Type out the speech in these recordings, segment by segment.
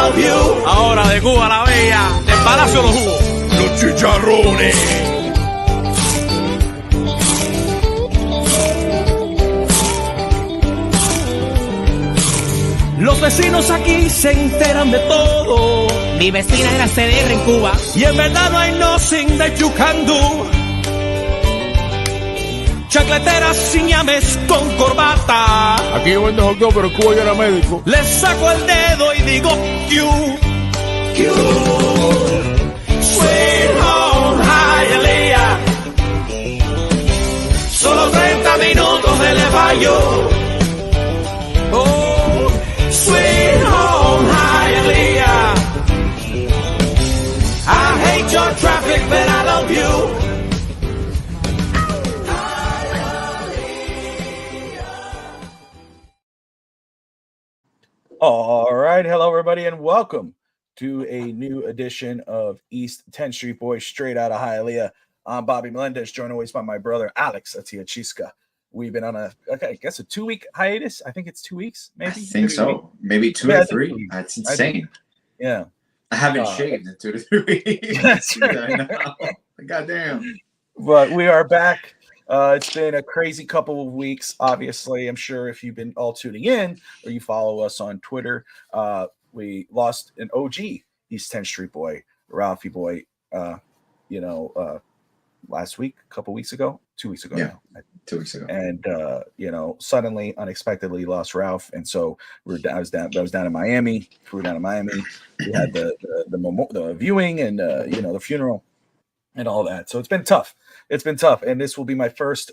love you. Ahora de Cuba la Bella, del Palacio de los Jugos. Los chicharrones. Los vecinos aquí se enteran de todo. Mi vecina era CDR en Cuba. Y en verdad no hay nothing that you can do. Chacleteras sin llames con corbata. Aquí yo vendo hot dog, pero Cuba yo era médico. Le saco el dedo y digo Q. Sweet home Hialeah. Solo 30 minutos de Levayo. Oh, sweet home Hialeah. I hate your traffic, but I love you. All right. Hello, everybody, and welcome to a new edition of East 10th Street Boys, straight out of Hialeah. I'm Bobby Melendez, joined always by my brother, Alex Atiachiska. We've been on I guess a 2-week hiatus. I think it's 2 weeks, maybe. I think so. Maybe 2 or 3. That's insane. Yeah. I haven't shaved in 2 to 3 weeks. That's right. Goddamn. But we are back. It's been a crazy couple of weeks. Obviously, I'm sure if you've been all tuning in or you follow us on Twitter, we lost an OG East 10th Street Boy, Ralphie Boy, last week, a couple weeks ago, 2 weeks ago. Yeah, now. 2 weeks ago. And suddenly, unexpectedly lost Ralph, and so I was down in Miami. We were down in Miami. We had the viewing and the funeral and all that. So it's been tough. And this will be my first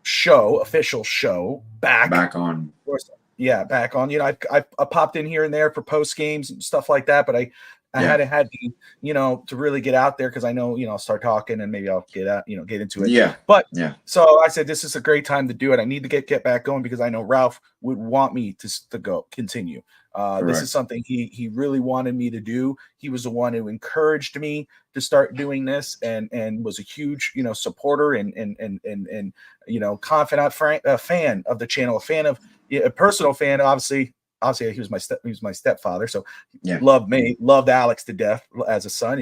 official show back on. Yeah, back on. I popped in here and there for post games and stuff like that, but I hadn't had to really get out there because I know I'll start talking and maybe I'll get out get into it. Yeah. But yeah. So I said this is a great time to do it. I need to get back going because I know Ralph would want me to continue. This is something he really wanted me to do. He was the one who encouraged me to start doing this and was a huge supporter and confidant fan of the channel, a personal fan. Obviously he was my stepfather, so loved Alex to death as a son,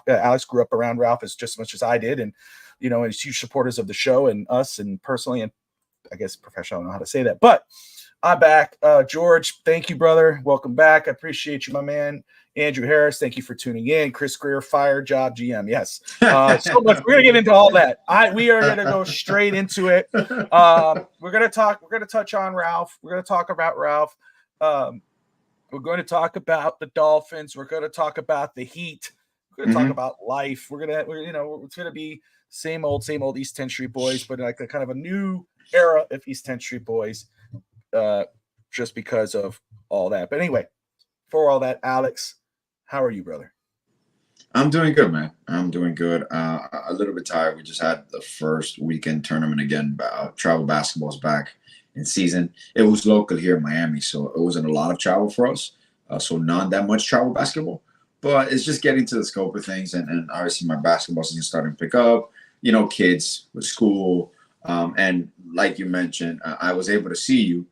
Alex grew up around Ralph as just as much as I did, and he's huge supporters of the show and us and personally, and I guess professionally, I don't know how to say that, but I'm back. George, thank you, brother. Welcome back. I appreciate you, my man. Andrew Harris, thank you for tuning in. Chris Greer, fire job GM. Yes. So much. We're gonna get into all that. We are gonna go straight into it. We're gonna touch on Ralph. We're gonna talk about Ralph. We're going to talk about the Dolphins. We're gonna talk about the Heat. We're gonna talk about life. It's gonna be same old East 10th Street Boys, but like a kind of a new era of East 10th Street Boys. Just because of all that. But anyway, for all that, Alex, how are you, brother? I'm doing good, man. I'm doing good. A little bit tired. We just had the first weekend tournament again. Travel basketball's back in season. It was local here in Miami, so it wasn't a lot of travel for us. So not that much travel basketball. But it's just getting to the scope of things. And obviously my basketball season starting to pick up. Kids with school. And like you mentioned, I was able to see you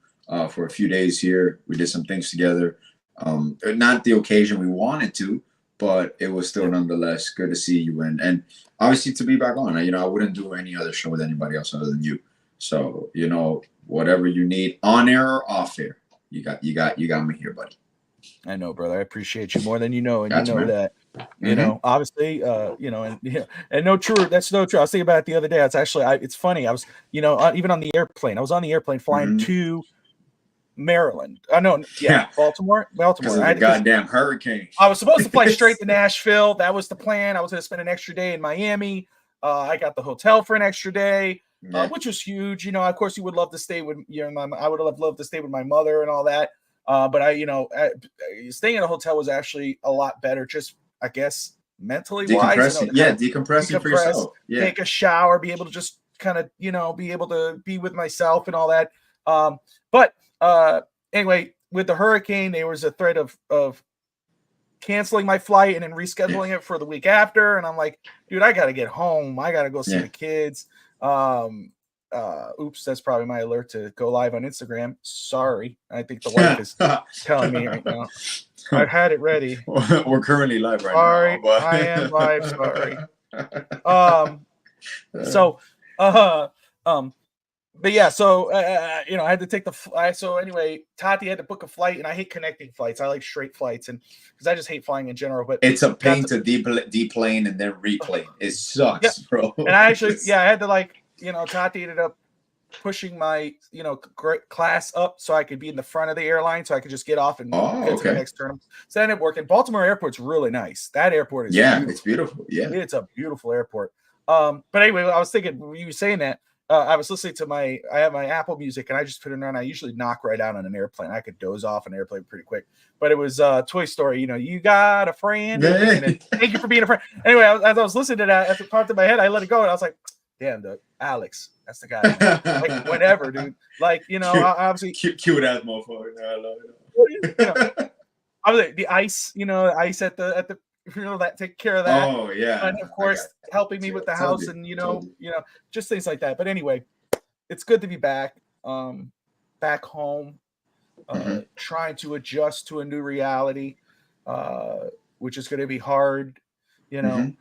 for a few days here. We did some things together. Not the occasion we wanted to, but it was still nonetheless good to see you and obviously to be back on. I wouldn't do any other show with anybody else other than you. So whatever you need, on air or off air, you got me here, buddy. I know, brother. I appreciate you more than you know, and Gotcha, man. that. Obviously, and no true. That's no true. I was thinking about it the other day. It's actually, it's funny. I was, even on the airplane. I was on the airplane flying to Maryland. Baltimore. Because of the goddamn hurricane. I was supposed to fly straight to Nashville. That was the plan. I was going to spend an extra day in Miami. I got the hotel for an extra day, which was huge. Of course, you would love to stay with I would have loved to stay with my mother and all that. But staying in a hotel was actually a lot better. Just I guess mentally wise. Decompressing for yourself. Yeah. Take a shower, be able to just kind of be able to be with myself and all that. But anyway, with the hurricane, there was a threat of canceling my flight and then rescheduling it for the week after. And I'm like, dude, I got to get home. I got to go see the kids. Oops, that's probably my alert to go live on Instagram. Sorry. I think the wife is telling me right now. I had it ready. We're currently live right Sorry, now. But... I am live. Sorry. But yeah, so I had to take the flight. So anyway, Tati had to book a flight, and I hate connecting flights. I like straight flights, and because I just hate flying in general. But it's a pain to deplane and then replane. It sucks, bro. And I actually, I had to Tati ended up pushing my class up so I could be in the front of the airline, so I could just get off and get to the next terminal. So I ended up working. Baltimore Airport's really nice. That airport is beautiful. It's beautiful. Yeah, it's a beautiful airport. But anyway, I was thinking when you were saying that. I was listening to I have my Apple Music, and I just put it on. I usually knock right out on an airplane. I could doze off an airplane pretty quick. But it was Toy Story. You got a friend. And thank you for being a friend. Anyway, as I was listening to that, as it popped in my head, I let it go, and I was like, "Damn, Alex, that's the guy." Like whatever, dude. Like obviously cute ass motherfucker. I love it. I was like the ice. Ice at the. That take care of that. Oh yeah, and of course helping me with the house and just things like that. But anyway, it's good to be back, back home, trying to adjust to a new reality, which is going to be hard, but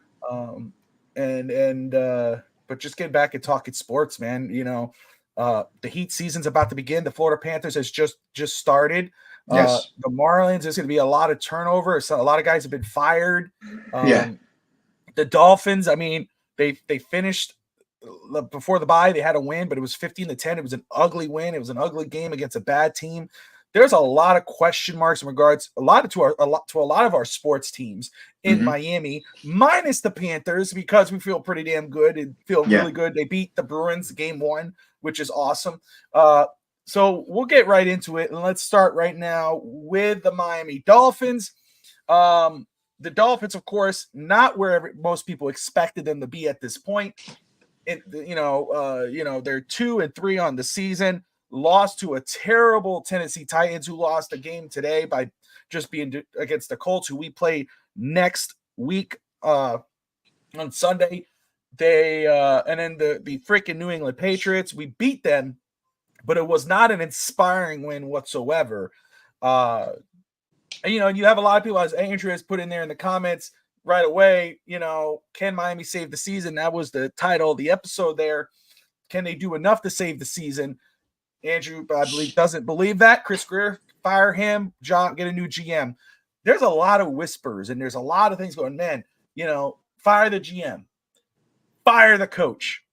just get back and talking sports, man. The Heat season's about to begin. The Florida Panthers has just started. Yes. The Marlins, there's going to be a lot of turnover. So a lot of guys have been fired. The Dolphins, I mean, they finished before the bye. They had a win, but it was 15-10. It was an ugly win. It was an ugly game against a bad team. There's a lot of question marks in regards to a lot of our sports teams in Miami, minus the Panthers, because we feel pretty damn good and feel really good. They beat the Bruins game 1, which is awesome. So we'll get right into it, and let's start right now with the Miami Dolphins. The Dolphins, of course, not where most people expected them to be at this point. They're 2-3 on the season. Lost to a terrible Tennessee Titans, who lost a game today by just being against the Colts, who we play next week on Sunday. They and then the freaking New England Patriots, we beat them. But it was not an inspiring win whatsoever. And you have a lot of people, as Andrew has put in there in the comments right away, can Miami save the season? That was the title of the episode there. Can they do enough to save the season? Andrew, I believe, doesn't believe that. Chris Greer, fire him. John, get a new GM. There's a lot of whispers, and there's a lot of things going, man, fire the GM. Fire the coach.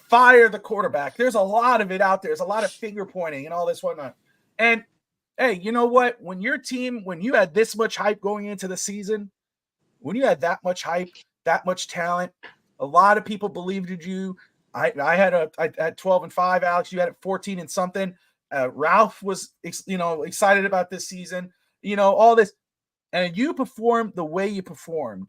Fire the quarterback. There's a lot of it out there. There's a lot of finger pointing and all this whatnot. And hey, you know what? When your team, when you had this much hype going into the season, when you had that much hype, that much talent, a lot of people believed in you. I had 12-5, Alex. You had it 14 and something. Ralph was excited about this season. All this, and you performed the way you performed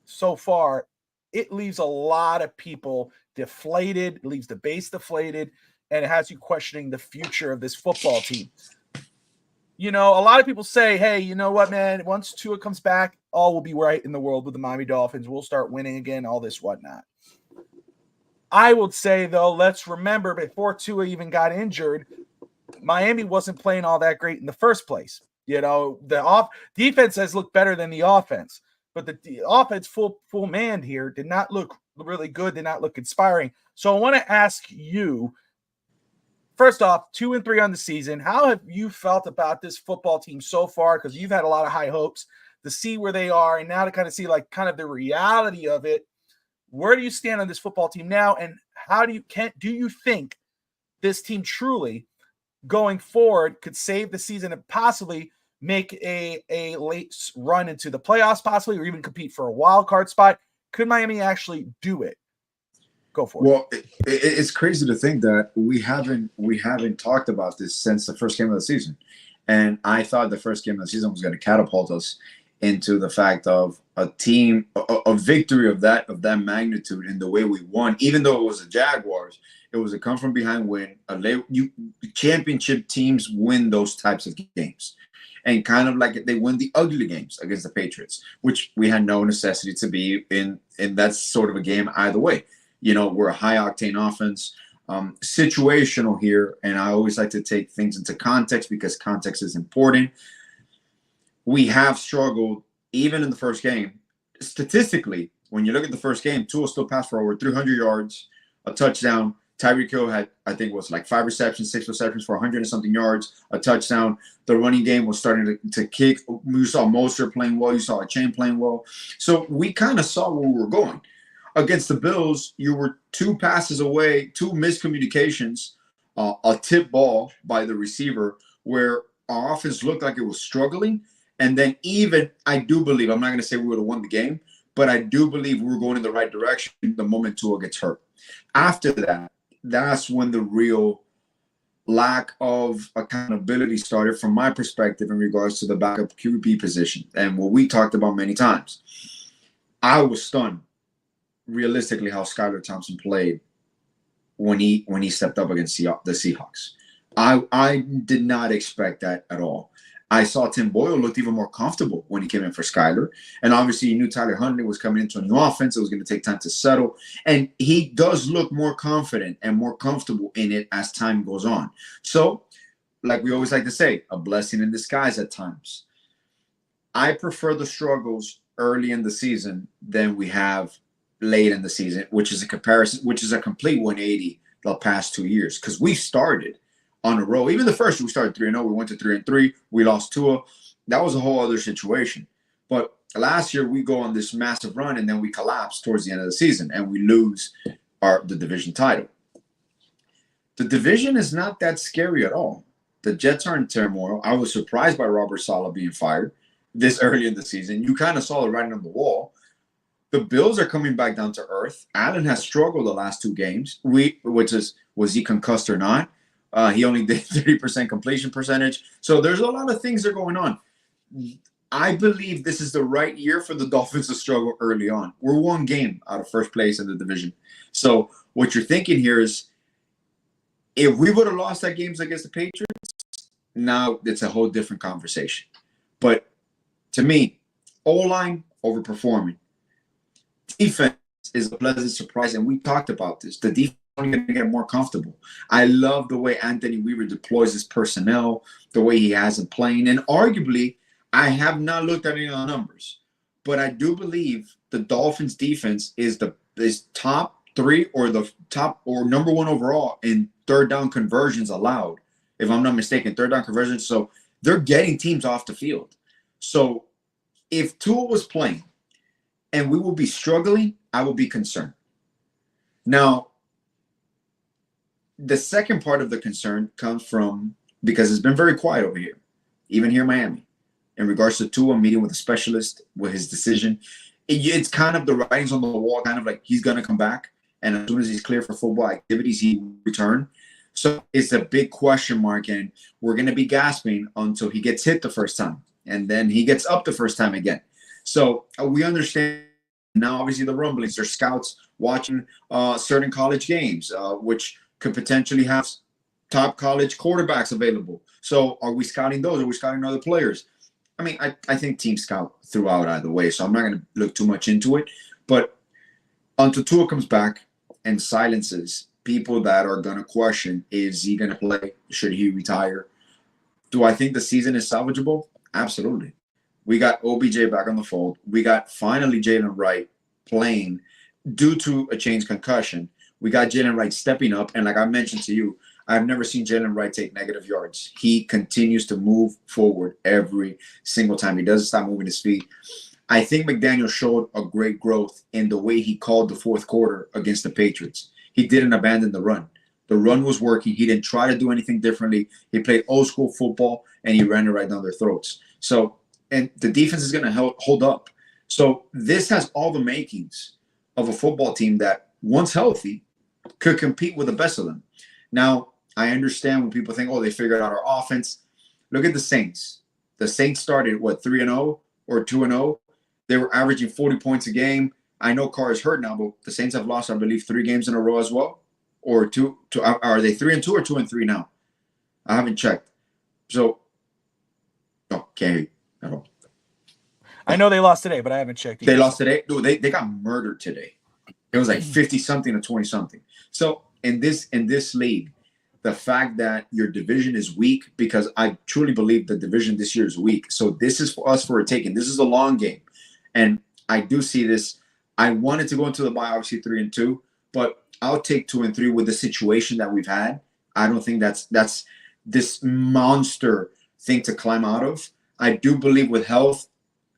so far. It leaves a lot of people deflated, leaves the base deflated, and it has you questioning the future of this football team. A lot of people say, hey, you know what, man, once Tua comes back, all will be right in the world with the Miami Dolphins. We'll start winning again, all this whatnot. I would say, though, let's remember, before Tua even got injured, Miami wasn't playing all that great in the first place. The defense has looked better than the offense. But the offense full man here did not look really good, did not look inspiring. So I want to ask you, first off, 2-3 on the season. How have you felt about this football team so far? Because you've had a lot of high hopes to see where they are, and now to kind of see the reality of it. Where do you stand on this football team now? And how do you think this team truly going forward could save the season and possibly make a late run into the playoffs, possibly, or even compete for a wild card spot? Could Miami actually do it? Go for it. Well, it's crazy to think that we haven't talked about this since the first game of the season, and I thought the first game of the season was going to catapult us into the fact of a victory of that magnitude in the way we won. Even though it was the Jaguars, it was a come from behind win. Championship teams win those types of games. And kind of like they win the ugly games against the Patriots, which we had no necessity to be in that sort of a game either way. We're a high-octane offense. situational here, and I always like to take things into context because context is important. We have struggled even in the first game. Statistically, when you look at the first game, Tua still passed for over 300 yards, a touchdown. Tyreek Hill had, I think, was like 5 receptions, 6 receptions for 100 and something yards, a touchdown. The running game was starting to kick. You saw Mostert playing well. You saw Chain playing well. So we kind of saw where we were going. Against the Bills, you were 2 passes away, 2 miscommunications, a tip ball by the receiver where our offense looked like it was struggling. And then even, I do believe, I'm not going to say we would have won the game, but I do believe we were going in the right direction the moment Tua gets hurt. After that, that's when the real lack of accountability started from my perspective in regards to the backup QB position and what we talked about many times. I was stunned, realistically, how Skylar Thompson played when he stepped up against the Seahawks. I did not expect that at all. I saw Tim Boyle looked even more comfortable when he came in for Skylar. And obviously, you knew Tyler Huntley was coming into a new offense. It was going to take time to settle. And he does look more confident and more comfortable in it as time goes on. So, like we always like to say, a blessing in disguise at times. I prefer the struggles early in the season than we have late in the season, which is a complete 180 the past 2 years. Because we started on a roll. Even the first year we started 3-0. We went to 3-3. We lost Tua. That was a whole other situation. But last year we go on this massive run and then we collapse towards the end of the season and we lose the division title. The division is not that scary at all. The Jets are in turmoil. I was surprised by Robert Saleh being fired this early in the season. You kind of saw the writing on the wall. The Bills are coming back down to earth. Allen has struggled the last 2 games. Was he concussed or not? He only did 30% completion percentage. So there's a lot of things that are going on. I believe this is the right year for the Dolphins to struggle early on. We're 1 game out of first place in the division. So what you're thinking here is if we would have lost that games against the Patriots, now it's a whole different conversation. But to me, O-line overperforming. Defense is a pleasant surprise, and we talked about this. The defense going to get more comfortable. I love the way Anthony Weaver deploys his personnel, the way he has them playing. And arguably, I have not looked at any of the numbers, but I do believe the Dolphins defense is top 3 or the top or number 1 overall in third down conversions allowed, if I'm not mistaken, third down conversions. So they're getting teams off the field. So if Tua was playing and we would be struggling, I would be concerned. Now, the second part of the concern comes from, because it's been very quiet over here, even here in Miami, in regards to Tua meeting with a specialist with his decision. It's kind of the writings on the wall, kind of like he's going to come back. And as soon as he's clear for football activities, he will return. So it's a big question mark. And we're going to be gasping until he gets hit the first time. And then he gets up the first time again. So we understand now, obviously, the rumblings. There's scouts watching certain college games, which could potentially have top college quarterbacks available. So are we scouting those? Are we scouting other players? I mean, I think teams scout throughout either way, so I'm not going to look too much into it. But until Tua comes back and silences people that are going to question, is he going to play? Should he retire? Do I think the season is salvageable? Absolutely. We got OBJ back on the fold. We got finally Jalen Wright playing due to a Chain's concussion. We got Jalen Wright stepping up. And like I mentioned to you, I've never seen Jalen Wright take negative yards. He continues to move forward every single time. He doesn't stop moving his feet. I think McDaniel showed a great growth in the way he called the fourth quarter against the Patriots. He didn't abandon the run. The run was working. He didn't try to do anything differently. He played old school football, and he ran it right down their throats. So, and the defense is going to hold up. So this has all the makings of a football team that, once healthy, could compete with the best of them. Now, I understand when people think, oh, they figured out our offense. Look at the Saints. The Saints started, 3-0 or 2-0? They were averaging 40 points a game. I know Carr is hurt now, but the Saints have lost, I believe, 3 games in a row as well. Or are they 3-2 or 2-3 now? I haven't checked. So, no, can't hear you at all. I know they lost today, but I haven't checked. They lost today? No, they got murdered today. It was like 50-something to 20-something. So in this league, the fact that your division is weak, because I truly believe the division this year is weak. So this is for us for a taking. This is a long game, and I do see this. I wanted to go into the bye obviously 3-2, but I'll take 2-3 with the situation that we've had. I don't think that's this monster thing to climb out of. I do believe with health,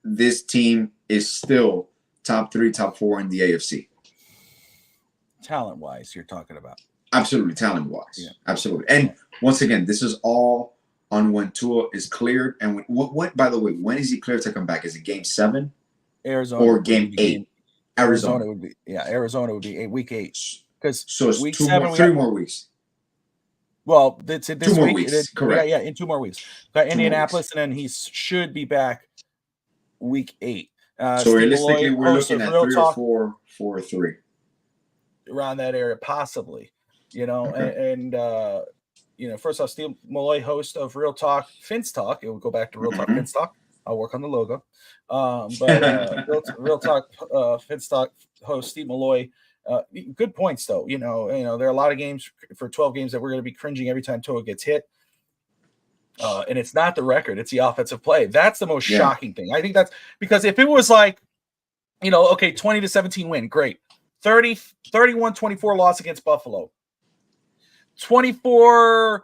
this team is still top 3, top 4 in the AFC. Talent-wise, you're talking about. Absolutely, talent-wise. Yeah. Absolutely. And once again, this is all on when Tua is cleared. And what by the way, when is he cleared to come back? Is it game 7? Arizona. Or game 8? Arizona would be, Arizona would be week 8. Because so it's week 3 more weeks. Well, it's this 2 more week. Weeks. Correct. Yeah, in 2 more weeks. Got Indianapolis, and then he should be back week 8. So Steve realistically, Malloy, we're looking at 3 talk, or 4 or 3. Around that area, possibly. Okay. And first off, Steve Malloy, host of Real Talk Fins Talk. It will go back to Real Talk Fins Talk. I'll work on the logo. Real Talk Fins Talk host Steve Malloy. Good points, though. There are a lot of games for 12 games that we're going to be cringing every time Tua gets hit. And it's not the record; it's the offensive play. That's the most shocking thing. I think that's because if it was like, 20-17 win, great. 31-24 loss against Buffalo. 24-21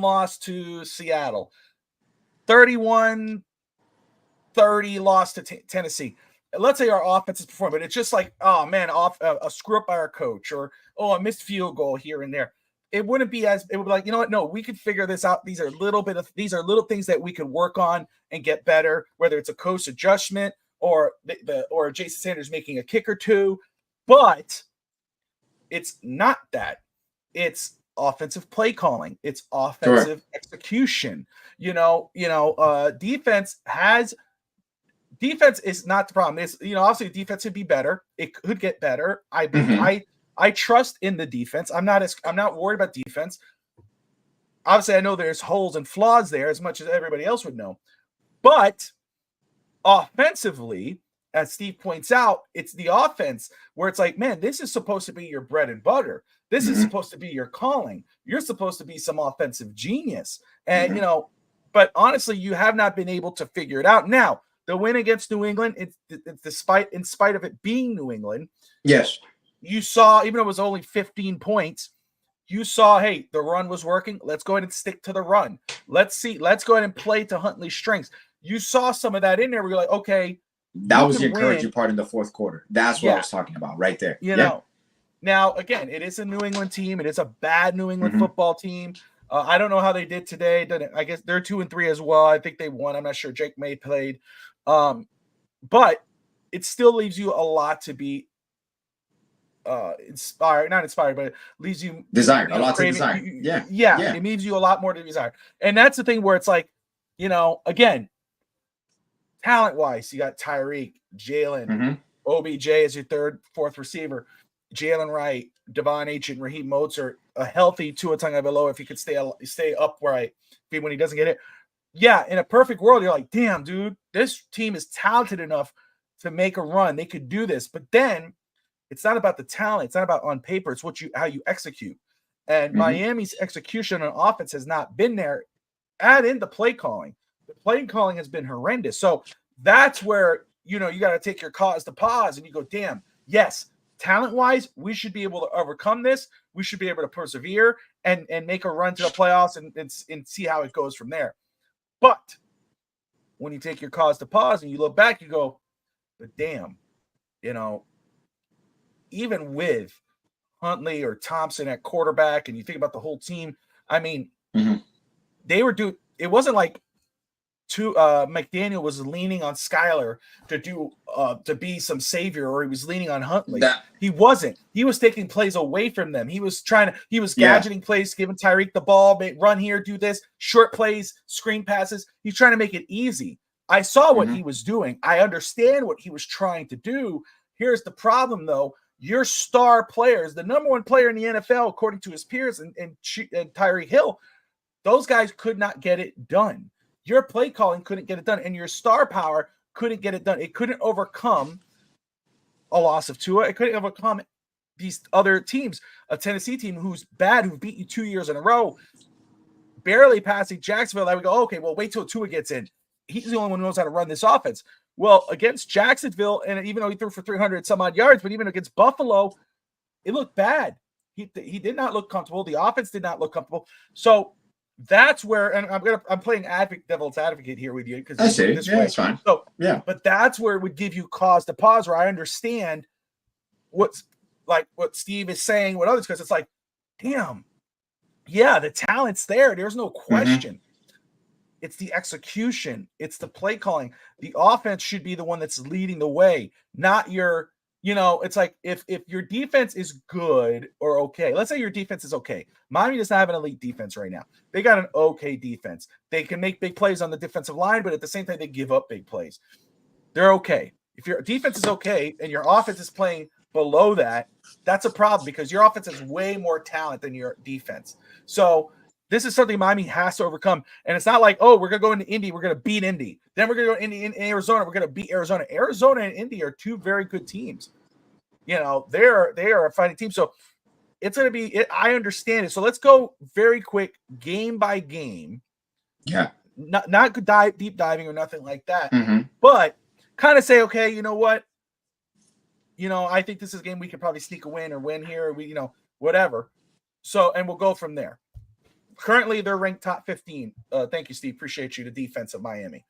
loss to Seattle. 31-30 loss to Tennessee. Let's say our offense is performing, but it's just like, oh man, a screw up by our coach, or a missed field goal here and there. It wouldn't be it would be like, you know what? No, we could figure this out. These are little things that we could work on and get better, whether it's a coach adjustment or or Jason Sanders making a kick or two. But it's not that. It's offensive play calling. It's offensive execution. Defense is not the problem. It's, obviously the defense could be better. It could get better. I trust in the defense. I'm not worried about defense. Obviously, I know there's holes and flaws there as much as everybody else would know. But offensively, as Steve points out, it's the offense where it's like, man, this is supposed to be your bread and butter. This is supposed to be your calling. You're supposed to be some offensive genius. And, but honestly, you have not been able to figure it out. Now, the win against New England, in spite of it being New England. Yes. You saw, even though it was only 15 points, you saw, hey, the run was working. Let's go ahead and stick to the run. Let's go ahead and play to Huntley's strengths. You saw some of that in there where you're like, okay. That was the encouraging part in the fourth quarter. That's what I was talking about right there. Now, again, it is a New England team. It is a bad New England football team. I don't know how they did today. I guess they're 2-3 as well. I think they won. I'm not sure. Jake May played. But it still leaves you a lot to be not inspired, but it leaves you desired, a lot to desire. It leaves you a lot more to desire. And that's the thing where it's like, again, talent-wise, you got Tyreek, Jalen, OBJ as your third, fourth receiver, Jalen Wright, Devon H. and Raheem Mostert, a healthy Tua Tagovailoa if he could stay upright when he doesn't get it. Yeah, in a perfect world, you're like, damn, dude, this team is talented enough to make a run. They could do this. But then it's not about the talent. It's not about on paper. It's how you execute. And Miami's execution on offense has not been there. Add in the play calling. The play calling has been horrendous. So that's where, you got to take your cause to pause and you go, damn, yes, talent-wise, we should be able to overcome this. We should be able to persevere and make a run to the playoffs and see how it goes from there. But when you take your cause to pause and you look back, you go, but damn, even with Huntley or Thompson at quarterback, and you think about the whole team, I mean, they were it wasn't like McDaniel was leaning on Skyler to be some savior, or he was leaning on Huntley. He wasn't. He was taking plays away from them. He was gadgeting plays, giving Tyreek the ball, run here, do this, short plays, screen passes. He's trying to make it easy. I saw what he was doing. I understand what he was trying to do. Here's the problem, though. Your star players, the number one player in the NFL, according to his peers, and Tyreek Hill, those guys could not get it done. Your play calling couldn't get it done, and your star power couldn't get it done. It couldn't overcome a loss of Tua. It couldn't overcome these other teams, a Tennessee team who's bad, who beat you 2 years in a row, barely passing Jacksonville. I would go, okay, well, wait till Tua gets in. He's the only one who knows how to run this offense. Well, against Jacksonville, and even though he threw for 300 some odd yards, but even against Buffalo, it looked bad. He did not look comfortable. The offense did not look comfortable. So that's where, and I'm playing devil's advocate here with you because I see. Yeah, it's fine. So yeah, but that's where it would give you cause to pause. Where I understand what Steve is saying, what others, because it's like, damn, yeah, the talent's there. There's no question. Mm-hmm. It's the execution. It's the play calling. The offense should be the one that's leading the way, not your. It's like if your defense is good or okay, let's say your defense is okay. Miami does not have an elite defense right now. They got an okay defense. They can make big plays on the defensive line, but at the same time, they give up big plays. They're okay. If your defense is okay and your offense is playing below that, that's a problem because your offense has way more talent than your defense. So this is something Miami has to overcome. And it's not like, oh, we're going to go into Indy. We're going to beat Indy. Then we're going to go in Arizona. We're going to beat Arizona. Arizona and Indy are two very good teams. They are a fighting team. So it's going to be – I understand it. So let's go very quick, game by game. Yeah. Not deep diving or nothing like that. Mm-hmm. But kind of say, okay, you know what? I think this is a game we could probably sneak a win or win here. Or whatever. So – and we'll go from there. Currently, they're ranked top 15. Thank you, Steve. Appreciate you. The defense of Miami.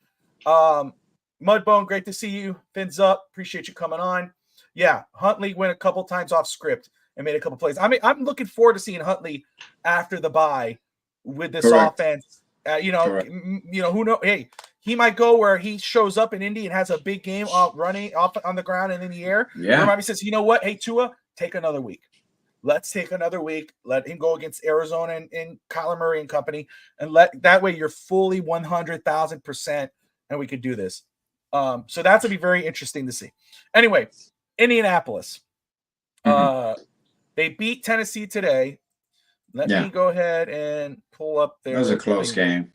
Mudbone, great to see you. Fins up. Appreciate you coming on. Yeah, Huntley went a couple times off script and made a couple plays. I mean, I'm looking forward to seeing Huntley after the bye with this offense. Who knows? Hey, he might go where he shows up in Indy and has a big game running off on the ground and in the air. Yeah. Or Miami says, you know what? Hey, Tua, take another week. Let's take another week. Let him go against Arizona and Kyler Murray and company, and that way you're fully 100,000%, and we could do this. So that's gonna be very interesting to see. Anyway, Indianapolis, they beat Tennessee today. Let me go ahead and pull up their. That was a close game.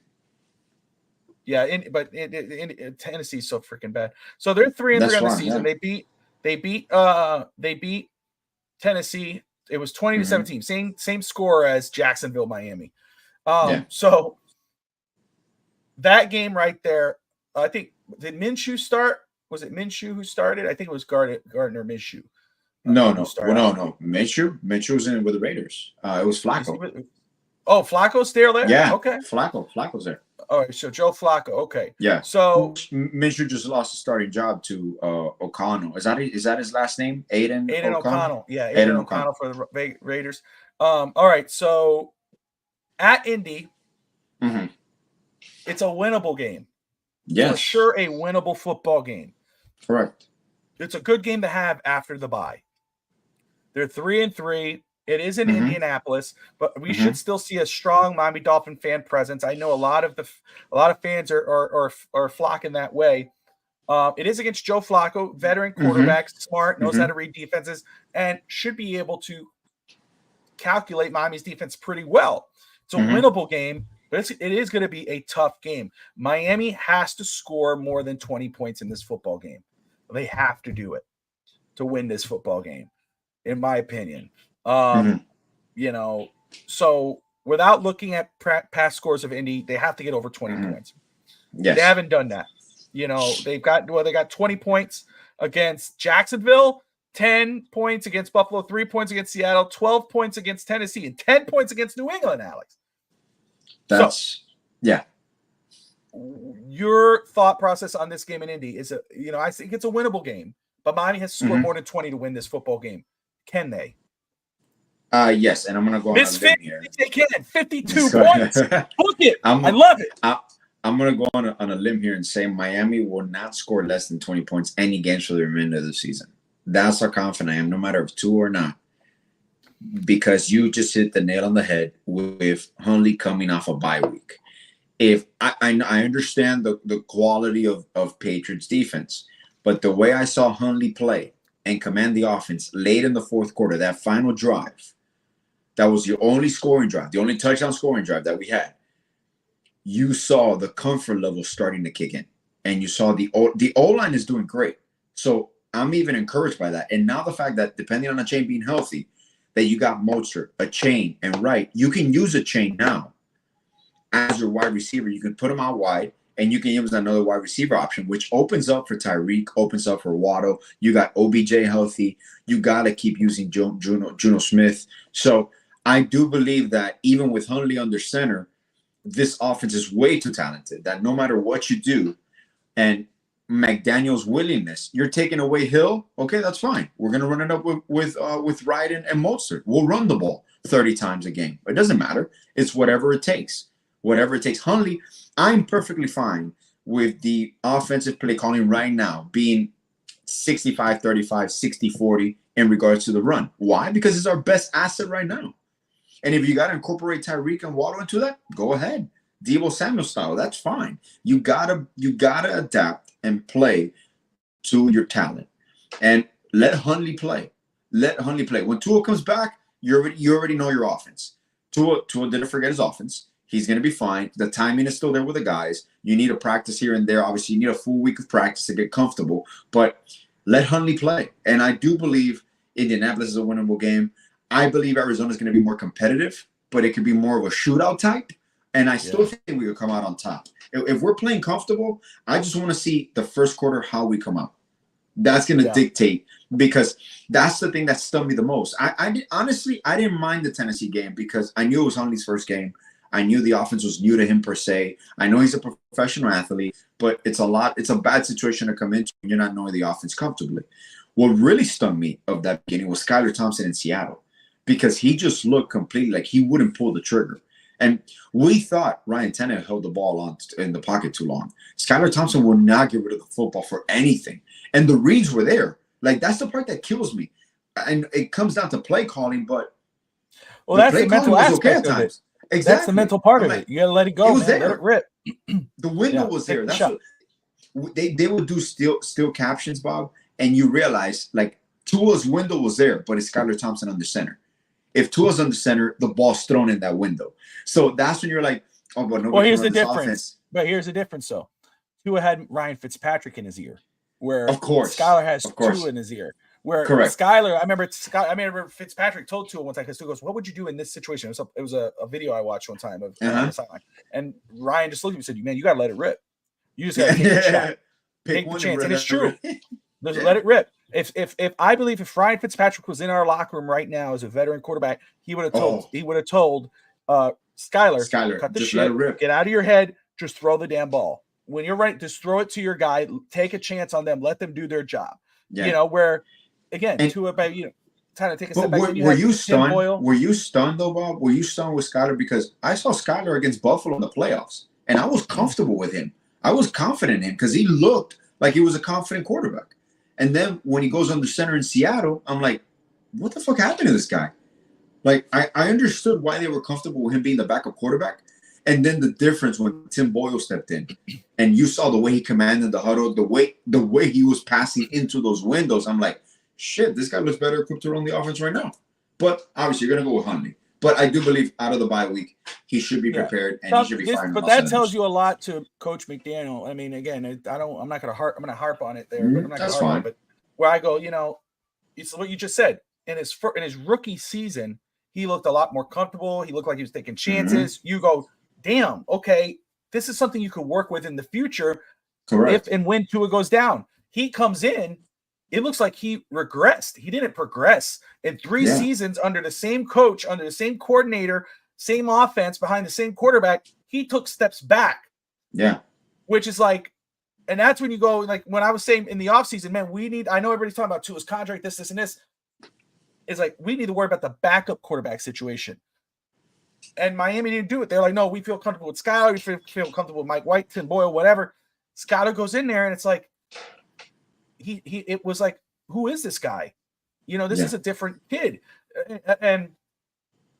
Yeah, but Tennessee's so freaking bad. So they're 3-3 on the season. Yeah. They beat Tennessee. It was 20-17, same score as Jacksonville, Miami. So that game right there, I think, did Minshew start? Was it Minshew who started? I think it was Gardner Minshew. No. Minshew was in with the Raiders. It was Flacco. Flacco's still there? Yeah. Okay. Flacco's there. All right, so Joe Flacco. Okay. Yeah. So Minshew just lost the starting job to O'Connell. Is that his last name? Aiden O'Connell. Yeah, Aiden O'Connell for the Raiders. All right, so at Indy, it's a winnable game. Yes. For sure, a winnable football game. Correct. It's a good game to have after the bye. They're 3-3. It is in Indianapolis, but we should still see a strong Miami Dolphin fan presence. I know a lot of fans are flocking that way. It is against Joe Flacco, veteran quarterback, smart, knows how to read defenses, and should be able to calculate Miami's defense pretty well. It's a winnable game, but it is going to be a tough game. Miami has to score more than 20 points in this football game. They have to do it to win this football game, in my opinion. So without looking at past scores of Indy, they have to get over 20 points. Yes. They haven't done that. They got 20 points against Jacksonville, 10 points against Buffalo, 3 points against Seattle, 12 points against Tennessee, and 10 points against New England, Alex. Your thought process on this game in Indy is I think it's a winnable game, but Miami has scored more than 20 to win this football game. Can they? Yes, and I'm going to go on a limb here. They can. 52 points. Look it. I love it. I'm going to go on a limb here and say Miami will not score less than 20 points any games for the remainder of the season. That's how confident I am, no matter if 2 or not. Because you just hit the nail on the head with Huntley coming off a bye week. If I understand the quality of Patriots defense, but the way I saw Huntley play and command the offense late in the fourth quarter, that final drive, that was the only scoring drive, the only touchdown scoring drive that we had. You saw the comfort level starting to kick in, and you saw the O-line is doing great. So I'm even encouraged by that. And now the fact that depending on the chain being healthy, that you got Mostert, a chain, and Wright, you can use a chain now as your wide receiver. You can put him out wide, and you can use another wide receiver option, which opens up for Tyreek, opens up for Waddle. You got OBJ healthy. You got to keep using Juno Smith. So I do believe that even with Hundley under center, this offense is way too talented, that no matter what you do, and McDaniel's willingness, you're taking away Hill, okay, that's fine. We're going to run it up with Wright and Mostert. We'll run the ball 30 times a game. It doesn't matter. It's whatever it takes. Whatever it takes. Hundley, I'm perfectly fine with the offensive play calling right now being 65-35, 60-40 in regards to the run. Why? Because it's our best asset right now. And if you got to incorporate Tyreek and Waddle into that, go ahead. Deebo Samuel style, that's fine. You gotta adapt and play to your talent, and let Hundley play. Let Hundley play. When Tua comes back, you already know your offense. Tua didn't forget his offense. He's gonna be fine. The timing is still there with the guys. You need a practice here and there. Obviously, you need a full week of practice to get comfortable. But let Hundley play. And I do believe Indianapolis is a winnable game. I believe Arizona is going to be more competitive, but it could be more of a shootout type. And I still think we could come out on top. If we're playing comfortable, I just want to see the first quarter how we come out. That's going to dictate, because that's the thing that stunned me the most. Honestly, I didn't mind the Tennessee game because I knew it was Hundley's first game. I knew the offense was new to him per se. I know he's a professional athlete, but it's a bad situation to come into when you're not knowing the offense comfortably. What really stung me of that beginning was Skylar Thompson in Seattle, because he just looked completely like he wouldn't pull the trigger. And we thought Ryan Tannehill held the ball in the pocket too long. Skylar Thompson would not get rid of the football for anything. And the reads were there. Like, that's the part that kills me. And it comes down to play calling, but that's the mental aspect of it. Exactly. That's the mental part of it. You got to let it go, man. Let it rip. The window was there. That's what they would do still captions, Bob, and you realize, like, Tua's window was there, but it's Skylar Thompson under center. If Tua's under center, the ball's thrown in that window. So that's when you're like, oh, but no. Well, here's the difference. Offense. But here's the difference, though. Tua had Ryan Fitzpatrick in his ear, where of course Skylar has Tua in his ear. Where Skylar, I remember Fitzpatrick told Tua one time, because Tua goes, "What would you do in this situation?" It was a video I watched one time of the sideline, and Ryan just looked at me and said, "Man, you got to let it rip. You just got to take a shot, take the chance." And it's true. Let it rip. If I believe if Ryan Fitzpatrick was in our locker room right now as a veteran quarterback, he would have told Skylar, cut the shit, get out of your head, just throw the damn ball. When you're right, just throw it to your guy, take a chance on them, let them do their job. Yeah. You know, where again, kind of take a step back. Were you stunned? Were you stunned though, Bob? Were you stunned with Skylar? Because I saw Skylar against Buffalo in the playoffs, and I was comfortable with him. I was confident in him because he looked like he was a confident quarterback. And then when he goes under center in Seattle, I'm like, what the fuck happened to this guy? Like, I understood why they were comfortable with him being the backup quarterback. And then the difference when Tim Boyle stepped in and you saw the way he commanded the huddle, the way he was passing into those windows, I'm like, shit, this guy looks better equipped to run the offense right now. But obviously, you're going to go with Hundley. But I do believe out of the bye week, he should be prepared and he should be firing. But that tells you a lot to Coach McDaniel. I mean, again, I'm not going to harp on it there, but I'm not going to harp on it. But where I go, it's what you just said. In his rookie season, he looked a lot more comfortable. He looked like he was taking chances. You go, damn, okay, this is something you could work with in the future. Correct. If and when Tua goes down. He comes in, it looks like he regressed. He didn't progress in 3 seasons under the same coach, under the same coordinator, same offense, behind the same quarterback. He took steps back. Yeah. Which is like, and that's when you go, like when I was saying in the offseason, man, I know everybody's talking about Tua's contract, this, and this. It's like, we need to worry about the backup quarterback situation. And Miami didn't do it. They're like, no, we feel comfortable with Skylar. We feel comfortable with Mike White, Tim Boyle, whatever. Skylar goes in there, and it's like, it was like, who is this guy? This is a different kid. And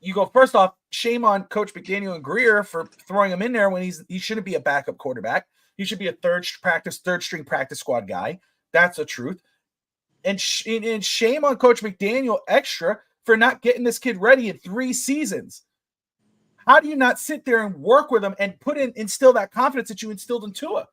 you go, first off, shame on Coach McDaniel and Greer for throwing him in there when he shouldn't be a backup quarterback. He should be a third string practice squad guy. That's the truth. And shame on Coach McDaniel extra for not getting this kid ready in 3 seasons. How do you not sit there and work with him and instill that confidence that you instilled in Tua?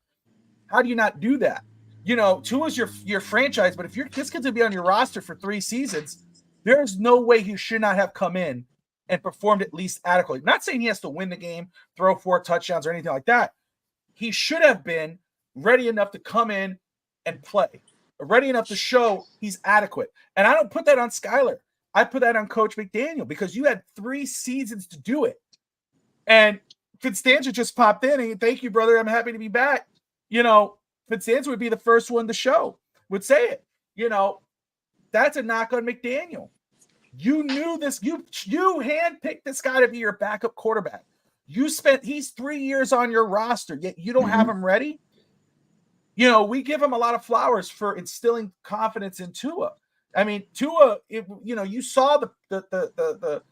How do you not do that? you know, Tua's your franchise, but if this kid's gonna be on your roster for 3 seasons, there's no way he should not have come in and performed at least adequately. Not saying he has to win the game, throw 4 touchdowns or anything like that. He should have been ready enough to come in and play, ready enough to show he's adequate. And I don't put that on Skyler. I put that on Coach McDaniel because you had 3 seasons to do it. And Fitzdanza just popped in and thank you, brother. I'm happy to be back. You know, Fitzdanza would be the first one to show, would say it. You know, that's a knock on McDaniel. You knew this. You handpicked this guy to be your backup quarterback. He's 3 years on your roster, yet you don't have him ready. You know, we give him a lot of flowers for instilling confidence in Tua. I mean, Tua, you saw the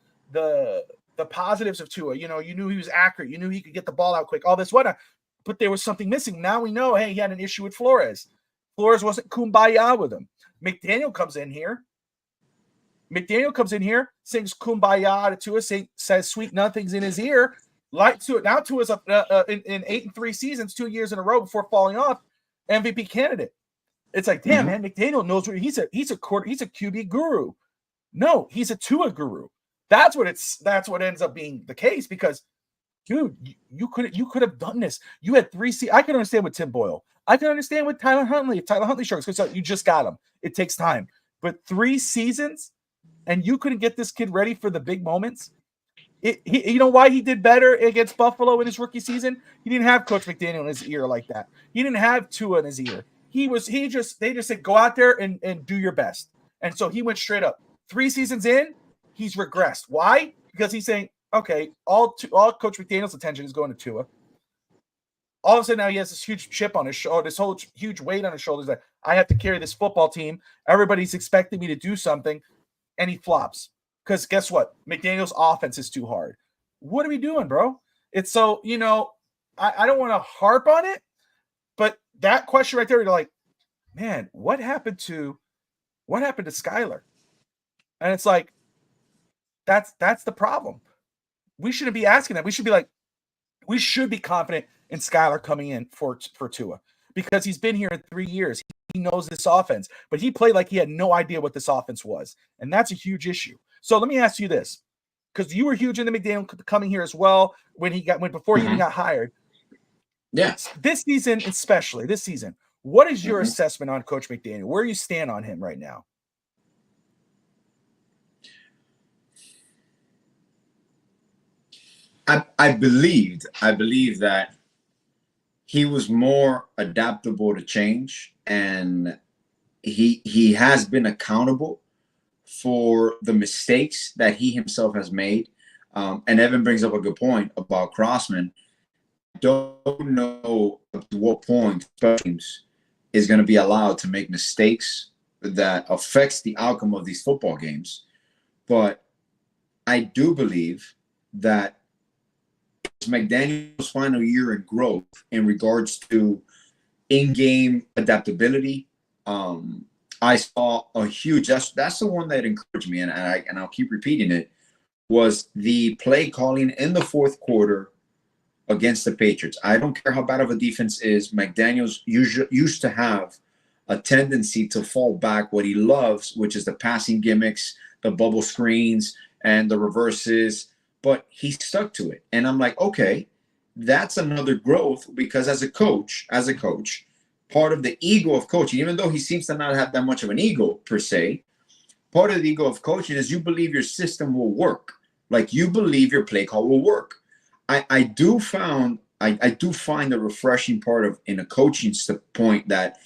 positives of Tua. You know, you knew he was accurate. You knew he could get the ball out quick, all this, whatnot. But there was something missing. Now we know, hey, he had an issue with Flores. Flores wasn't kumbaya with him. McDaniel comes in here, sings kumbaya to Tua, says sweet nothings in his ear. Like Tua, now Tua's up in 8 and 3 seasons, 2 years in a row before falling off, MVP candidate. It's like, damn, man, McDaniel knows what he's a QB guru. No, he's a Tua guru. That's what ends up being the case because, dude, you could have done this. You had 3 seasons. I can understand with Tim Boyle. I can understand with Tyler Huntley. If Tyler Huntley struggles, because you just got him. It takes time. But 3 seasons, and you couldn't get this kid ready for the big moments. You know why he did better against Buffalo in his rookie season? He didn't have Coach McDaniel in his ear like that. He didn't have Tua in his ear. They just said, go out there and do your best. And so he went straight up. 3 seasons in, he's regressed. Why? Because he's saying, okay, all Coach McDaniel's attention is going to Tua. All of a sudden now he has this huge chip on his shoulder, this whole huge weight on his shoulders that I have to carry this football team. Everybody's expecting me to do something, and he flops. Because guess what? McDaniel's offense is too hard. What are we doing, bro? It's so, I don't want to harp on it, but that question right there, you're like, man, what happened to Skyler? And it's like, that's the problem. We shouldn't be asking that. We should be like, we should be confident in Skyler coming in for Tua because he's been here in 3 years. He knows this offense, but he played like he had no idea what this offense was. And that's a huge issue. So let me ask you this, because you were huge into McDaniel coming here as well before he even got hired. Yes. This season, especially this season, what is your assessment on Coach McDaniel? Where you stand on him right now? I believe that he was more adaptable to change, and he has been accountable for the mistakes that he himself has made. And Evan brings up a good point about Crossman. Don't know at what point teams is going to be allowed to make mistakes that affects the outcome of these football games. But I do believe that it's McDaniel's final year in growth in regards to in-game adaptability. I saw a huge, that's the one that encouraged me, and I'll keep repeating it, was the play calling in the fourth quarter against the Patriots. I don't care how bad of a defense is. McDaniels used to have a tendency to fall back what he loves, which is the passing gimmicks, the bubble screens, and the reverses, but he stuck to it. And I'm like, okay, that's another growth, because as a coach, part of the ego of coaching, even though he seems to not have that much of an ego per se, part of the ego of coaching is you believe your system will work. Like you believe your play call will work. I do find the refreshing part of in a coaching point that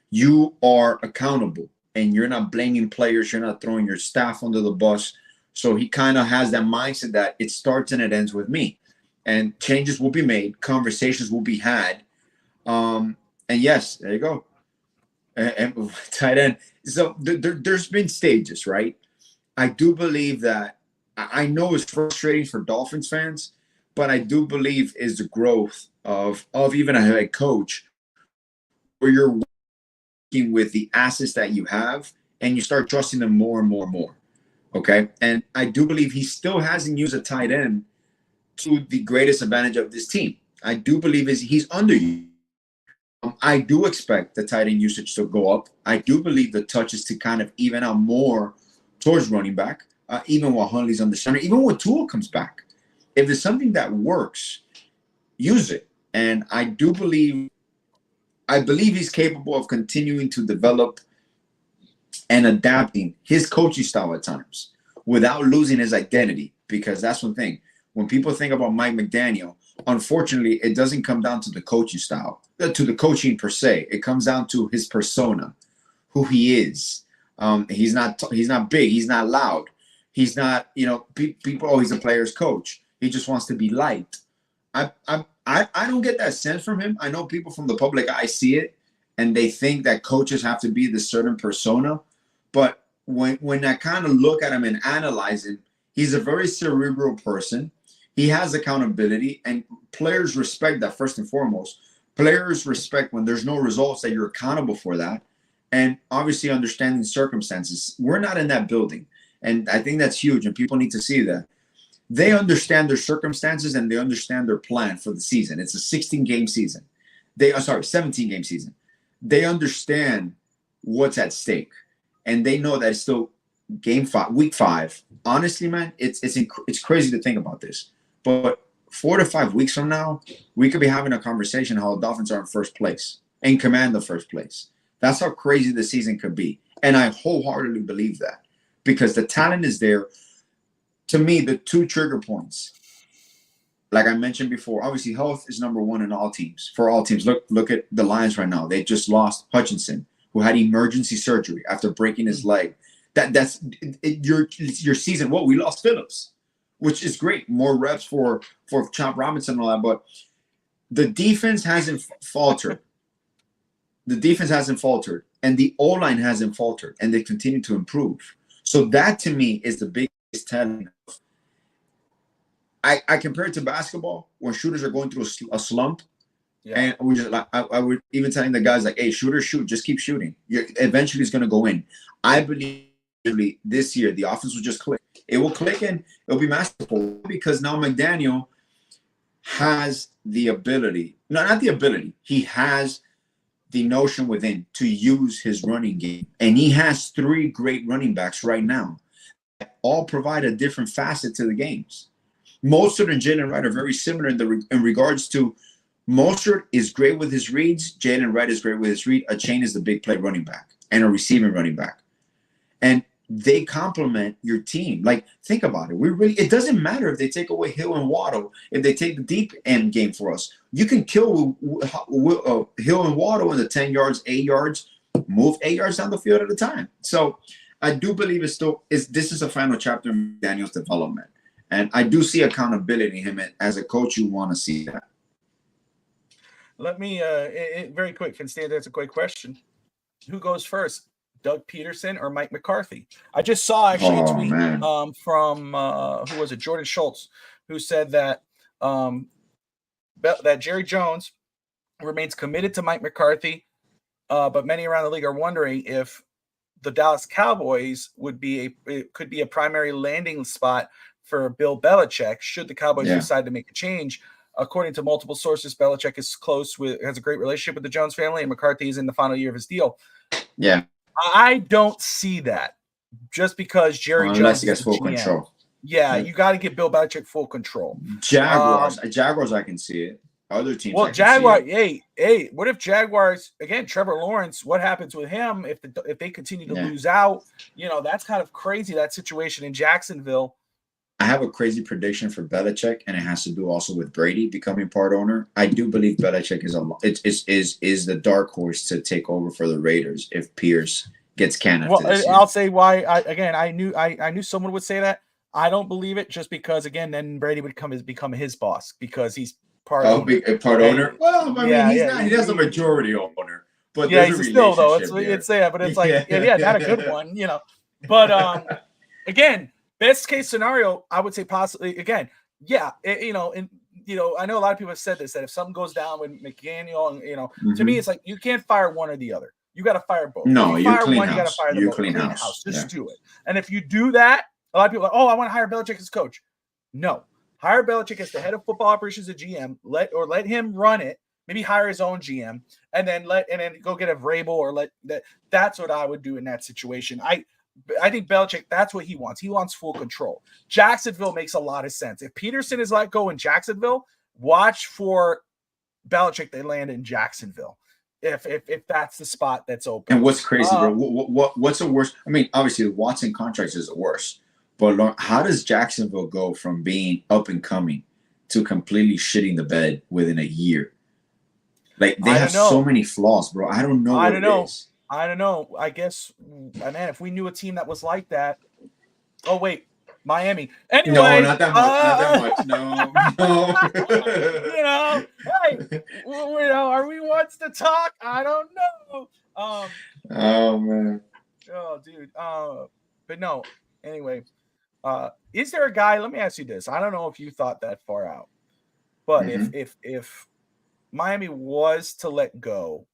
you are accountable and you're not blaming players. You're not throwing your staff under the bus. So he kind of has that mindset that it starts and it ends with me, and changes will be made. Conversations will be had. And yes, there you go. And tight end. So there's been stages, right? I do believe that, I know it's frustrating for Dolphins fans, but I do believe is the growth of even a head coach where you're working with the assets that you have and you start trusting them more and more and more. Okay. And I do believe he still hasn't used a tight end to the greatest advantage of this team. I do believe he's under you. I do expect the tight end usage to go up. I do believe the touches to kind of even out more towards running back, even while Huntley's on the center, even when Tua comes back. If there's something that works, use it. And I believe he's capable of continuing to develop and adapting his coaching style at times without losing his identity. Because that's one thing. When people think about Mike McDaniel, unfortunately, it doesn't come down to the coaching style, to the coaching per se. It comes down to his persona, who he is. He's not big. He's not loud. He's not, people, oh, he's a player's coach. He just wants to be liked. I don't get that sense from him. I know people from the public eye see it, and they think that coaches have to be this certain persona. But when I kind of look at him and analyze him, he's a very cerebral person. He has accountability, and players respect that first and foremost. Players respect when there's no results that you're accountable for that. And obviously understanding circumstances. We're not in that building. And I think that's huge, and people need to see that. They understand their circumstances, and they understand their plan for the season. It's a 16-game season. 17-game season. They understand what's at stake, and they know that it's still week 5. Honestly, man, it's crazy to think about this. But 4 to 5 weeks from now, we could be having a conversation how the Dolphins are in first place, in command of first place. That's how crazy the season could be. And I wholeheartedly believe that because the talent is there. To me, the 2 trigger points, like I mentioned before, obviously health is number 1 in all teams. For all teams, look at the Lions right now. They just lost Hutchinson, who had emergency surgery after breaking his leg. That's your season. Well, we lost Phillips, which is great. More reps for Chop Robinson and all that. But the defense hasn't faltered. The defense hasn't faltered, and the O-line hasn't faltered, and they continue to improve. So that to me is the biggest telling. I compare it to basketball when shooters are going through a slump. Yeah. And we just I would even telling the guys like, hey, shooters, shoot, just keep shooting. Eventually it's going to go in. I believe this year the offense will just click. It will click and it'll be masterful because now McDaniel has the ability. No, not the ability. He has the notion within to use his running game. And he has 3 great running backs right now that all provide a different facet to the games. Mostert and Jalen Wright are very similar in regards to Mostert is great with his reads. Jalen Wright is great with his read. Achane is the big play running back and a receiving running back. And they complement your team. Like, think about it. It doesn't matter if they take away Hill and Waddle, if they take the deep end game for us. You can kill Hill and Waddle in the 10 yards, 8 yards, move 8 yards down the field at a time. So I do believe this is a final chapter in Daniel's development. And I do see accountability in him. As a coach, you want to see that. Let me, very quick, Constantine, that's a quick question. Who goes first, Doug Peterson or Mike McCarthy? I just saw actually a tweet from, who was it, Jordan Schultz, who said that that Jerry Jones remains committed to Mike McCarthy, but many around the league are wondering if the Dallas Cowboys could be a primary landing spot for Bill Belichick should the Cowboys decide to make a change. According to multiple sources, Belichick is has a great relationship with the Jones family, and McCarthy is in the final year of his deal. Yeah. I don't see that just because Jerry Jones unless he gets full control. Yeah, you got to give Bill Belichick full control. Jaguars, I can see it. Other teams, well, Jaguars. Hey, what if Jaguars again? Trevor Lawrence. What happens with him if they continue to lose out? That's kind of crazy. That situation in Jacksonville. I have a crazy prediction for Belichick, and it has to do also with Brady becoming part owner. I do believe Belichick is the dark horse to take over for the Raiders if Pierce gets canned. Well, I'll say why. I knew someone would say that. I don't believe it just because then Brady would become his boss because he's part owner. Well, I mean, he has a majority owner, but he's still though. It's but it's like not a good one, But again. Best case scenario, I would say possibly again, I know a lot of people have said this that if something goes down with McDaniel and to me it's like you can't fire one or the other. You got to fire both. No, you fire one, you got to fire the both. Clean house. Just do it. And if you do that, a lot of people are like, oh, I want to hire Belichick as coach. No, hire Belichick as the head of football operations, a GM. Let him run it. Maybe hire his own GM and then go get a Vrabel or let that. That's what I would do in that situation. I think Belichick, that's what he wants. He wants full control. Jacksonville makes a lot of sense. If Peterson is let go in Jacksonville, watch for Belichick. They land in Jacksonville. If that's the spot that's open. And what's crazy, bro? What's the worst? I mean, obviously, the Watson contracts is the worst. But how does Jacksonville go from being up and coming to completely shitting the bed within a year? Like, they have so many flaws, bro. I don't know what it is. I don't know. I guess, man, if we knew a team that was like that. Oh, wait. Miami. Anyway. No, not that much. Not that much. No. Hey, are we wants to talk? I don't know. Oh, man. Oh, dude. But no. Anyway, is there a guy? Let me ask you this. I don't know if you thought that far out, but if Miami was to let go,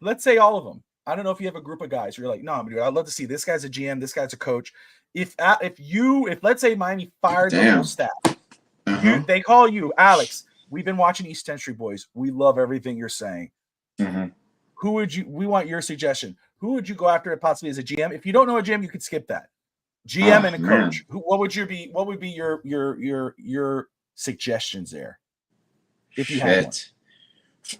let's say all of them. I don't know if you have a group of guys where you're like, no, dude, I'd love to see this guy's a GM, this guy's a coach. If let's say Miami fired the whole staff, they call you, Alex. We've been watching East Century Boys. We love everything you're saying. Who would you? We want your suggestion. Who would you go after possibly as a GM? If you don't know a GM, you could skip that. GM and a coach. What would be your suggestions there? If you had one.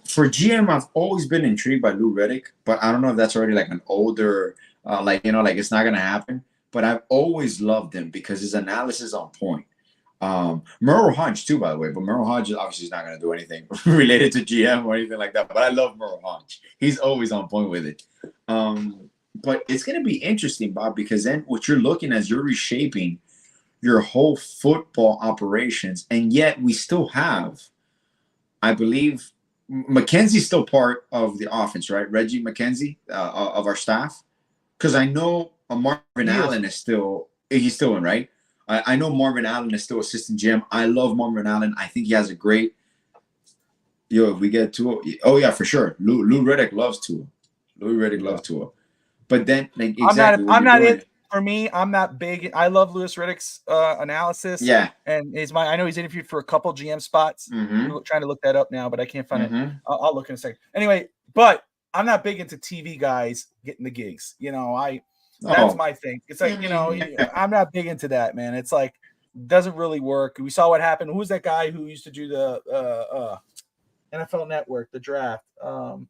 For GM, I've always been intrigued by Lou Riddick, but I don't know if that's already like an older, like it's not gonna happen. But I've always loved him because his analysis is on point. Merle Hodge too, by the way, but Merle Hodge obviously is not gonna do anything related to GM or anything like that. But I love Merle Hodge; he's always on point with it. But it's gonna be interesting, Bob, because then what you're looking at is you're reshaping your whole football operations, and yet we still have, I believe, McKenzie's still part of the offense, right? Reggie McKenzie of our staff, because I know Marvin Allen is still in, right? I know Marvin Allen is still assistant GM. I love Marvin Allen. I think he has a great. If we get Tua, oh yeah, for sure. Lou Riddick loves Tua. Louis Riddick loves Tua. But then, like, exactly, I'm not it. For me, I'm not big. I love Louis Riddick's analysis. Yeah, and I know he's interviewed for a couple GM spots. I'm trying to look that up now, but I can't find it. I'll look in a second. Anyway, but I'm not big into TV guys getting the gigs. That's my thing. It's like, I'm not big into that, man. It's like, doesn't really work. We saw what happened. Who's that guy who used to do the NFL Network, the draft?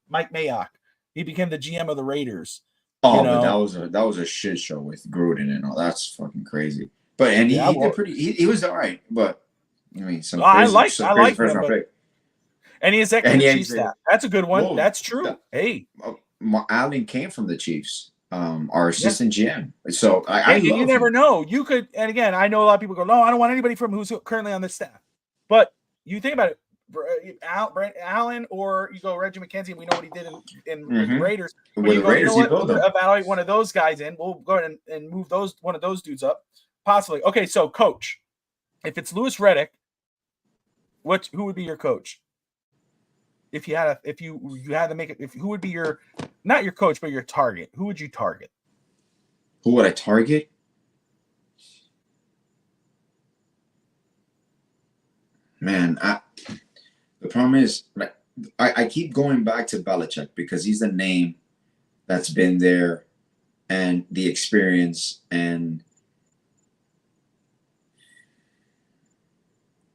Mike Mayock. He became the GM of the Raiders. Oh, but that was a shit show with Gruden and all. That's fucking crazy. But he did pretty. He was all right. But I mean, I like him. And he is that Chiefs staff. That's a good one. Whoa, that's true. Allen came from the Chiefs. Our assistant GM. So you never know. You could, and again, I know a lot of people go, no, I don't want anybody from who's currently on this staff. But you think about it. Brent Allen, or you go Reggie McKenzie, and we know what he did in with the Raiders. With the Raiders, we'll evaluate one of those guys in. We'll go ahead and move one of those dudes up, possibly. Okay, so coach, if it's Louis Riddick, who would be your coach? If you had to make it, who would be your, not your coach, but your target? Who would you target? Who would I target? Man, the problem is, I keep going back to Belichick because he's the name that's been there and the experience. And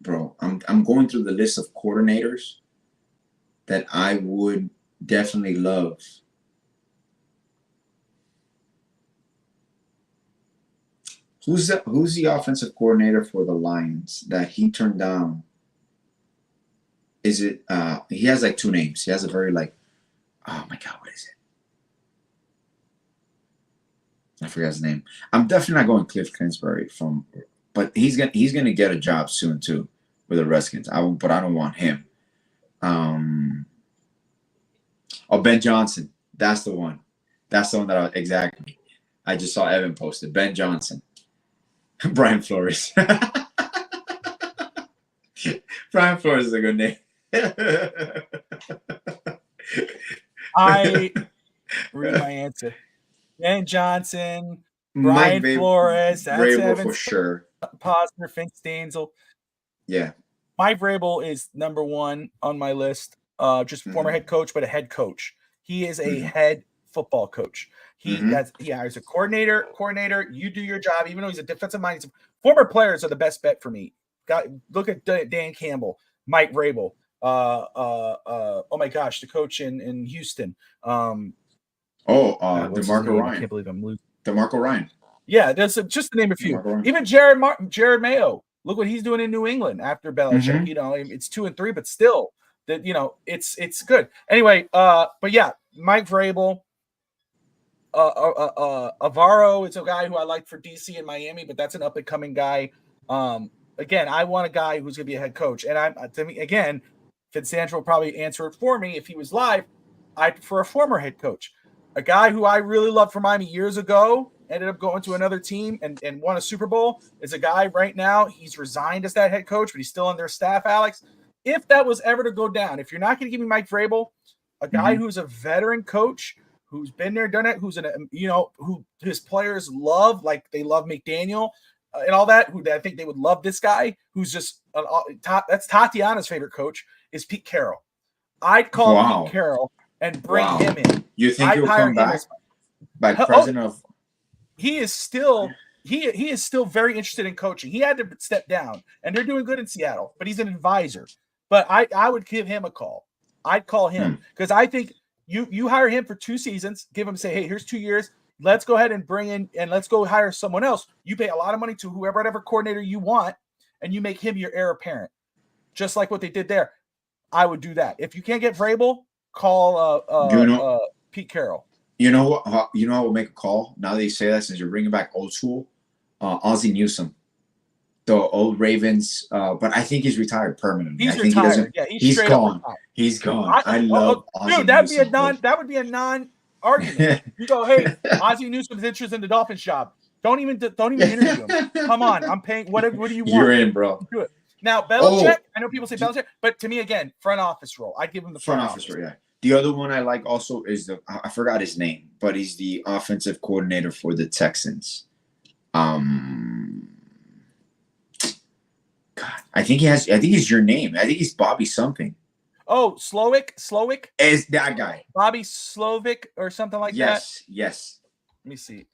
bro, I'm going through the list of coordinators that I would definitely love. Who's the offensive coordinator for the Lions that he turned down? Is it he has like two names. He has a very oh my God, what is it? I forgot his name. I'm definitely not going Cliff Kingsbury but he's gonna get a job soon too with the Redskins. But I don't want him. Ben Johnson. That's the one. That's the one exactly. I just saw Evan posted. Ben Johnson. Brian Flores. Brian Flores is a good name. I read my answer. Ben Johnson, Brian Flores, that's Vrabel for sure. Posner, Fink Stanzel. Yeah. Mike Vrabel is number one on my list. just former head coach, but a head coach. He is a head football coach. He hires a coordinator. You do your job, even though he's a defensive minded. Former players are the best bet for me. Look at Dan Campbell, Mike Vrabel. Oh my gosh, the coach in Houston. DeMarco Ryan. I can't believe I'm losing. DeMarco Ryan. Yeah, there's just to name a few. Even Jared Mayo. Look what he's doing in New England after Belichick. You know, it's 2-3, but still, that it's good. Anyway, but yeah, Mike Vrabel. Avaro is a guy who I like for DC and Miami, but that's an up and coming guy. Again, I want a guy who's going to be a head coach, and Fitzandro will probably answer it for me if he was live. I prefer a former head coach, a guy who I really loved for Miami years ago, ended up going to another team and won a Super Bowl. Is a guy right now, he's resigned as that head coach, but he's still on their staff, Alex. If that was ever to go down, if you're not going to give me Mike Vrabel, a guy who's a veteran coach, who's been there, done it, who's who his players love, like they love McDaniel and all that, who I think they would love this guy, who's just that's Tatiana's favorite coach, is Pete Carroll. I'd call Pete Carroll and bring him in. You think he'll come back by president of? He is still very interested in coaching. He had to step down, and they're doing good in Seattle, but he's an advisor. But I would give him a call. I'd call him because I think you hire him for 2 seasons, give him, say, hey, here's 2 years. Let's go ahead and bring in, and let's go hire someone else. You pay a lot of money to whatever coordinator you want, and you make him your heir apparent, just like what they did there. I would do that. If you can't get Vrabel, call Pete Carroll. You know what? You know, I will make a call now that you say that, since you're bringing back old school. Ozzie Newsome, the old Ravens, but I think he's retired permanently. He's I think retired. He's gone. He's gone. I love Ozzie dude. That would be a non-argument. You go, hey, Ozzie Newsome's interested in the Dolphins job. Don't even interview him. Come on, I'm paying. What do you want? You're in, bro. Do it. Now, Belichick, I know people say Belichick, but to me, again, front office role. I'd give him the front office role. Yeah. The other one I like also is I forgot his name, but he's the offensive coordinator for the Texans. God, I think he's your name. I think he's Bobby something. Oh, Slowick is that guy? Bobby Slovic or something like that. Yes. Let me see.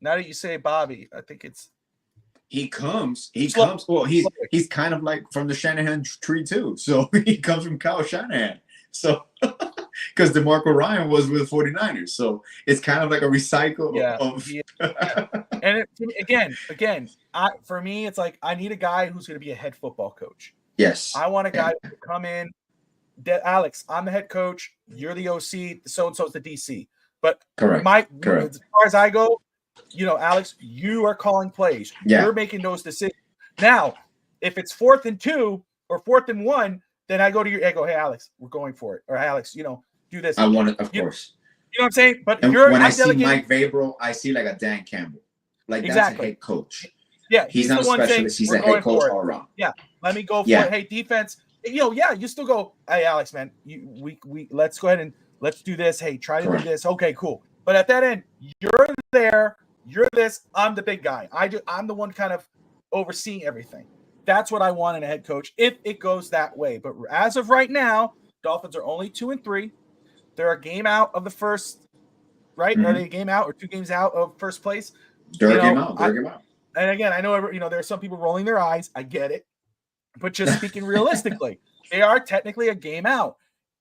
Now that you say Bobby, I think it's. He comes. Well, he's kind of like from the Shanahan tree too. So he comes from Kyle Shanahan. So because DeMarco Ryan was with 49ers. So it's kind of like a recycle of. And again, for me, it's like I need a guy who's going to be a head football coach. Yes. I want a guy who can come in. Alex, I'm the head coach. You're the OC. So-and-so's the DC. But correct. As far as I go, Alex, you are calling plays. Yeah. You're making those decisions. Now, if it's 4th and 2 or 4th and 1, then I go, hey, Alex, we're going for it. Or Alex, do this. I want it, of course. You know what I'm saying? But when I see Mike Vrabel, I see like a Dan Campbell. Like that's a head coach. Yeah, he's not a specialist. He's a head coach all around. Yeah, let me go for it. Hey, defense. You still go. Hey, Alex, man, we let's go ahead and let's do this. Hey, try to do this. Okay, cool. But at that end, you're there. You're this. I'm the big guy. I'm the one kind of overseeing everything. That's what I want in a head coach if it goes that way. But as of right now, Dolphins are only 2-3. They're a game out of the first. Right? Are they a game out or 2 games out of first place? They're a game out. And again, I know there are some people rolling their eyes. I get it. But just speaking realistically, they are technically a game out.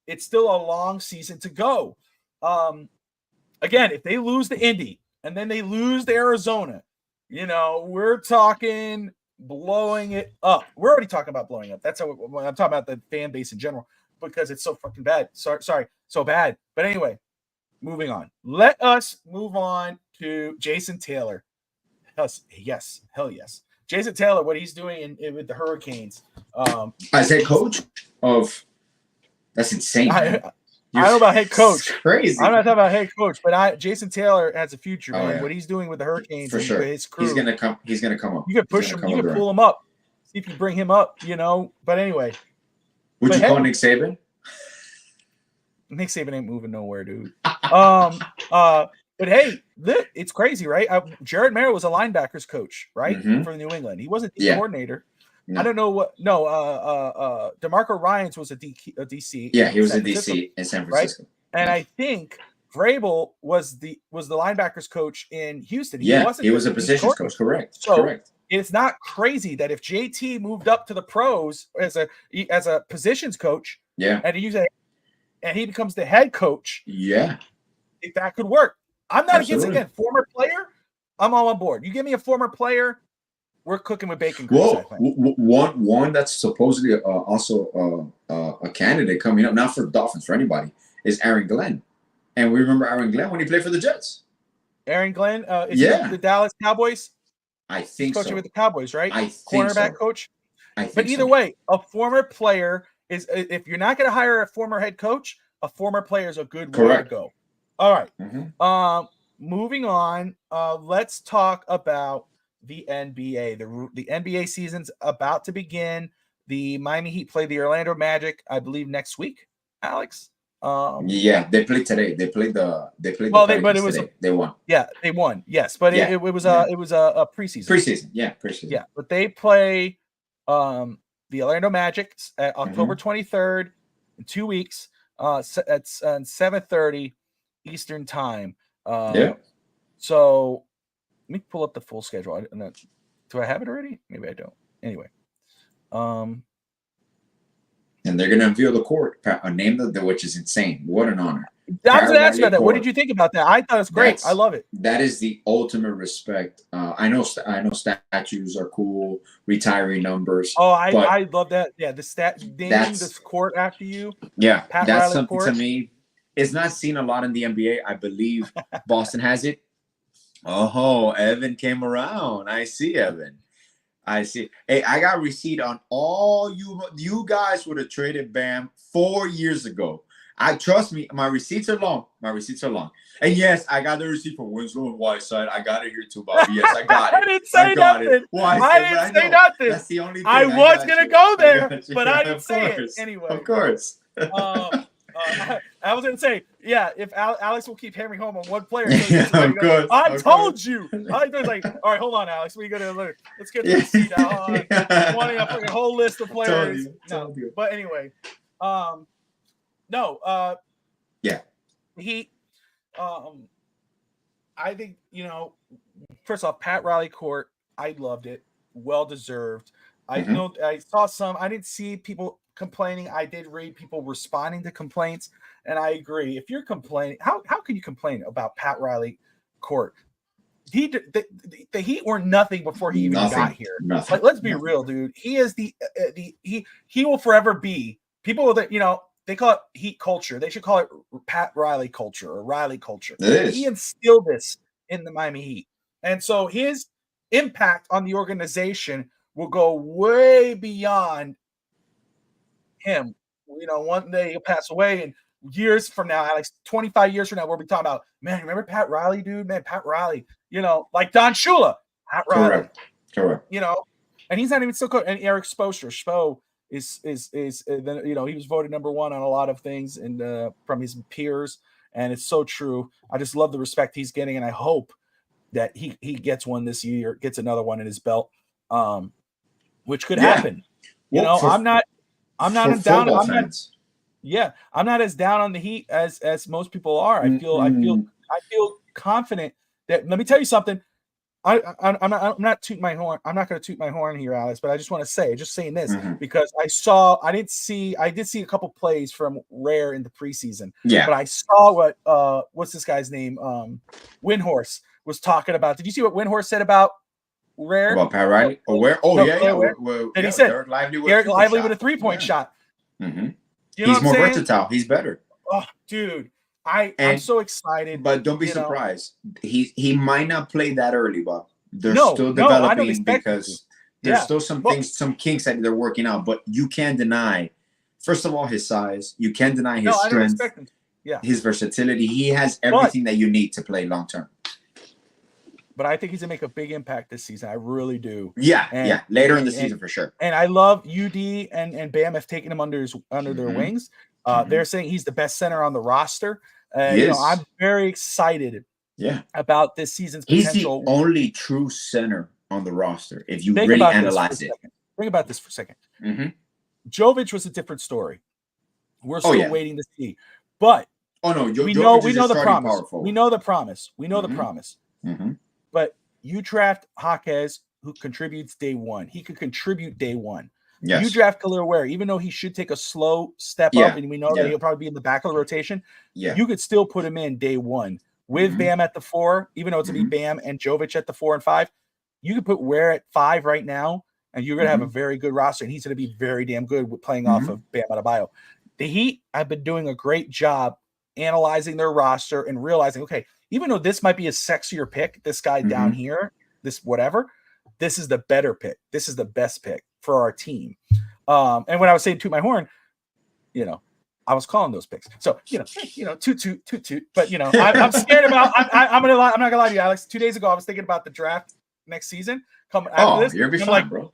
It's still a long season to go. Again, if they lose to Indy and then they lose to Arizona, we're talking blowing it up. We're already talking about blowing up. That's how I'm talking about the fan base in general because it's so fucking bad. Sorry, so bad. But anyway, moving on. Let us move on to Jason Taylor. Yes, hell yes. Jason Taylor, what he's doing with the Hurricanes. As head coach of, that's insane. I don't know about head coach. Crazy. I'm not talking about head coach, but Jason Taylor has a future, man. Yeah. What he's doing with the Hurricanes for sure. His crew. He's gonna come up. You can push him. You can pull him up. See if you bring him up. But anyway. Would you call Nick Saban? Nick Saban ain't moving nowhere, dude. But hey, it's crazy, right? Jared Mayer was a linebackers coach, right, for New England. He wasn't the coordinator, I don't know what. No, DeMarco Ryans was a DC. Yeah, he was a DC in San Francisco. Right? And I think Vrabel was the linebackers coach in Houston. He was a positions coach. Correct. So correct. It's not crazy that if JT moved up to the pros as a positions coach, and he becomes the head coach, if that could work. I'm not against, again, former player. I'm all on board. You give me a former player, we're cooking with bacon grease. One that's supposedly also a candidate coming up, not for the Dolphins, for anybody, is Aaron Glenn. And we remember Aaron Glenn when he played for the Jets. Aaron Glenn, is he the Dallas Cowboys? I think He's coaching with the Cowboys, right? I think cornerback coach. But either way, a former player is, if you're not going to hire a former head coach, a former player is a good way to go. All right. Moving on, let's talk about the NBA. The NBA season's about to begin. The Miami Heat play the Orlando Magic, I believe, next week. Alex. They played today. They won. They won. Yes, but it was a preseason. Preseason. Yeah, but they play the Orlando Magic at October 23rd in 2 weeks. At 7:30 Eastern time. So let me pull up the full schedule. Do I have it already? Maybe I don't. Anyway, and they're going to unveil the court, a name which is insane. What an honor! I was going to ask you about that. What did you think about that? I thought it was great. I love it. That is the ultimate respect. I know statues are cool, retiring numbers. Oh, I love that. Yeah, naming this court after you. Yeah, Pat that's Riley something court. To me. It's not seen a lot in the NBA. I believe Boston has it. Oh, Evan came around. I see, Evan. I see. Hey, I got receipt on all you guys would have traded Bam 4 years ago. Trust me, my receipts are long. And yes, I got the receipt from Winslow and Whiteside. I got it here too, Bobby. Yes, I got it. I didn't say nothing. I didn't say nothing. That's the only thing. I was gonna go there, but I didn't say it anyway. Of course. I was going to say, if Alex will keep hammering home on one player. Of course. I told you. I was like, all right, hold on, Alex. We got to learn. Let's get the seat out. Wanting a whole list of players. Told you. But anyway, he, I think, first off, Pat Riley court, I loved it. Well deserved. I know I saw some. I didn't see people complaining. I did read people responding to complaints, and I agree. If you're complaining, how can you complain about Pat Riley court? The Heat were nothing before he even got here. Like, let's be real, dude. He is he will forever be. People that they call it Heat culture. They should call it Pat Riley culture or Riley culture. He instilled this in the Miami Heat, and so his impact on the organization will go way beyond him. One day he'll pass away, and years from now, Alex, 25 years from now, we'll be talking about, man, remember Pat Riley, dude? Man, Pat Riley, like Don Shula, Pat Riley. Correct. And he's not even still coaching. And Eric Spoelstra, Spo is he was voted number one on a lot of things and from his peers, and it's so true. I just love the respect he's getting, and I hope that he gets one this year, gets another one in his belt, which could happen. I'm not as down on the Heat as most people are. I feel confident that. Let me tell you something. I'm not tooting my horn. I'm not going to toot my horn here, Alex. But I just want to say, saying this because I did see a couple plays from Rare in the preseason. Yeah. But I saw what's this guy's name? Windhorse was talking about. Did you see what Windhorse said about Rare? About Pat Riley? Where? And he said Eric Lively with a 3-point shot. Mm-hmm. He's more versatile. He's better. Oh, dude. I'm so excited. But don't be surprised. He might not play that early, Bob. They're still developing because there's still some things, some kinks that they're working out. But you can't deny, first of all, his size. You can't deny his strength, his versatility. He has everything that you need to play long term. But I think he's gonna make a big impact this season. I really do. Later in the season for sure. And I love UD and Bam have taken him under their wings. They're saying he's the best center on the roster. I'm very excited. About this season's potential. He's the only true center on the roster. If you really analyze it, think about this for a second. Mm-hmm. Jovic was a different story. We're still waiting to see. But we know the promise. We know the promise. We know the promise. Mm-hmm. But you draft Jaquez, who contributes day one. He could contribute day one. Yes. You draft Khalil Ware, even though he should take a slow step up, and we know that he'll probably be in the back of the rotation. Yeah. You could still put him in day one with Bam at the 4, even though it's going to be Bam and Jovic at the 4 and 5. You could put Ware at 5 right now, and you're going to have a very good roster, and he's going to be very damn good with playing off of Bam Adebayo. The Heat have been doing a great job analyzing their roster and realizing, okay, even though this might be a sexier pick, this guy down here, this whatever, this is the better pick. This is the best pick for our team. And when I was saying toot my horn, I was calling those picks. So, toot. But, I'm scared about, I'm not gonna lie to you, Alex. 2 days ago, I was thinking about the draft next season. Coming after this, you'll be fine, like, bro.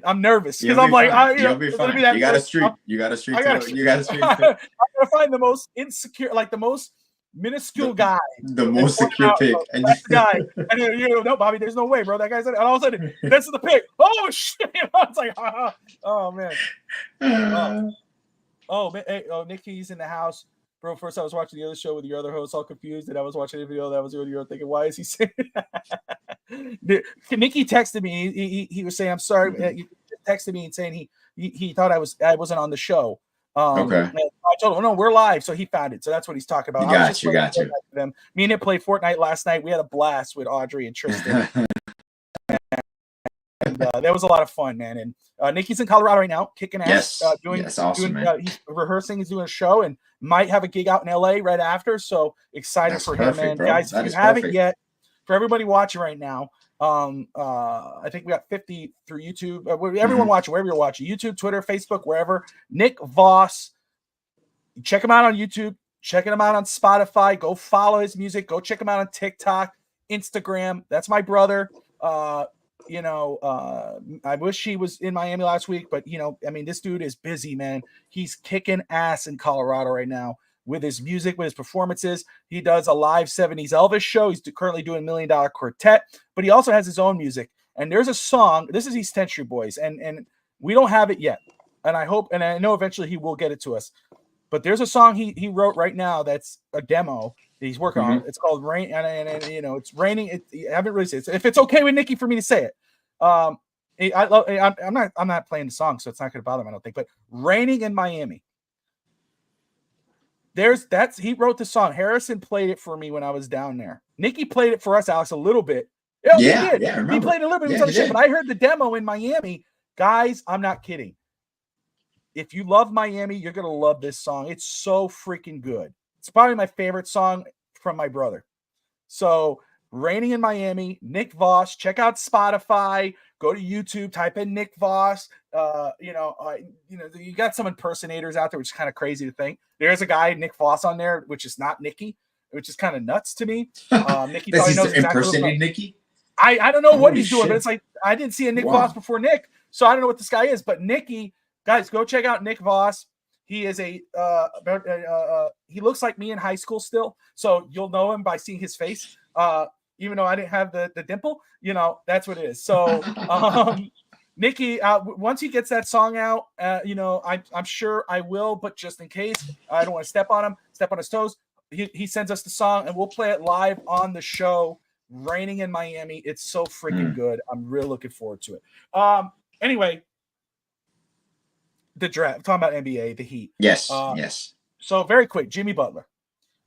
I'm nervous because I'm like, you'll be fine. You got a streak. You got a streak. I gotta find the most insecure, like the most minuscule guy, the most secure pick, and guy. And no, Bobby, there's no way, bro. That guy's, and all of a sudden, this is the pick. Oh shit! It's like, oh man. Hey, Nikki's in the house. Bro, first I was watching the other show with your other host, all confused, and I was watching a video that was earlier thinking, why is he saying Nikki texted me. He was saying, I'm sorry. He texted me and saying he thought I wasn't on the show. Okay. I told him, no, we're live. So he found it. So that's what he's talking about. Got you. Me and him played Fortnite last night. We had a blast with Audrey and Tristan. And that was a lot of fun, man. And Nikki's in Colorado right now, kicking ass. Awesome, man. He's rehearsing. He's doing a show and might have a gig out in LA right after. So excited for him, man. Bro. Guys, if you haven't yet, for everybody watching right now, I think we got 50 through YouTube. Everyone watching, wherever you're watching, YouTube, Twitter, Facebook, wherever. Nick Voss. Check him out on YouTube. Checking him out on Spotify. Go follow his music. Go check him out on TikTok, Instagram. That's my brother. I wish he was in Miami last week, but this dude is busy, man. He's kicking ass in Colorado right now with his music, with his performances. He does a live 70s Elvis show. He's currently doing $1 Million Quartet, but he also has his own music. And there's a song. This is East 10th Street Boys, and we don't have it yet. And I hope, and I know eventually he will get it to us. But there's a song he wrote right now that's a demo that he's working on. It's called Rain, and it's raining. I haven't really said it. If it's okay with Nikki for me to say it, I'm not playing the song, so it's not going to bother him, I don't think. But Raining in Miami. He wrote the song. Harrison played it for me when I was down there. Nikki played it for us, Alex, a little bit. Yeah, he did. He played a little bit. But I heard the demo in Miami. Guys, I'm not kidding. If you love Miami, you're going to love this song. It's so freaking good. It's probably my favorite song from my brother. So, Raining in Miami, Nick Voss. Check out Spotify. Go to YouTube. Type in Nick Voss. You got some impersonators out there, which is kind of crazy to think. There's a guy, Nick Voss, on there, which is not Nikki, which is kind of nuts to me. Nikki probably knows impersonating Nikki. I don't know what he's doing, but it's like I didn't see a Nick Voss before Nick, so I don't know what this guy is. But Nikki, guys, go check out Nick Voss. He is he looks like me in high school still, so you'll know him by seeing his face. Even though I didn't have the dimple, that's what it is. So, Nikki, once he gets that song out, I'm sure I will, but just in case, I don't want to step on his toes. He sends us the song, and we'll play it live on the show. Raining in Miami. It's so freaking good. I'm real looking forward to it. Anyway, the draft. Talking about NBA, the Heat. Yes. So very quick, Jimmy Butler.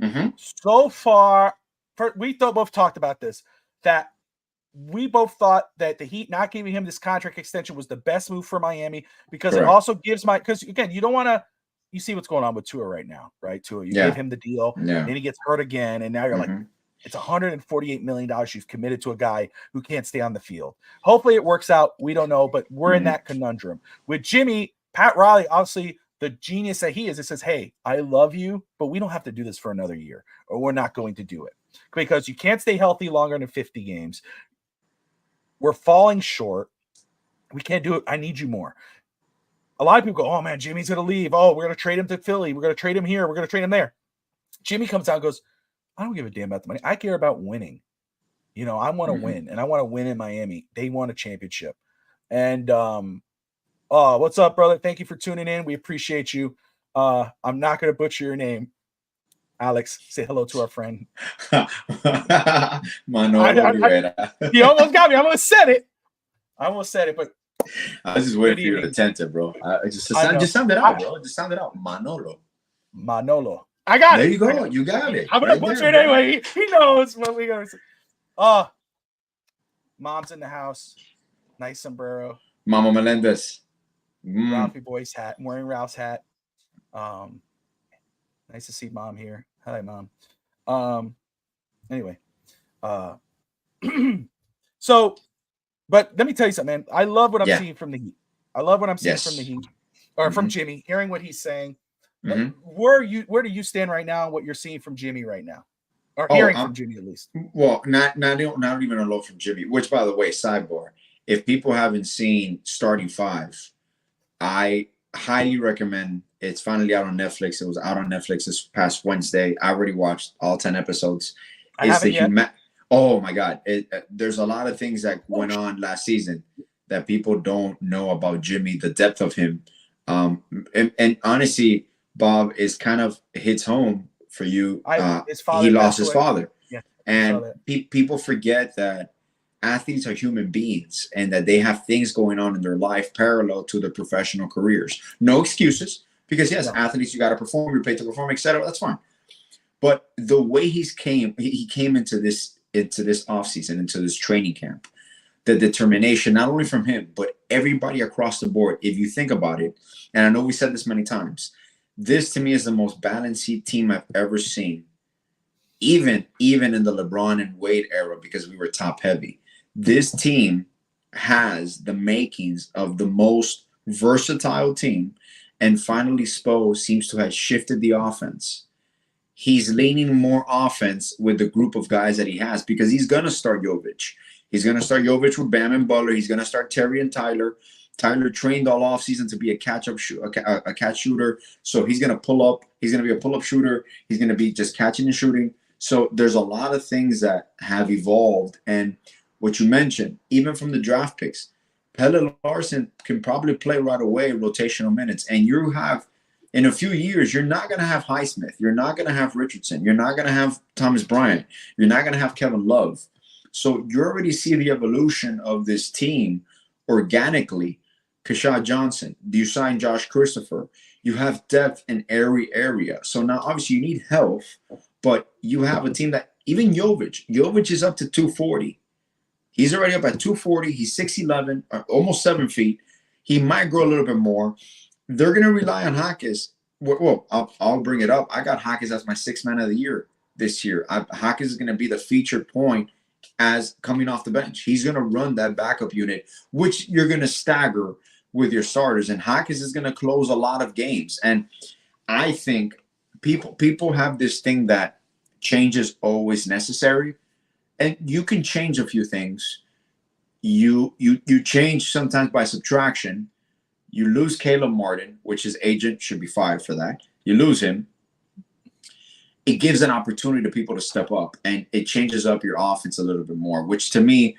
Mm-hmm. So far, we both talked about this, that we both thought that the Heat not giving him this contract extension was the best move for Miami because it also gives because again, you don't want to. You see what's going on with Tua right now, right? Tua, you gave him the deal, then he gets hurt again, and now you're like, it's $148 million you've committed to a guy who can't stay on the field. Hopefully it works out. We don't know, but we're in that conundrum. With Jimmy, Pat Riley, obviously the genius that he is, it says, hey, I love you, but we don't have to do this for another year, or we're not going to do it. Because you can't stay healthy longer than 50 games. We're falling short. We can't do it. I need you more. A lot of people go, oh, man, Jimmy's going to leave. Oh, we're going to trade him to Philly. We're going to trade him here. We're going to trade him there. Jimmy comes out and goes, I don't give a damn about the money. I care about winning. I want to win, and I want to win in Miami. They won a championship. And What's up, brother? Thank you for tuning in. We appreciate you. I'm not going to butcher your name. Alex, say hello to our friend. He almost got me. I almost said it, but I was just waiting for you to attempt it, bro. Just sound it out, bro. Just sound it out. Manolo. I got it. There you go. You got it. I'm going to butcher it anyway. He knows what we're going to say. Mom's in the house. Nice sombrero. Mama Melendez. Ralphie Boy's hat. I'm wearing Ralph's hat. Nice to see Mom here. Hi, Mom. Anyway. So, but let me tell you something, man. I love what I'm seeing from the Heat. I love what I'm seeing from the Heat. Or from Jimmy, hearing what he's saying. Where do you stand right now and what you're seeing from Jimmy right now? Or hearing from Jimmy at least. Well, not even a lot from Jimmy, which, by the way, sidebar. If people haven't seen Starting Five, I highly recommend. It's finally out on Netflix. It was out on Netflix this past Wednesday. I already watched all 10 episodes. I haven't yet. Oh my God. There's a lot of things that went on last season that people don't know about Jimmy, the depth of him. And honestly, Bob, is kind of hits home for you. He lost his father. Yeah, and people forget that athletes are human beings and that they have things going on in their life parallel to their professional careers. No excuses, because yes, athletes, you got to perform, you're paid to perform, etc. That's fine. But the way he came into this offseason, into this training camp, the determination, not only from him, but everybody across the board, if you think about it, and I know we said this many times, this to me is the most balanced team I've ever seen, even in the LeBron and Wade era, because we were top heavy. This team has the makings of the most versatile team, and finally Spo seems to have shifted the offense. He's leaning more offense with the group of guys that he has, because he's going to start Jovic. He's going to start Jovic with Bam and Butler. He's going to start Terry and Tyler. Tyler trained all offseason to be a catch shooter. So he's going to pull up. He's going to be a pull-up shooter. He's going to be just catching and shooting. So there's a lot of things that have evolved. And what you mentioned, even from the draft picks, Pelle Larsson can probably play right away rotational minutes. And you have, in a few years, you're not going to have Highsmith. You're not going to have Richardson. You're not going to have Thomas Bryant. You're not going to have Kevin Love. So you already see the evolution of this team organically. Kashad Johnson, you sign Josh Christopher. You have depth in every area. So now, obviously, you need health, but you have a team that, even Jovic is up to 240. He's already up at 240. He's 6'11", almost 7 feet. He might grow a little bit more. They're going to rely on Hawkins. Well, I'll bring it up. I got Hawkins as my sixth man of the year this year. Hawkins is going to be the featured point as coming off the bench. He's going to run that backup unit, which you're going to stagger with your starters. And Hawkins is going to close a lot of games. And I think people have this thing that change is always necessary. And you can change a few things. You change sometimes by subtraction. You lose Caleb Martin, which his agent should be fired for that. You lose him. It gives an opportunity to people to step up, and it changes up your offense a little bit more, which to me,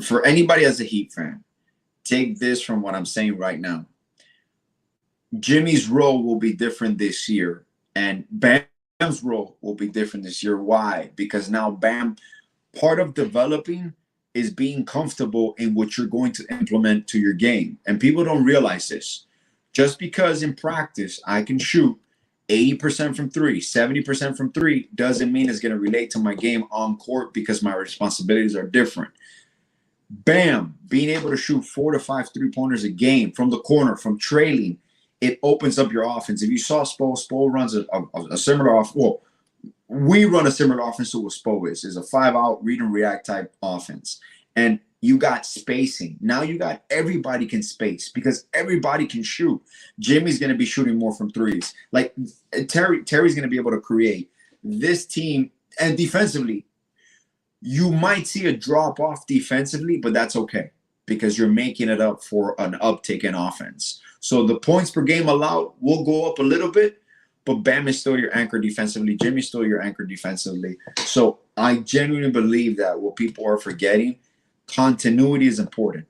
for anybody as a Heat fan, take this from what I'm saying right now. Jimmy's role will be different this year, and Bam's role will be different this year. Why? Because now Bam, part of developing is being comfortable in what you're going to implement to your game. And people don't realize this. Just because in practice I can shoot 80% from three, 70% from three, doesn't mean it's going to relate to my game on court, because my responsibilities are different. Bam, being able to shoot 4 to 5 3-pointers a game from the corner, from trailing, it opens up your offense. If you saw Spo runs a similar off. Well, we run a similar offense to what Spo is a 5-out read and react type offense. And you got spacing. Now you got everybody can space, because everybody can shoot. Jimmy's going to be shooting more from threes. Like Terry's going to be able to create this team. And defensively, you might see a drop off defensively, but that's okay, because you're making it up for an uptick in offense. So the points per game allowed will go up a little bit, but Bam is still your anchor defensively. Jimmy's still your anchor defensively. So I genuinely believe that what people are forgetting, continuity is important.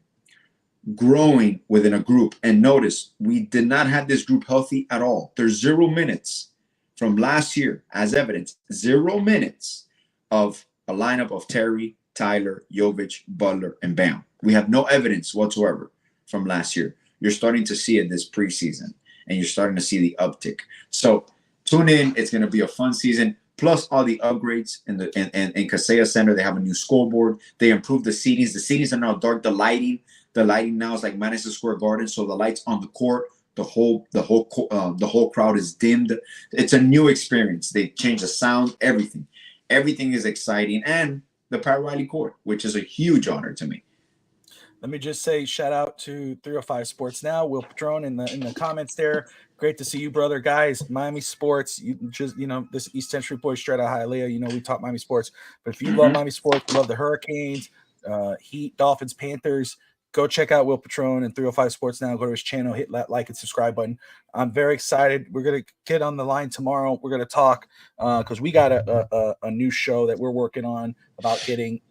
growing within a group. And notice, we did not have this group healthy at all. There's 0 minutes from last year as evidence, 0 minutes of a lineup of Terry, Tyler, Jovic, Butler, and Bam. We have no evidence whatsoever from last year. You're starting to see it this preseason, and you're starting to see the uptick. So tune in. It's going to be a fun season. Plus all the upgrades in Kaseya Center. They have a new scoreboard. They improved the seatings. The seatings are now dark. The lighting now is like Madison Square Garden. So the lights on the court, the whole crowd is dimmed. It's a new experience. They changed the sound, everything. Everything is exciting, and the Pat Riley Court, which is a huge honor to me. Let me just say shout out to 305 Sports Now, Will Patron in the comments there. Great to see you, brother. Guys, Miami sports, this East Century boy straight out of Hialeah, we talk Miami sports. But if you love Miami sports, love the Hurricanes, Heat, Dolphins, Panthers, go check out Will Patron and 305 Sports Now. Go to his channel, hit that like and subscribe button. I'm very excited. We're going to get on the line tomorrow. We're going to talk because we got a new show that we're working on about getting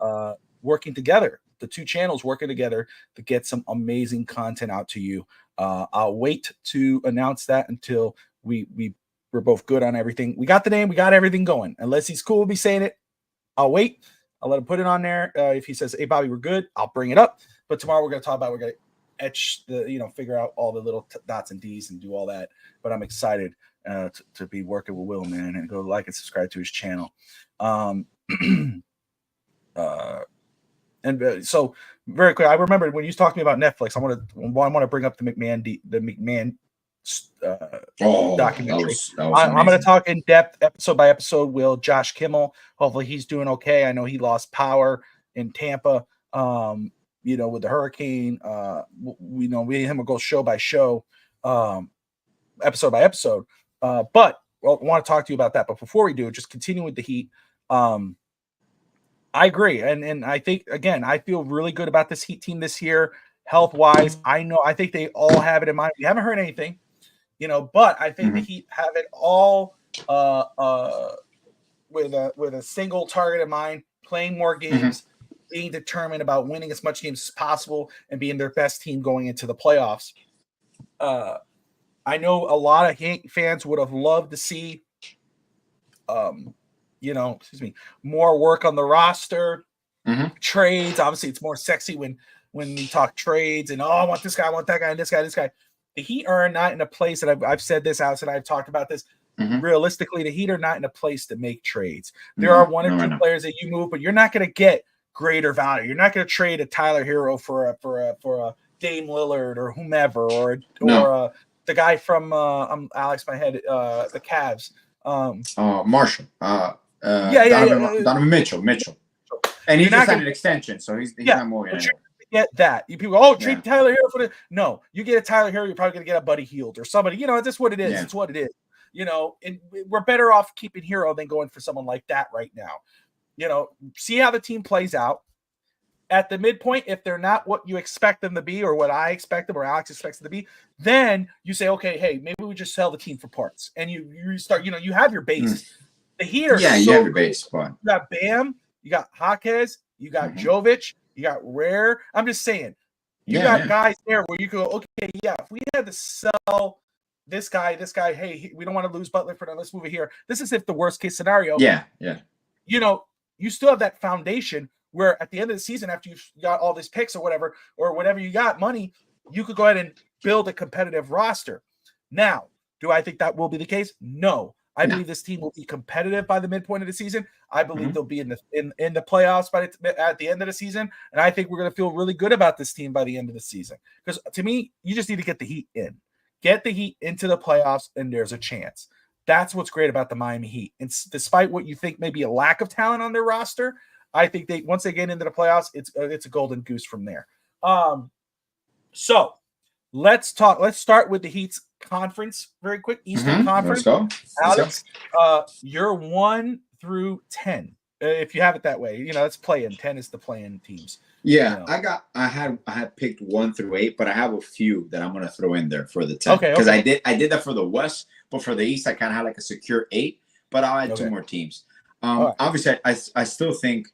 working together. The two channels working together to get some amazing content out to you. I'll wait to announce that until we're both good on everything. We got the name, we got everything going. Unless he's cool with me saying it, I'll wait. I'll let him put it on there. If he says, "Hey Bobby, we're good," I'll bring it up. But tomorrow we're going to etch the, figure out all the little dots and D's and do all that. But I'm excited to be working with Will, man, and go like and subscribe to his channel. And so very quick, I remember when you was talking about Netflix, I want to bring up the McMahon documentary. I'm going to talk in depth, episode by episode. Will Josh Kimmel? Hopefully he's doing okay. I know he lost power in Tampa. With the hurricane. We and him will go show by show, episode by episode. But I want to talk to you about that. But before we do, just continue with the Heat. I agree. And I think, again, I feel really good about this Heat team this year, health-wise. I think they all have it in mind. We haven't heard anything, but I think the Heat have it all with a single target in mind, playing more games, being determined about winning as much games as possible, and being their best team going into the playoffs. I know a lot of Heat fans would have loved to see more work on the roster, trades. Obviously, it's more sexy when we talk trades and I want this guy, I want that guy, and this guy. The Heat are not in a place that I've said this, Alex, and I've talked about this. Realistically, the Heat are not in a place to make trades. There are one or two players that you move, but you're not going to get greater value. You're not going to trade a Tyler Hero for a Dame Lillard or whomever, or the guy from Alex, my head, the Cavs. Marshall. Donovan Mitchell. And he just signed an extension, so he's not moving anymore. Get that. You people, trade Tyler Hero for no. You get a Tyler Hero, you're probably going to get a Buddy Hield or somebody. That's what it is. It's what it is. And we're better off keeping Hero than going for someone like that right now. See how the team plays out. At the midpoint, if they're not what you expect them to be, or what I expect them, or Alex expects them to be, then you say, okay, hey, maybe we just sell the team for parts, and you start. You have your base. The Heat are you have your base. Fine. You got Bam, you got Jaquez, you got Jovic, you got Rare. I'm just saying, you got guys there where you go, okay, if we had to sell this guy, hey, we don't want to lose Butler for that. Let's move it here. This is if the worst case scenario. You still have that foundation where at the end of the season, after you've got all these picks or whatever you got money, you could go ahead and build a competitive roster. Now, do I think that will be the case? No. I believe this team will be competitive by the midpoint of the season. I believe they'll be in the playoffs at the end of the season, and I think we're going to feel really good about this team by the end of the season. Because to me, you just need to get the Heat in. Get the Heat into the playoffs, and there's a chance. That's what's great about the Miami Heat. And despite what you think may be a lack of talent on their roster, I think once they get into the playoffs, it's a golden goose from there. So let's talk. Let's start with the Heat's conference very quick. Eastern Conference. Let's go. Alex, you're 1 through 10. If you have it that way, that's play-in. 10 is the play-in teams. Yeah, I had picked 1 through 8, but I have a few that I'm gonna throw in there for the 10. Okay. Because I did that for the West, but for the East, I kind of had like a secure 8. But I'll add 2 more teams. Obviously, I still think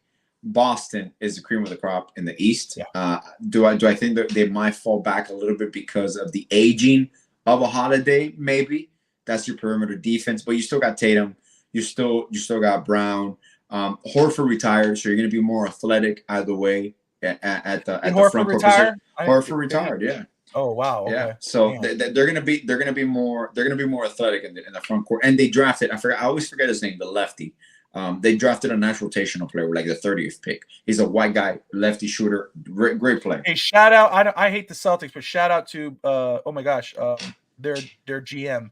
Boston is the cream of the crop in the East. Yeah. Do I think that they might fall back a little bit because of the aging of a Holiday? Maybe that's your perimeter defense, but you still got Tatum. You still got Brown. Horford retired, so you're going to be more athletic either way at the front court position. Horford retired, yeah. Oh wow! Okay. Yeah, so they're gonna be more athletic in the front court. And they drafted, I always forget his name, the lefty. They drafted a nice rotational player, like the 30th pick. He's a white guy, lefty shooter, great player. Hey, shout out! I hate the Celtics, but shout out to oh my gosh, their GM.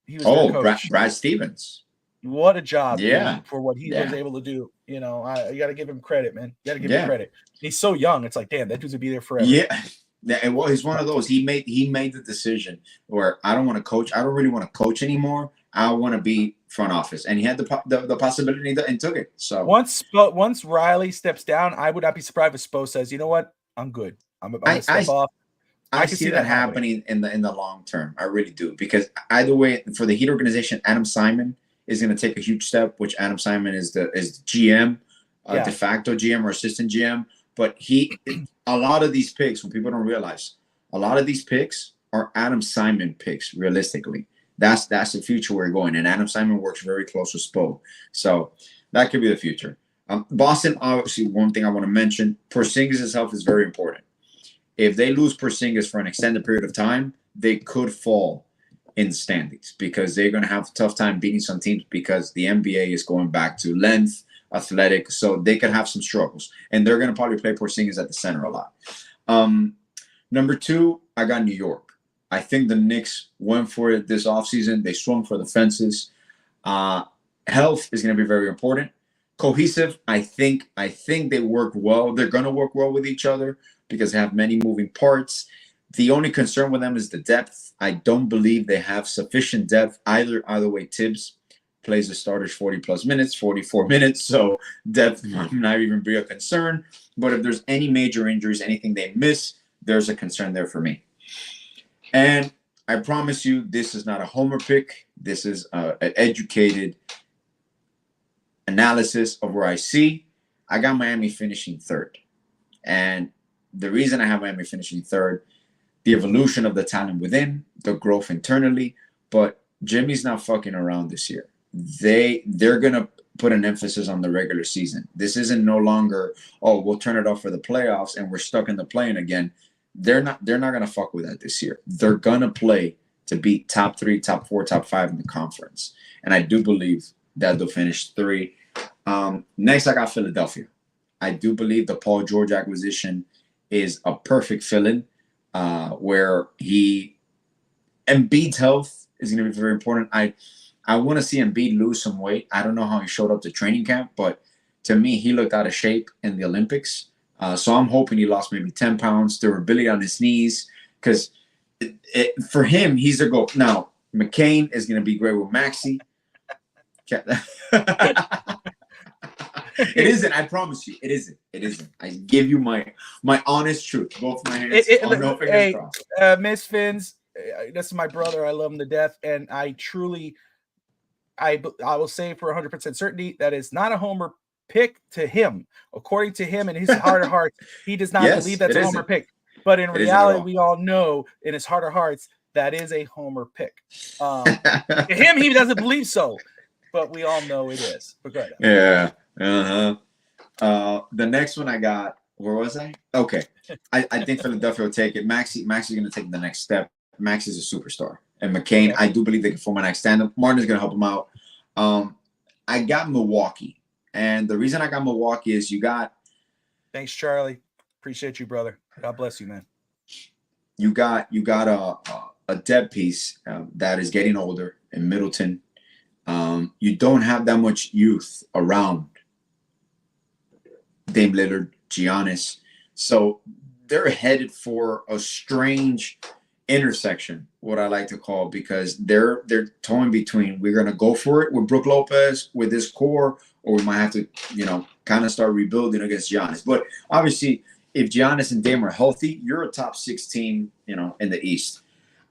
He was their coach. Brad Stevens. What a job, yeah, dude, for what he was able to do. You know, you got to give him credit, man. You got to give him credit. He's so young. It's like, damn, that dude's gonna be there forever. Yeah. And well, he's one of those. He made the decision where I don't want to coach. I don't really want to coach anymore. I want to be front office, and he had the possibility and took it. So once Riley steps down, I would not be surprised if Spo says, "You know what? I'm good. I'm gonna step off." I can see that happening in the long term. I really do, because either way, for the Heat organization, Adam Simon is going to take a huge step. Which Adam Simon is the GM, de facto GM or assistant GM. But a lot of these picks, when people don't realize, a lot of these picks are Adam Simon picks. Realistically, that's the future we're going. And Adam Simon works very close with Spo, so that could be the future. Boston, obviously, one thing I want to mention: Porzingis' health is very important. If they lose Porzingis for an extended period of time, they could fall in the standings, because they're going to have a tough time beating some teams, because the NBA is going back to length, athletic, so they could have some struggles, and they're going to probably play Porzingis at the center a lot. Number 2, I got New York. I think the Knicks went for it this offseason. They swung for the fences. Health is going to be very important. Cohesive, I think they work well. They're going to work well with each other because they have many moving parts. The only concern with them is the depth. I don't believe they have sufficient depth either way. Tibbs plays the starters 40-plus minutes, 44 minutes, so depth might not even be a concern. But if there's any major injuries, anything they miss, there's a concern there for me. And I promise you, this is not a homer pick. This is an educated analysis of where I see. I got Miami finishing 3rd. And the reason I have Miami finishing 3rd, the evolution of the talent within, the growth internally, but Jimmy's not fucking around this year. They're gonna put an emphasis on the regular season. This isn't no longer, we'll turn it off for the playoffs and we're stuck in the play-in again. They're not gonna fuck with that this year. They're gonna play to beat top 3, top 4, top 5 in the conference. And I do believe that they'll finish 3. Next, I got Philadelphia. I do believe the Paul George acquisition is a perfect fill-in, where Embiid's health is going to be very important. I want to see Embiid lose some weight. I don't know how he showed up to training camp, but to me, he looked out of shape in the Olympics. So I'm hoping he lost maybe 10 pounds, durability on his knees, because for him, he's a goal. Now, McCain is going to be great with Maxey. It isn't. I promise you, it isn't. It isn't. I give you my honest truth. Both my hands. Miss Fins, this is my brother. I love him to death, and I will say for 100% certainty that it's not a homer pick to him. According to him, in his heart of hearts, he does not believe that's a homer pick. But in reality, we all know in his heart of hearts that is a homer pick. To him, he doesn't believe so, but we all know it is. But go ahead. Yeah. The next one I got, where was I? Okay. I think Philadelphia will take it. Maxey's going to take the next step. Max is a superstar. And McCain, I do believe they can form a next stand-up. Martin is going to help him out. I got Milwaukee. And the reason I got Milwaukee is Thanks, Charlie. Appreciate you, brother. God bless you, man. You got a depth piece that is getting older in Middleton. You don't have that much youth around Dame Lillard, Giannis. So they're headed for a strange intersection, what I like to call, because they're toying between, we're going to go for it with Brook Lopez, with this core, or we might have to, kind of start rebuilding against Giannis. But obviously, if Giannis and Dame are healthy, you're a top 6 team, in the East.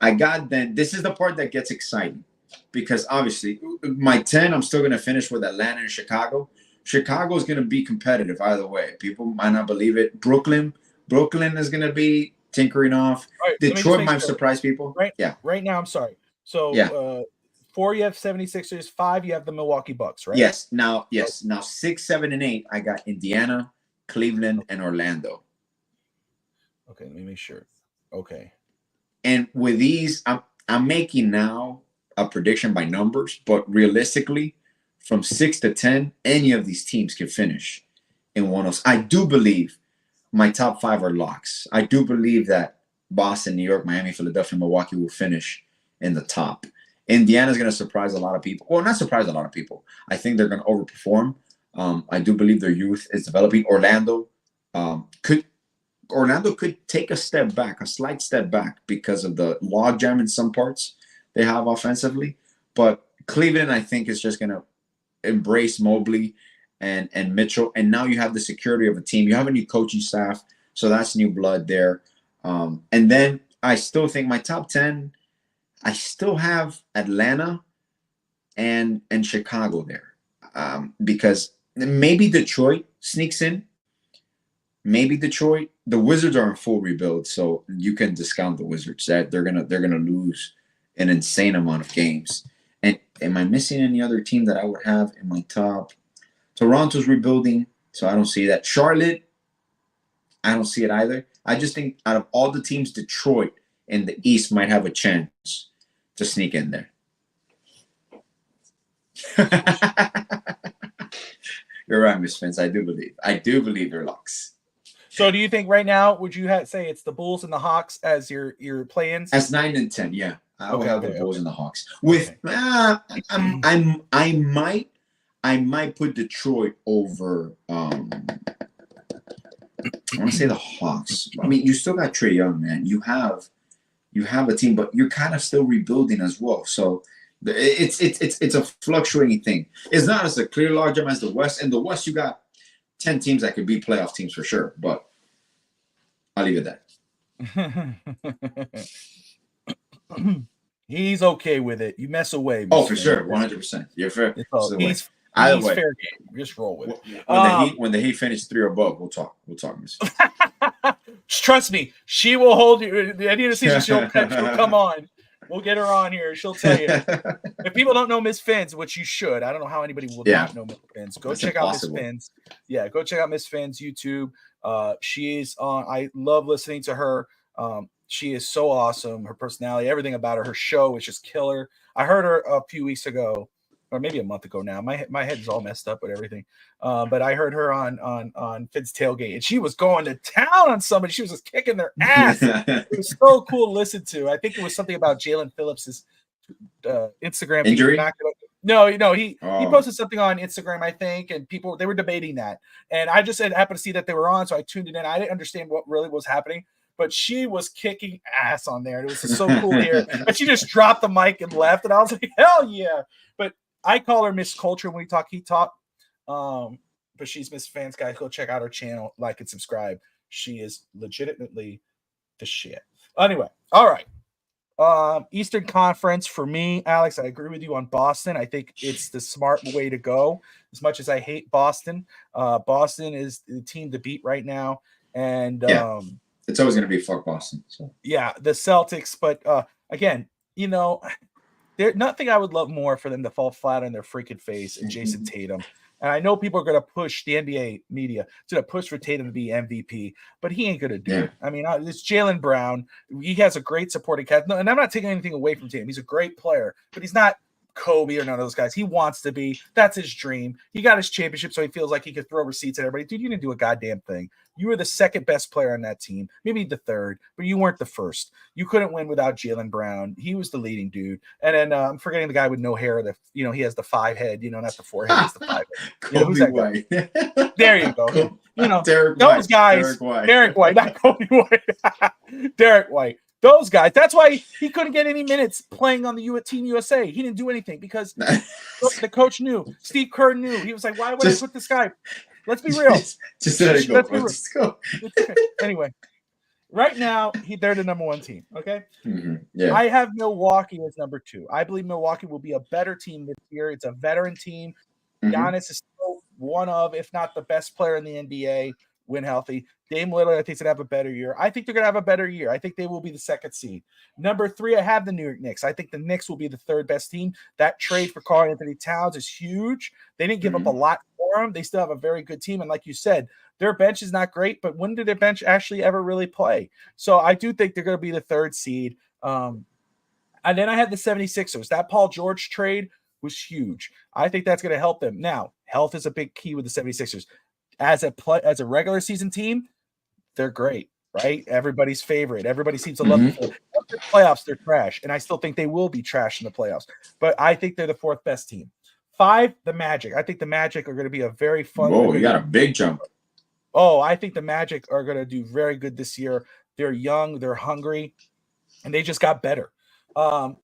This is the part that gets exciting, because obviously my 10, I'm still going to finish with Atlanta and Chicago, Chicago is going to be competitive either way. People might not believe it. Brooklyn is going to be tinkering off. Right, Detroit might surprise people. Right now, I'm sorry. So 4 you have 76ers, 5 you have the Milwaukee Bucks, right? Yes. Now 6, 7, and 8 I got Indiana, Cleveland, and Orlando. Okay, let me make sure. Okay. And with these, I'm making now a prediction by numbers, but realistically, from 6 to 10, any of these teams can finish in one of. I do believe my top 5 are locks. I do believe that Boston, New York, Miami, Philadelphia, Milwaukee will finish in the top. Indiana's going to surprise a lot of people. Well, not surprise a lot of people. I think they're going to overperform. I do believe their youth is developing. Orlando could take a slight step back because of the logjam in some parts they have offensively. But Cleveland, I think, is just going to embrace Mobley and Mitchell. And now you have the security of a team. You have a new coaching staff, so that's new blood there. And then I still think my top 10, I still have Atlanta and Chicago there, because maybe Detroit sneaks in. Maybe Detroit. The Wizards are in full rebuild, so you can discount the Wizards. That they're gonna lose an insane amount of games. And am I missing any other team that I would have in my top? Toronto's rebuilding, so I don't see that. Charlotte, I don't see it either. I just think out of all the teams, Detroit in the East might have a chance to sneak in there. You're right, Miss Vince. I do believe they're locks. So do you think right now, would you say it's the Bulls and the Hawks as your play-ins? As 9 and 10, yeah. I will have the Bulls and the Hawks. With I might put Detroit over I want to say the Hawks. I mean, you still got Trae Young, man. You have a team, but you're kind of still rebuilding as well. So it's a fluctuating thing. It's not as a clear logjam as the West. In the West, you got 10 teams that could be playoff teams for sure, but I'll leave it at that. He's okay with it. You mess away. Oh, for sure. 100%. You're fair. He's fair game. Just roll with it. When the Heat finish 3 or above, we'll talk. Trust me, she will hold you. At the end of the season, she'll come on. We'll get her on here. She'll tell you. If people don't know Miss Fins, which you should, I don't know how anybody will not know Miss Fins. Go check out Miss Fins. Yeah, go check out Miss Fins YouTube. She's on. I love listening to her. She is so awesome. Her personality, everything about her show is just killer. I heard her a few weeks ago, or maybe a month ago now. My head is all messed up with everything. But I heard her on Fid's Tailgate, and she was going to town on somebody. She was just kicking their ass. It was so cool to listen to. I think it was something about Jalen Phillips's Instagram injury. No, he posted something on Instagram, I think, and they were debating that. And I just happened to see that they were on, so I tuned it in. I didn't understand what really was happening, but she was kicking ass on there. It was just so cool to hear. But she just dropped the mic and left, and I was like, hell yeah. But I call her Miss Culture when we talk Heat Talk. But she's Miss Fans, guys. Go check out her channel, like and subscribe. She is legitimately the shit. Anyway, all right. Eastern Conference for me, Alex, I agree with you on Boston. I think it's the smart way to go. As much as I hate Boston, Boston is the team to beat right now. And it's always going to be fuck Boston. So. Yeah, the Celtics. But again, there's nothing I would love more for them to fall flat on their freaking face and Jason Tatum. And I know people are going to push the NBA media to push for Tatum to be MVP, but he ain't going to do it. I mean, it's Jaylen Brown. He has a great supporting cast. And I'm not taking anything away from Tatum. He's a great player, but he's not Kobe or none of those guys. He wants to be. That's his dream. He got his championship, so he feels like he could throw receipts at everybody. Dude, you didn't do a goddamn thing. You were the second best player on that team, maybe the third, but you weren't the first. You couldn't win without Jaylen Brown. He was the leading dude. And then I'm forgetting the guy with no hair. He has the 5 head. Not the 4 head. It's the 5 head. Kobe White. There you go. Derek those White. Guys. Derek White, not Kobe White. Derek White. Those guys. That's why he couldn't get any minutes playing on the Team USA. He didn't do anything because the coach knew. Steve Kerr knew. He was like, why would I put this guy? Let's be real. Just let it go. Let's go. Anyway, right now, they're the number 1 team. Okay. Mm-hmm. Yeah. I have Milwaukee as number 2. I believe Milwaukee will be a better team this year. It's a veteran team. Giannis is still one of, if not the best player in the NBA when healthy. Dame Lillard, I think, is going to have a better year. I think they're going to have a better year. I think they will be the second seed. Number 3, I have the New York Knicks. I think the Knicks will be the third best team. That trade for Karl Anthony Towns is huge. They didn't give up a lot for him. They still have a very good team. And like you said, their bench is not great, but when did their bench actually ever really play? So I do think they're going to be the third seed. And then I had the 76ers. That Paul George trade was huge. I think that's going to help them. Now, health is a big key with the 76ers. As a regular season team, they're great, right? Everybody's favorite. Everybody seems to love them. The playoffs, they're trash, and I still think they will be trash in the playoffs. But I think they're the 4th best team. 5, the Magic. I think the Magic are going to be a very fun. Whoa, you got a big jump. Oh, I think the Magic are going to do very good this year. They're young, they're hungry, and they just got better. The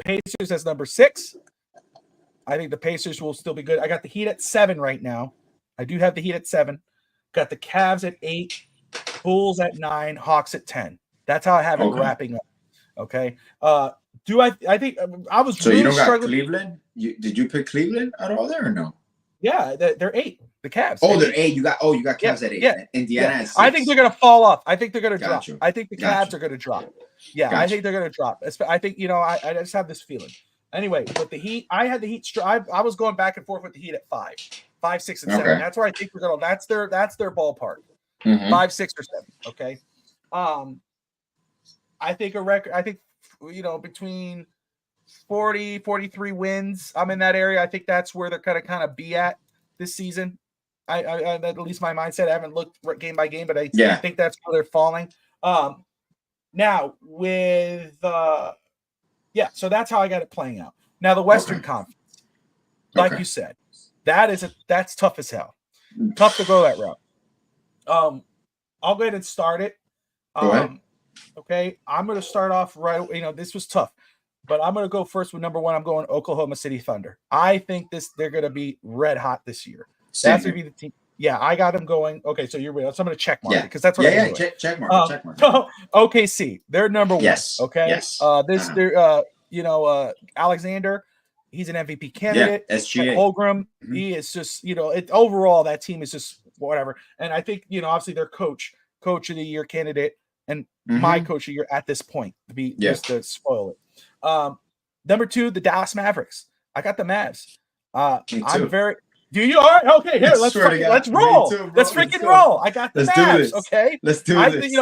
Pacers as number 6. I think the Pacers will still be good. I got the Heat at 7 right now. I do have the Heat at 7. Got the Cavs at 8, Bulls at 9, Hawks at 10. That's how I have it wrapping up. Okay. I think I was so really you don't got struggling. Cleveland? Did you pick Cleveland at all there or no? Yeah, they're 8. The Cavs. Oh, they're 8. You got Cavs at 8. Yeah. Indiana at 6. I think they're gonna fall off. I think they're gonna drop. Gotcha. I think the Cavs are gonna drop. Yeah, I think they're gonna drop. I think I just have this feeling. Anyway, with the Heat, I had the Heat. I was going back and forth with the Heat at 5, 6, and 7. That's where I think we're gonna. That's their ballpark. 5, 6, or 7. Okay. I think a record. I think between 40, 43 wins. I'm in that area. I think that's where they're kind of be at this season. I at least my mindset. I haven't looked game by game, but I think that's where they're falling. Now with so that's how I got it playing out. Now the Western Conference, like you said, that's tough as hell. Tough to go that route. I'll go ahead and start it. Okay, I'm going to start off right. This was tough, but I'm going to go first with number 1. I'm going Oklahoma City Thunder. I think they're going to be red hot this year. That's going to be the team. Yeah, I got them going. Okay, so you're real. So I'm going to check mark it because that's what I'm doing. Check mark. OKC, they're number 1. Yes. Okay. Yes. Alexander, he's an MVP candidate. Yeah. SGA. Holmgren, he is just overall that team is just whatever. And I think obviously their coach of the year candidate, and my coach of the year at this point to be just to spoil it. Number 2, the Dallas Mavericks. I got the Mavs. I'm very. Do you? All right. Okay. Here, let's roll. Let's freaking roll. I got the Mavs. Okay. Let's do this.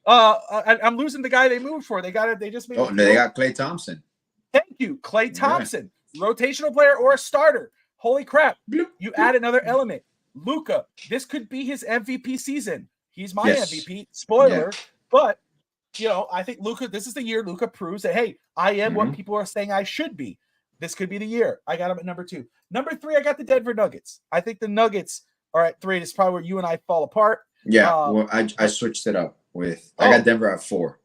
I'm losing the guy they moved for. They just made. They got Klay Thompson. Thank you, Klay Thompson, rotational player or a starter. Holy crap! You add another element. Luka. This could be his MVP season. He's my MVP. Spoiler, but I think Luka. This is the year Luka proves that hey, I am what people are saying I should be. This could be the year. I got him at number 2. Number 3, I got the Denver Nuggets. I think the Nuggets are at 3. This is probably where you and I fall apart. Yeah, well, I switched it up with. I got Denver at 4.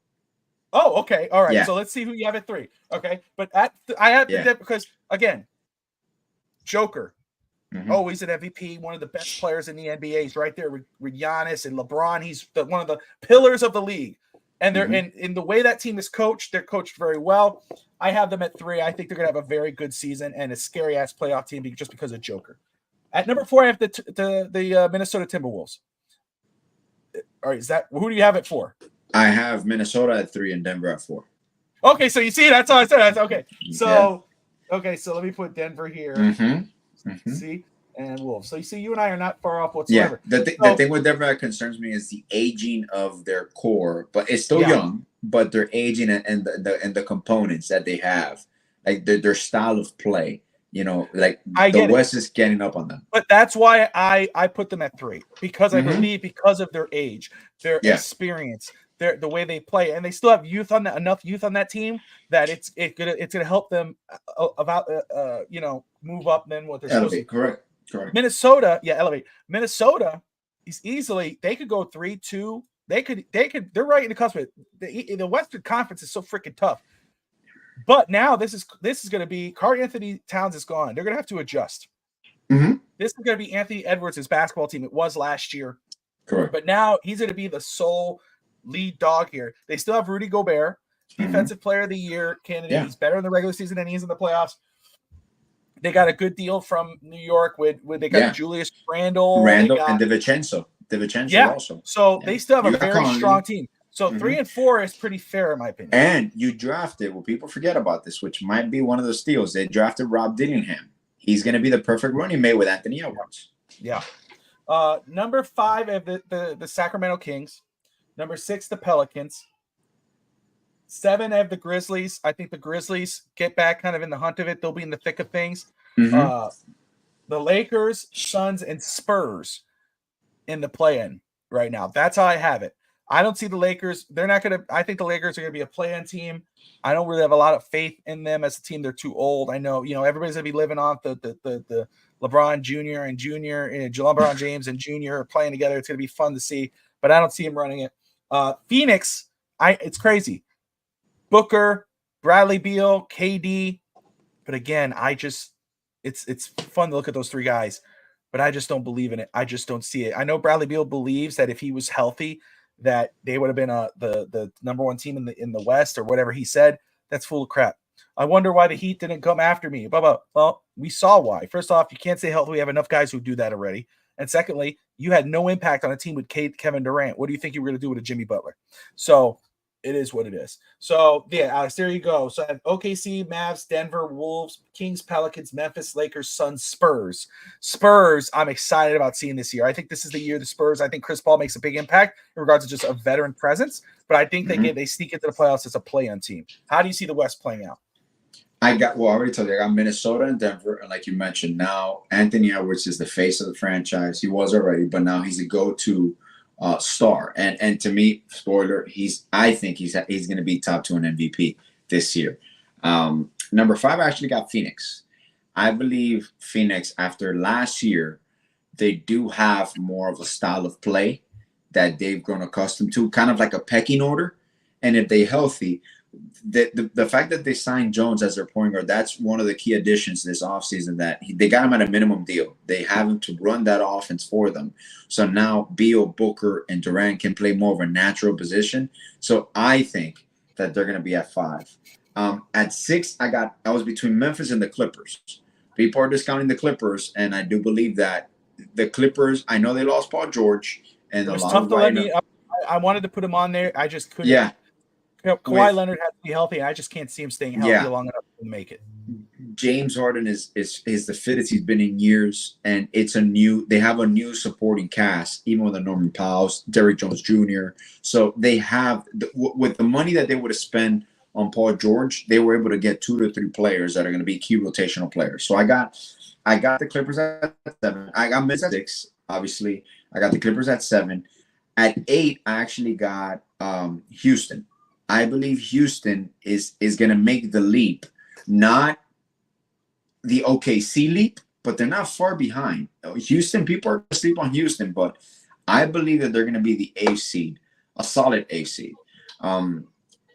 Oh, okay, all right. Yeah. So let's see who you have at 3. Okay, but I have the Denver because again, Joker. Oh, he's an MVP, one of the best players in the NBA. He's right there with Giannis and LeBron. He's one of the pillars of the league. And they're in the way that team is coached, they're coached very well. I have them at 3. I think they're going to have a very good season and a scary ass playoff team just because of Joker. At number 4, I have the Minnesota Timberwolves. All right, who do you have it for? I have Minnesota at 3 and Denver at 4. Okay, so you see, that's all I said. Okay, so let me put Denver here. See, and Wolves. So you see, you and I are not far off whatsoever. Yeah, the thing with Denver that concerns me is the aging of their core, but it's still young. But they're aging and the components that they have, like their style of play. The West is getting up on them. But that's why I put them at 3 because I believe because of their age, their experience, the way they play, and they still have enough youth on that team that it's gonna help them move up than what they're supposed to. Correct. Minnesota, elevate. Minnesota is easily they could go 3-2. They're right in the cusp of it. The Western Conference is so freaking tough. But now this is going to be Karl Anthony Towns is gone. They're going to have to adjust. This is going to be Anthony Edwards' basketball team. It was last year. Correct. But now he's going to be the sole lead dog here. They still have Rudy Gobert, defensive player of the year candidate. He's better in the regular season than he is in the playoffs. They got a good deal from New York with they got Julius Randle, and DiVincenzo. Also. So they still have a very strong team. So Mm-hmm. 3 and 4 is pretty fair in my opinion. And you drafted, well, people forget about this, which might be one of the steals. They drafted Rob Dillingham. He's going to be the perfect running mate with Anthony Edwards. Yeah. Number 5 of the Sacramento Kings. Number 6, the Pelicans. 7 of the Grizzlies. I think the Grizzlies get back kind of in the hunt of it. They'll be in the thick of things. Mm-hmm. The Lakers, Suns, and Spurs in the play-in right now. That's how I have it. I don't see the Lakers. They're not going to – I think the Lakers are going to be a play-in team. I don't really have a lot of faith in them as a team. They're too old. I know, everybody's going to be living off the LeBron Jr. and Junior, LeBron James and Jr. are playing together. It's going to be fun to see, but I don't see him running it. Phoenix, it's crazy. Booker, Bradley Beal, KD. But again, it's fun to look at those 3 guys, but I just don't believe in it. I just don't see it. I know Bradley Beal believes that if he was healthy, that they would have been the number 1 team in the West or whatever he said. That's full of crap. I wonder why the Heat didn't come after me. Well, we saw why. First off, you can't say healthy. We have enough guys who do that already. And secondly, you had no impact on a team with Kevin Durant. What do you think you were going to do with a Jimmy Butler? So it is what it is. So, yeah, Alex, there you go. So I have OKC, Mavs, Denver, Wolves, Kings, Pelicans, Memphis, Lakers, Suns, Spurs. Spurs, I'm excited about seeing this year. I think this is the year the Spurs, I think Chris Paul makes a big impact in regards to just a veteran presence, but I think they sneak into the playoffs as a play-in team. How do you see the West playing out? I already told you, I got Minnesota and Denver, and like you mentioned, now Anthony Edwards is the face of the franchise. He was already, but now he's a go-to star. And to me, spoiler, I think he's going to be top 2 in MVP this year. Number 5, I actually got Phoenix. I believe Phoenix, after last year, they do have more of a style of play that they've grown accustomed to, kind of like a pecking order. And if they're healthy, the fact that they signed Jones as their point guard, that's one of the key additions this offseason, that they got him at a minimum deal. They have him to run that offense for them. So now Beal, Booker, and Durant can play more of a natural position. So I think that they're going to be at 5. At 6, I was between Memphis and the Clippers. People are discounting the Clippers, and I do believe that the Clippers, I know they lost Paul George. And it was tough to let me – I wanted to put him on there. I just couldn't. Yeah. Kawhi Leonard has to be healthy. I just can't see him staying healthy long enough to make it. James Harden is the fittest he's been in years, and they have a new supporting cast, even with the Norman Powell's, Derrick Jones Jr. So they have with the money that they would have spent on Paul George, they were able to get 2 to 3 players that are going to be key rotational players. So I got the Clippers at 7. I got Memphis at 6. Obviously, I got the Clippers at 7. At 8, I actually got Houston. I believe Houston is going to make the leap, not the OKC leap, but they're not far behind. Houston, people are asleep on Houston, but I believe that they're going to be the 8th seed, a solid 8th seed.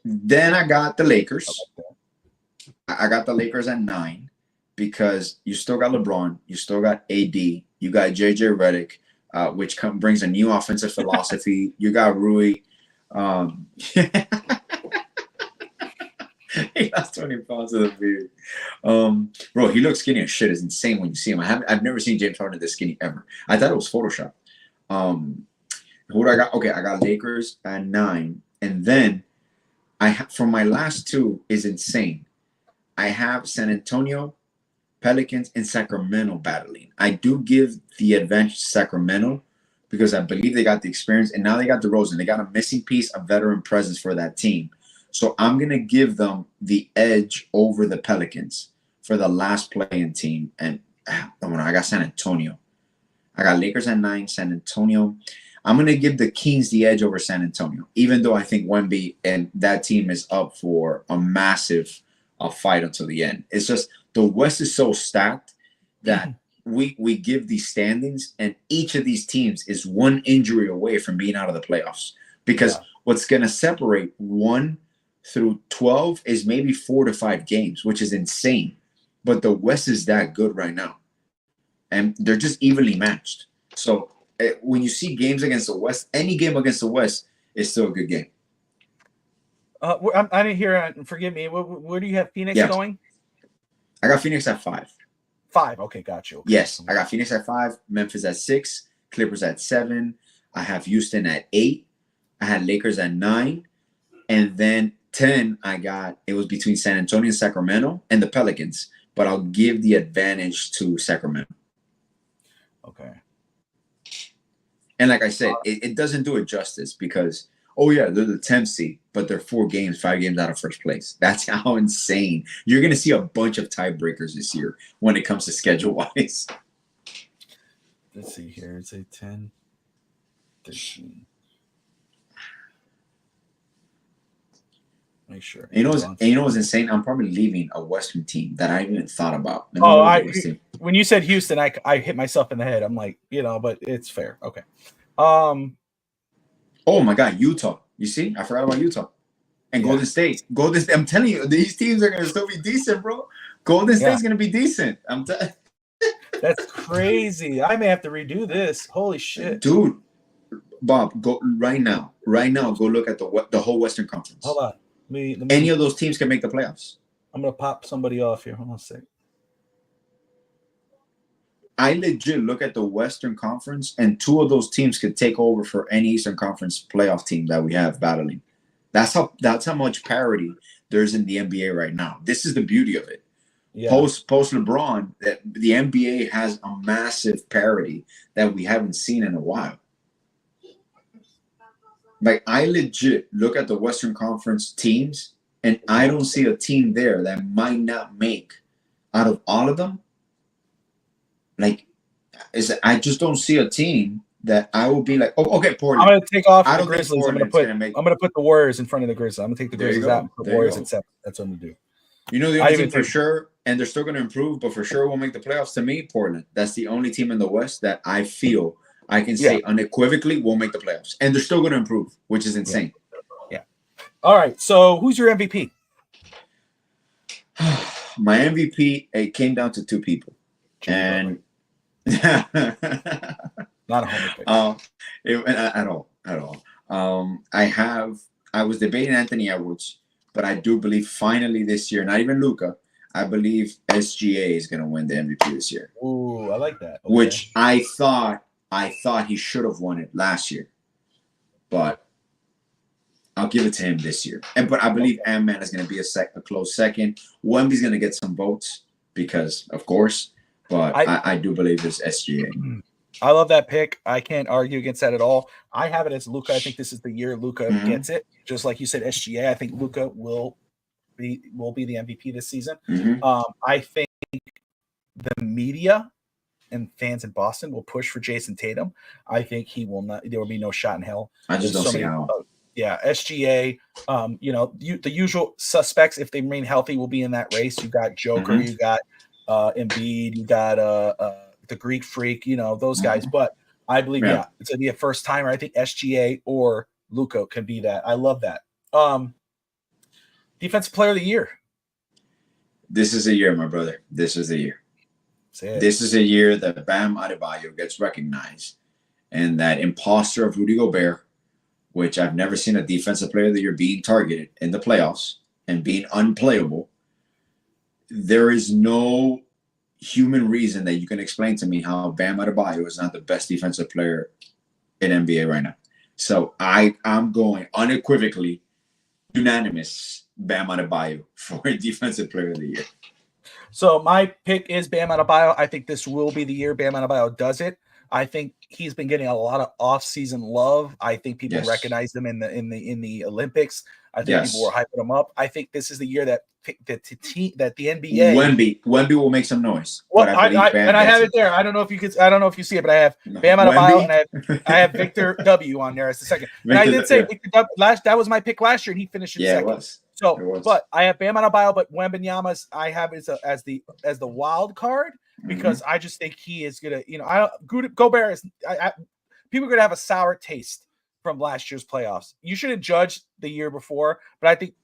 Then I got the Lakers. I got the Lakers at 9 because you still got LeBron, you still got AD, you got JJ Redick, which brings a new offensive philosophy. You got Rui. He lost 20 pounds of the beard. Bro, he looks skinny as shit. It's insane when you see him. I've never seen James Harden this skinny ever. I thought it was Photoshop. Who do I got? Okay, I got Lakers at 9. And then from my last 2 is insane. I have San Antonio, Pelicans, and Sacramento battling. I do give the advantage to Sacramento because I believe they got the experience, and now they got DeRozan. They got a missing piece, a veteran presence for that team. So I'm going to give them the edge over the Pelicans for the last play-in team. And I got San Antonio. I got Lakers at 9, San Antonio. I'm going to give the Kings the edge over San Antonio, even though I think Wemby and that team is up for a massive fight until the end. It's just the West is so stacked that we give these standings, and each of these teams is one injury away from being out of the playoffs. Because what's going to separate 1 through 12 is maybe 4 to 5 games, which is insane. But the West is that good right now. And they're just evenly matched. So when you see games against the West, any game against the West is still a good game. I didn't hear. Forgive me. Where do you have Phoenix going? I got Phoenix at 5. 5. Okay, got you. Okay. Yes, I got Phoenix at 5, Memphis at 6, Clippers at 7. I have Houston at 8. I had Lakers at 9. And then 10, it was between San Antonio and Sacramento and the Pelicans. But I'll give the advantage to Sacramento. Okay. And like I said, it doesn't do it justice because, they're the 10th seed, but they're 5 games out of first place. That's how insane. You're going to see a bunch of tiebreakers this year when it comes to schedule-wise. Let's see here. It's a 10, 13. Make sure. You know what's insane? I'm probably leaving a Western team that I haven't even thought about. When you said Houston, I hit myself in the head. I'm like, but it's fair. Okay. Oh my God, Utah. You see, I forgot about Utah and Golden State. I'm telling you, these teams are gonna still be decent, bro. Golden State's gonna be decent. That's crazy. I may have to redo this. Holy shit, dude. Bob, go right now. Go look at the whole Western Conference. Hold on. Any of those teams can make the playoffs. I'm gonna pop somebody off here. Hold on a sec. I legit look at the Western Conference, and 2 of those teams could take over for any Eastern Conference playoff team that we have battling. That's how much parity there's in the NBA right now. This is the beauty of it. Yeah. Post LeBron, the NBA has a massive parity that we haven't seen in a while. Like, I legit look at the Western Conference teams, and I don't see a team there that might not make, out of all of them, I just don't see a team that I will be like, okay, Portland. I'm going to take off the Grizzlies. I'm going to put the Warriors in front of the Grizzlies. I'm going to take the Grizzlies out and put the Warriors at 7. That's what I'm going to do. You know the only team for sure, and they're still going to improve, but for sure will make the playoffs to me, Portland. That's the only team in the West that I feel I can say unequivocally will make the playoffs. And they're still going to improve, which is insane. Yeah. All right. So who's your MVP? My MVP, it came down to 2 people. And not a homer pick. At all. I was debating Anthony Edwards, but I do believe finally this year, not even Luka, I believe SGA is going to win the MVP this year. Ooh, I like that. Okay. Which I thought he should have won it last year, but I'll give it to him this year. But I believe Ant-Man is going to be a close second. Wemby's going to get some votes because, of course. But I do believe it's SGA. I love that pick. I can't argue against that at all. I have it as Luka. I think this is the year Luka gets it. Just like you said, SGA. I think Luka will be the MVP this season. I think the media and fans in Boston will push for Jason Tatum. I think he will not. There will be no shot in hell. I just don't see how. SGA. The usual suspects, if they remain healthy, will be in that race. You got Joker. You got Embiid, you got the Greek Freak, those guys. But I believe, it's gonna be a first timer. I think SGA or Luka can be that. I love that. Defensive Player of the Year. This is a year, my brother. This is a year. This is a year that Bam Adebayo gets recognized, and that imposter of Rudy Gobert, which I've never seen a Defensive Player of the Year being targeted in the playoffs and being unplayable. There is no human reason that you can explain to me how Bam Adebayo is not the best defensive player in NBA right now. So I'm going unequivocally unanimous Bam Adebayo for Defensive Player of the Year. So my pick is Bam Adebayo. I think this will be the year Bam Adebayo does it. I think he's been getting a lot of off-season love. I think people recognize him in the Olympics. I think people were hyping him up. I think this is the year that the NBA Wemby will make some noise. Well, I have it there. I don't know if you see it, but I have Bam Adebayo and I have Victor W on there as the second. And I did say Victor W that was my pick last year, and he finished in second. It was. So, but I have Bam Adebayo, but Wembanyama's I have as the wild card because I just think he is gonna. Gobert is. People are gonna have a sour taste from last year's playoffs. You shouldn't judge the year before, but I think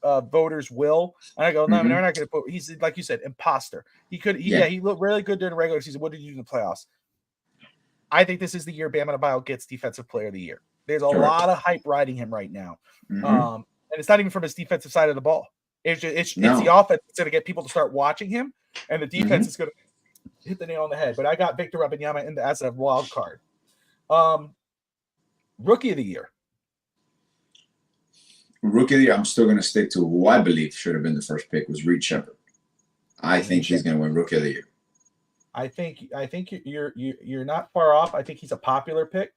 voters will. And I go, no, they're not going to put. He's like you said, imposter. He looked really good during the regular season. What did he do in the playoffs? I think this is the year Bam Adebayo gets Defensive Player of the Year. There's a lot of hype riding him right now, and it's not even from his defensive side of the ball. It's the offense that's going to get people to start watching him, and the defense is going to hit the nail on the head. But I got Victor Wembanyama as a wild card. Rookie of the year. Rookie of the year, I'm still going to stick to who I believe should have been the first pick was Reed Shepherd. I think he's going to win Rookie of the Year. I think you're not far off. I think he's a popular pick.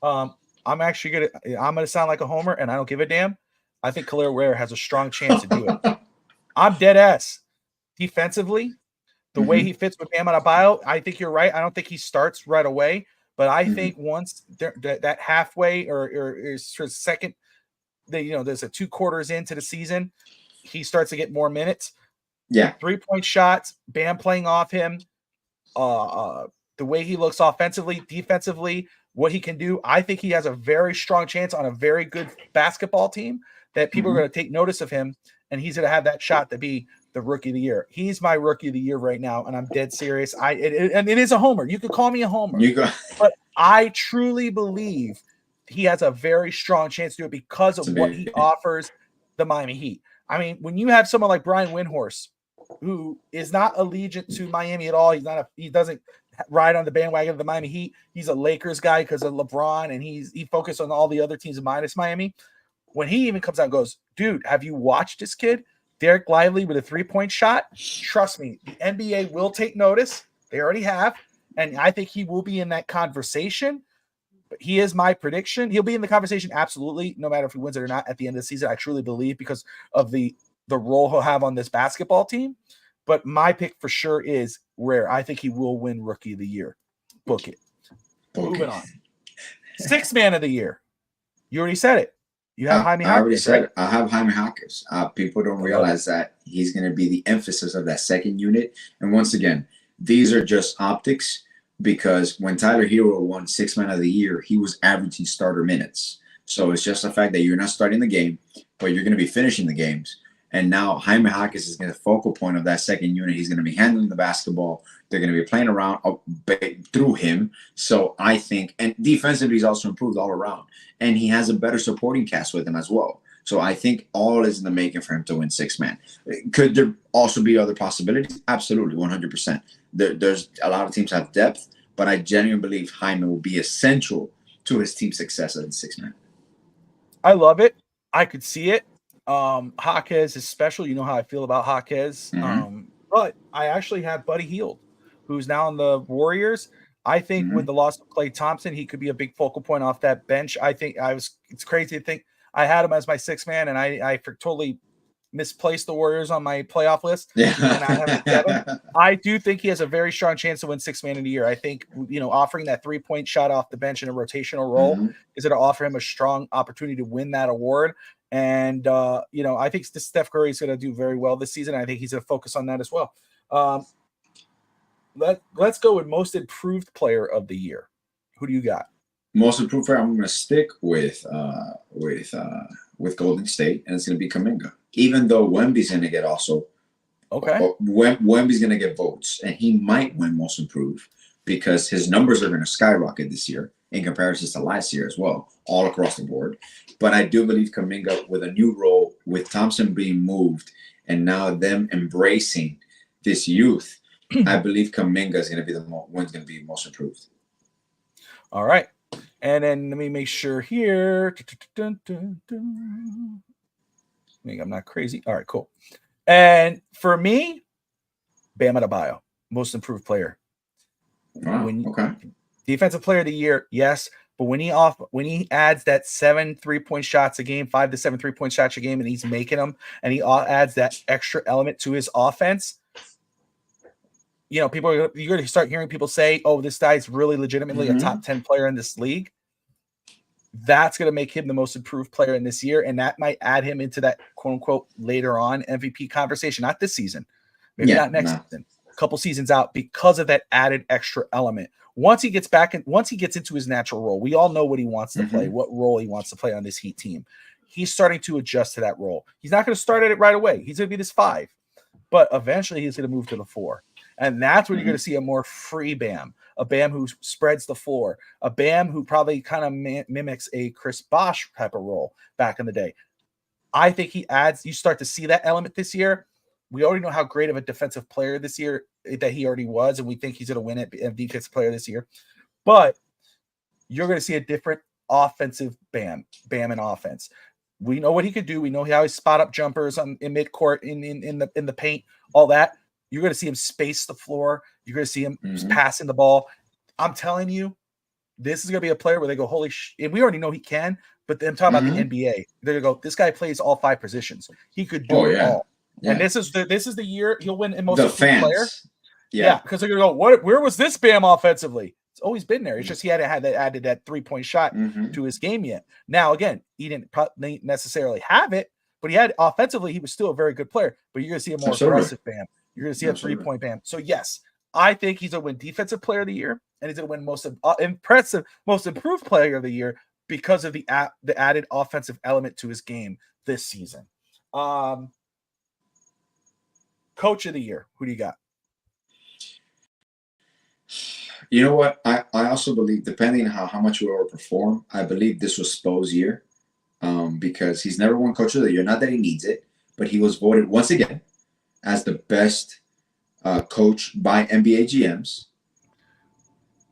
I'm gonna sound like a homer, and I don't give a damn. I think Khalil Ware has a strong chance to do it. I'm dead ass. Defensively, the way he fits with Bam Adebayo, I think you're right. I don't think he starts right away, but I think once that halfway or second, there's a 2 quarters into the season, he starts to get more minutes. Yeah, 3-point shots, Bam playing off him. The way he looks offensively, defensively, what he can do, I think he has a very strong chance on a very good basketball team that people are going to take notice of him, and he's going to have that shot to be the Rookie of the Year. He's my Rookie of the Year right now, and I'm dead serious. And it is a homer. You could call me a homer, but I truly believe he has a very strong chance to do it because of what he offers the Miami Heat. I mean, when you have someone like Brian Windhorst, who is not allegiant to Miami at all. He doesn't ride on the bandwagon of the Miami Heat. He's a Lakers guy because of LeBron, and he focused on all the other teams minus Miami. When he even comes out and goes, dude, have you watched this kid? Derek Lively with a 3-point shot. Trust me, the NBA will take notice. They already have. And I think he will be in that conversation. But he is my prediction. He'll be in the conversation, absolutely, no matter if he wins it or not at the end of the season. I truly believe because of the role he'll have on this basketball team. But my pick for sure is Ware. I think he will win Rookie of the Year. Book it. Moving on. 6th man of the year. You already said it. You have Jaime Jaquez. I already said it. I have Jaime Jaquez. People don't realize that he's going to be the emphasis of that second unit. And once again, these are just optics because when Tyler Hero won 6th man of the year, he was averaging starter minutes. So it's just the fact that you're not starting the game, but you're going to be finishing the games. And now Jaime Jaquez is going to be the focal point of that second unit. He's going to be handling the basketball. They're going to be playing around through him. So I think, and defensively, he's also improved all around. And he has a better supporting cast with him as well. So I think all is in the making for him to win 6th man. Could there also be other possibilities? Absolutely, 100%. There's a lot of teams have depth, but I genuinely believe Jaime will be essential to his team's success as a 6th man. I love it. I could see it. Jaquez is special. You know how I feel about Jaquez. But I actually have Buddy Hield, who's now on the Warriors. I think with the loss of Klay Thompson, he could be a big focal point off that bench. I think it's crazy to think I had him as my 6th man, and I totally misplaced the Warriors on my playoff list. Yeah. And I have 7. I do think he has a very strong chance to win 6th man of the year. I think, offering that 3-point shot off the bench in a rotational role is going to offer him a strong opportunity to win that award. And, I think Steph Curry is going to do very well this season. I think he's going to focus on that as well. Let's go with most improved player of the year. Who do you got? Most improved player, I'm going to stick with Golden State, and it's going to be Kuminga. Even though Wemby's going to get also Wemby's going to get votes, and he might win most improved because his numbers are going to skyrocket this year in comparison to last year as well, all across the board. But I do believe Kuminga with a new role, with Thompson being moved, and now them embracing this youth, I believe Kuminga is going to be one's going to be most improved. All right. And then let me make sure here. I'm not crazy. All right, cool. And for me, Bam Adebayo, most improved player. Wow, okay. Defensive player of the year, yes. But when he adds that 7 3-point shots a game, 5 to 7 3-point shots a game, and he's making them, and he adds that extra element to his offense, you're going to start hearing people say, "Oh, this guy's really legitimately a top 10 player in this league." That's going to make him the most improved player in this year, and that might add him into that "quote unquote" later on MVP conversation. Not this season, maybe not next season, a couple seasons out, because of that added extra element. Once he gets into his natural role, we all know what he wants to play, what role he wants to play on this Heat team. He's starting to adjust to that role. He's not going to start at it right away. He's going to be this 5, but eventually he's going to move to the 4. And that's when you're going to see a more free Bam, a Bam who spreads the floor, a Bam who probably kind of mimics a Chris Bosh type of role back in the day. I think you start to see that element this year. We already know how great of a defensive player this year that he already was, and we think he's going to win it defensive player this year. But you're going to see a different offensive Bam in offense. We know what he could do. We know how he spot up jumpers in midcourt, in the paint, all that. You're going to see him space the floor. You're going to see him passing the ball. I'm telling you, this is going to be a player where they go, holy shit. And we already know he can, but I'm talking about the NBA. They're going to go, this guy plays all 5 positions. He could do it all. Yeah. And this is the year he'll win in most of the player. Yeah, because they're going to go, where was this Bam offensively? It's always been there. It's just he hadn't added that 3-point shot to his game yet. Now, again, he didn't necessarily have it, but he had offensively, he was still a very good player. But you're going to see a more aggressive Bam. You're going to see a 3-point Bam. So, yes, I think he's going to win Defensive Player of the Year, and he's going to win most improved player of the year because of the added offensive element to his game this season. Coach of the year, who do you got? You know what? I also believe, depending on how much we overperform, I believe this was Spo's year, because he's never won Coach of the Year. Not that he needs it, but he was voted once again as the best coach by NBA GMs.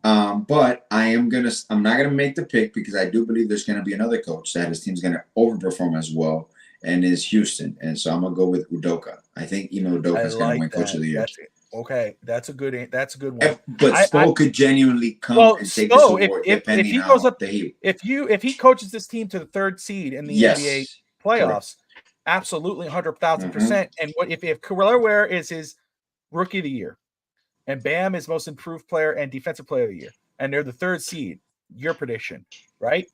But I'm not gonna make the pick because I do believe there's gonna be another coach that his team's gonna overperform as well, and is Houston. And so I'm gonna go with Udoka. I think Udoka is gonna win Coach of the Year. Okay, that's a good one. But Spo could genuinely come and take this award depending on how he. If he coaches this team to the 3rd seed in the NBA playoffs, absolutely 100,000%. And what if Kawhi Ware is his Rookie of the Year, and Bam is Most Improved Player and Defensive Player of the Year, and they're the 3rd seed, your prediction, right?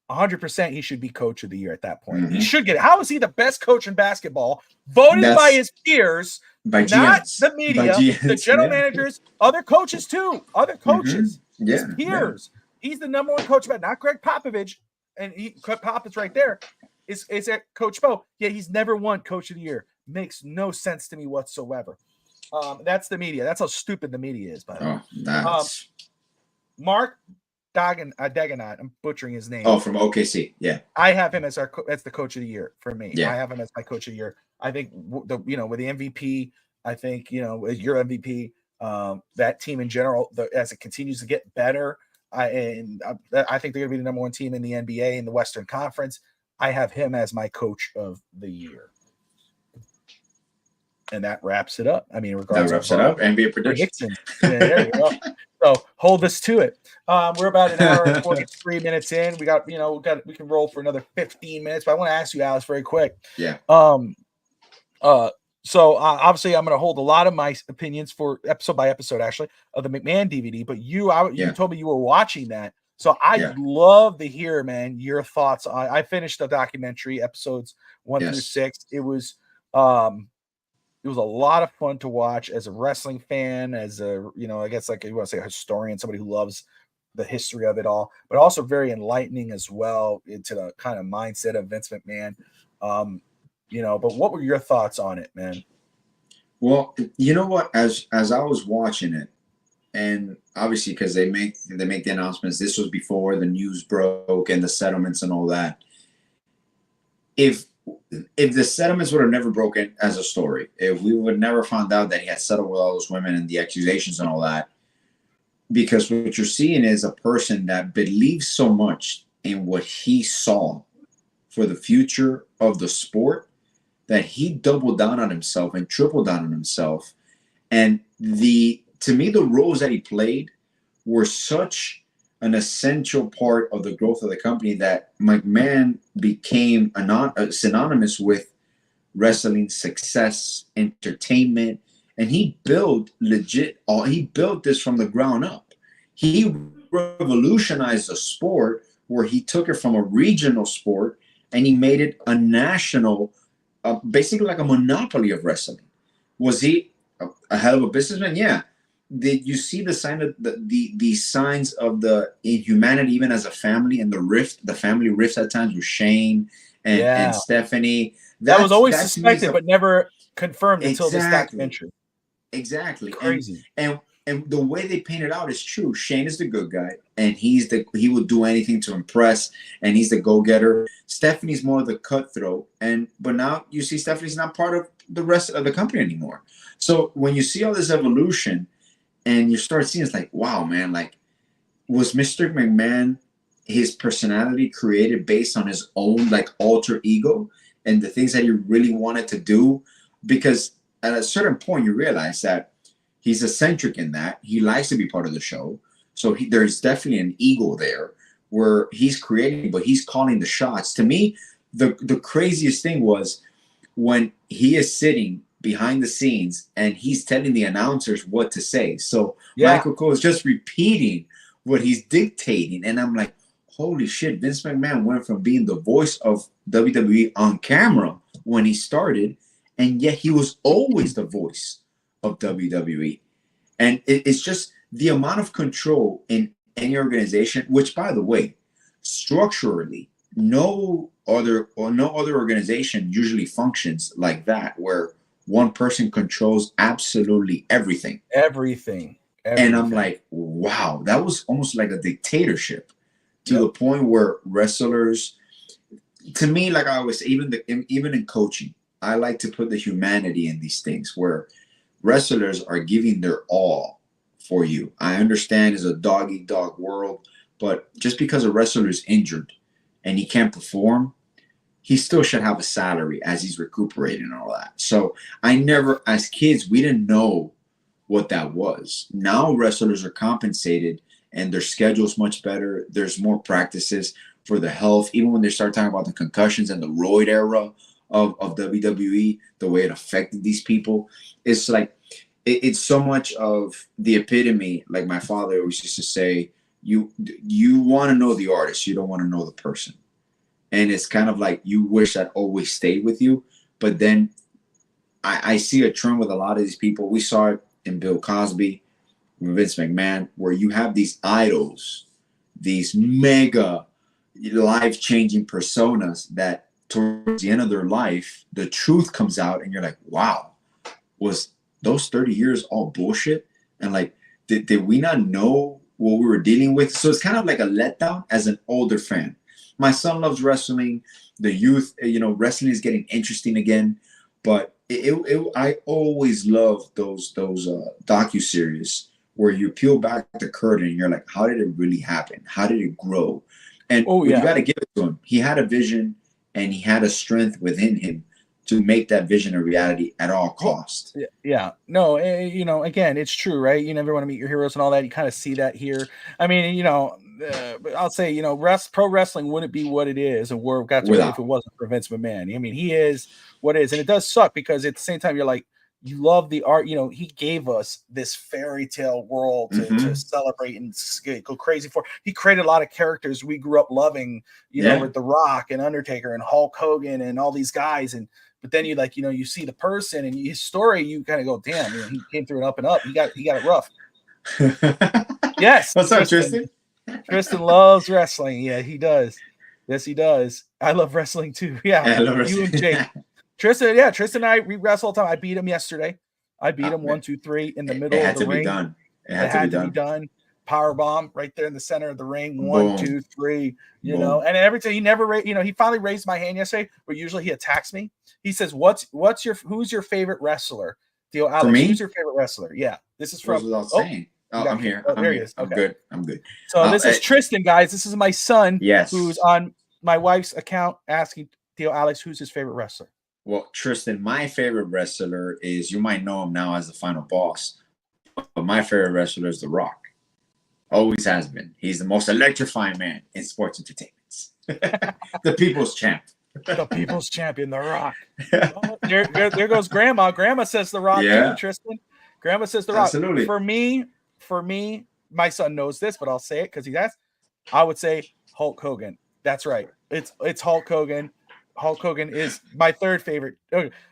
100% he should be Coach of the Year at that point. He should get it. How is he the best coach in basketball? Voted by his peers, not the media, the general managers, other coaches too. Other coaches, his peers. He's the number 1 coach, but not Greg Popovich. And Pop is right there. Is at Coach Spo. Yeah, he's never won Coach of the Year. Makes no sense to me whatsoever. That's the media. That's how stupid the media is. By the way, Mark Dagenot, I'm butchering his name. Oh, from OKC. Yeah, I have him as the Coach of the Year for me. Yeah. I have him as my Coach of the Year. I think with the MVP, I think your MVP, that team in general, as it continues to get better, I think they're going to be the number 1 team in the NBA in the Western Conference. I have him as my Coach of the Year. And that wraps it up. I mean, regardless of NBA predictions. There you go. So hold us to it. We're about an hour and 43 minutes in. We can roll for another 15 minutes. But I want to ask you, Alex, very quick. Yeah. So obviously, I'm going to hold a lot of my opinions for episode by episode, actually, of the McMahon DVD. But you told me you were watching that, so I'd love to hear, man, your thoughts on. I finished the documentary episodes 1 through 6. It was a lot of fun to watch as a wrestling fan, as a I guess like you want to say a historian, somebody who loves the history of it all, but also very enlightening as well into the kind of mindset of Vince McMahon. But what were your thoughts on it, man? Well, you know what? As I was watching it, and obviously because they make the announcements, this was before the news broke and the settlements and all that. If the settlements would have never broken as a story, if we would never found out that he had settled with all those women and the accusations and all that, because what you're seeing is a person that believes so much in what he saw for the future of the sport that he doubled down on himself and tripled down on himself. And to me, the roles that he played were such an essential part of the growth of the company that McMahon became synonymous with wrestling success, entertainment, and he built this from the ground up. He revolutionized the sport where he took it from a regional sport and he made it a national, basically like a monopoly of wrestling. Was he a hell of a businessman? Yeah. Did you see the signs of the inhumanity even as a family, and the family rifts at times with Shane and Stephanie? That was always suspected but never confirmed until this documentary. Exactly. Crazy. And And the way they paint it out is true. Shane is the good guy, and he will do anything to impress, and he's the go-getter. Stephanie's more of the cutthroat, but now you see Stephanie's not part of the rest of the company anymore. So when you see all this evolution, and you start seeing, it's like, wow, man, like, was Mr. McMahon, his personality created based on his own like alter ego and the things that he really wanted to do? Because at a certain point, you realize that he's eccentric in that he likes to be part of the show. So there's definitely an ego there where he's creating, but he's calling the shots. To me, the craziest thing was when he is sitting behind the scenes and he's telling the announcers what to say. So Michael Cole is just repeating what he's dictating. And I'm like, holy shit, Vince McMahon went from being the voice of WWE on camera when he started, and yet he was always the voice of WWE. And it's just the amount of control in any organization, which, by the way, structurally, no other organization usually functions like that, where one person controls absolutely everything. Everything. And I'm like, wow, that was almost like a dictatorship, to the point where wrestlers, to me, like I always say, even in coaching, I like to put the humanity in these things where wrestlers are giving their all for you. I understand it's a dog-eat-dog world, but just because a wrestler is injured and he can't perform, he still should have a salary as he's recuperating and all that. So as kids, we didn't know what that was. Now wrestlers are compensated and their schedule's much better. There's more practices for the health. Even when they start talking about the concussions and the roid era of WWE, the way it affected these people, it's like it's so much of the epitome. Like my father always used to say, you want to know the artist, you don't want to know the person. And it's kind of like you wish that always stayed with you. But then I see a trend with a lot of these people. We saw it in Bill Cosby, Vince McMahon, where you have these idols, these mega life-changing personas that towards the end of their life, the truth comes out and you're like, wow, was those 30 years all bullshit? And like, did we not know what we were dealing with? So it's kind of like a letdown as an older fan. My son loves wrestling. The youth, wrestling is getting interesting again. But I always love those docuseries where you peel back the curtain and you're like, how did it really happen? How did it grow? And you got to give it to him. He had a vision and he had a strength within him to make that vision a reality at all costs. Yeah. No, again, it's true, right? You never want to meet your heroes and all that. You kind of see that here. I mean, I'll say, pro wrestling wouldn't be what it is and where it got to if it wasn't for Vince McMahon. I mean, he is what it is. And it does suck because at the same time, you're like, you love the art. He gave us this fairy tale world to celebrate and go crazy for. He created a lot of characters we grew up loving, with The Rock and Undertaker and Hulk Hogan and all these guys. But then you see the person and his story, you kind of go, damn, he came through an up and up. He got it rough. Yes. What's up, Tristan? Tristan loves wrestling. Yeah, he does. Yes, he does. I love wrestling too. Yeah, I love wrestling. You and Jake. Tristan and I, we wrestle all the time. I beat him yesterday. I beat him 1, 2, 3 in the middle of the ring. It had to be done. Power bomb right there in the center of the ring. 1, 2, 3. And every time he finally raised my hand yesterday, but usually he attacks me. He says, who's your favorite wrestler? Theo Alex, who's your favorite wrestler? Yeah. This is from saying. I'm here. There he is. Okay. I'm good. So this is Tristan, guys. This is my son. Yes. Who's on my wife's account asking Theo Alex who's his favorite wrestler. Well, Tristan, my favorite wrestler is, you might know him now as the final boss, but my favorite wrestler is The Rock. Always has been. He's the most electrifying man in sports entertainment. The people's champ. The people's champion, The Rock. Oh, there goes Grandma. Grandma says The Rock too, Tristan. Grandma says The Rock. Absolutely. For me, my son knows this, but I'll say it because he's asked. I would say Hulk Hogan. That's right. It's Hulk Hogan. Hulk Hogan is my third favorite.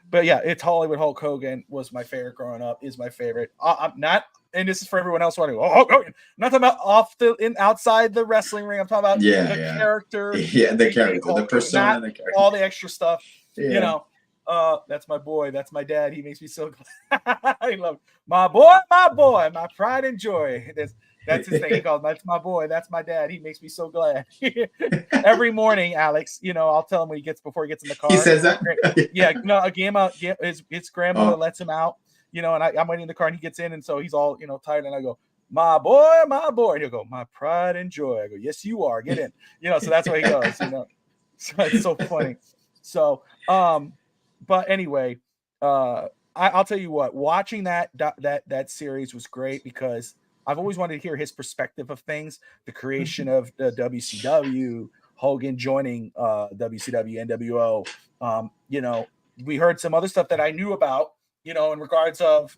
But yeah, it's Hollywood Hulk Hogan was my favorite growing up, is my favorite. I'm not, and this is for everyone else wanting, Hulk Hogan. I'm not talking about outside the wrestling ring. I'm talking about the character. Yeah, the character, the persona, the character. All the extra stuff. Yeah. That's my boy. That's my dad. He makes me so glad. I love my boy, my pride and joy. That's his thing. He calls that's my boy. That's my dad. He makes me so glad. Every morning, Alex, I'll tell him before he gets in the car. He says that? Yeah, his grandmother lets him out, and I'm waiting in the car and he gets in. And so he's all, tired. And I go, my boy. And he'll go, my pride and joy. I go, yes, you are. Get in. So that's where he goes, So it's so funny. So, but anyway, I'll tell you what, watching that series was great because I've always wanted to hear his perspective of things, the creation of the WCW, Hogan joining WCW, NWO. We heard some other stuff that I knew about, in regards of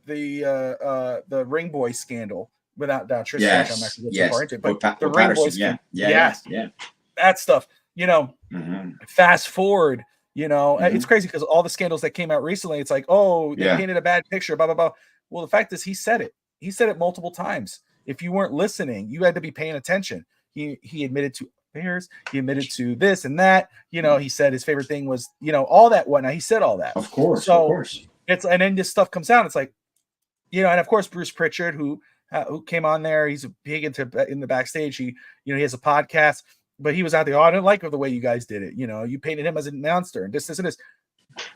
the Ring Boy scandal without Trish. Yes, I'm not going to get too far into it, but the Ring Boy scandal, that stuff, fast forward. It's crazy because all the scandals that came out recently, it's like, they painted a bad picture, blah, blah, blah. Well, the fact is he said it multiple times. If you weren't listening, you had to be paying attention. He admitted to affairs. He admitted to this and that. He said his favorite thing was, all that whatnot. He said all that. Of course. And then this stuff comes out. It's like, and of course, Bruce Pritchard, who came on there, he's big in the backstage. He has a podcast. But he was out there. I didn't like the way you guys did it. You painted him as an announcer and this and this.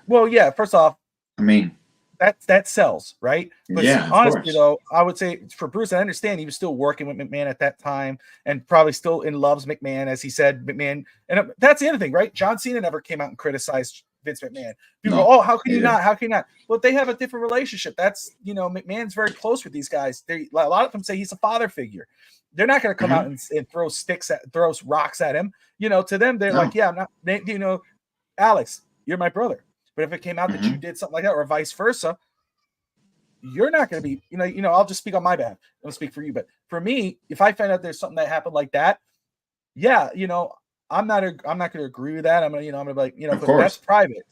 Well, yeah. First off, I mean, that sells, right? But honestly, though, I would say for Bruce, I understand he was still working with McMahon at that time and probably still loves McMahon, as he said, McMahon. And that's the other thing, right? John Cena never came out and criticized Vince McMahon. People go, how can you not? How can you not? Well, they have a different relationship. That's, McMahon's very close with these guys. A lot of them say he's a father figure. They're not going to come out and throw rocks at him. To them, they're like, yeah, I'm not, Alex, you're my brother. But if it came out that you did something like that or vice versa, you're not going to be, I'll just speak on my behalf. I don't speak for you. But for me, if I find out there's something that happened like that, yeah, I'm not going to agree with that. I'm going to be like, but that's private.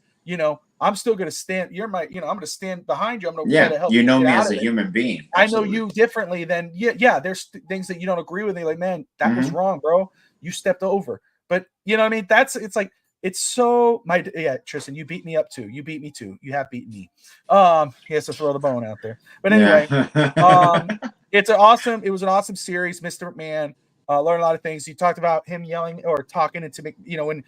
I'm still going to stand. You're my, I'm going to stand behind you. I'm going to try to help you. Me as a human being. Absolutely. I know you differently than, there's things that you don't agree with. And you're like, man, that was wrong, bro. You stepped over. But you know what I mean? It's like, it's so Tristan, you beat me up too. You beat me too. You have beaten me. He has to throw the bone out there. But anyway, it was an awesome series. Mr. McMahon learned a lot of things. You talked about him yelling or talking into when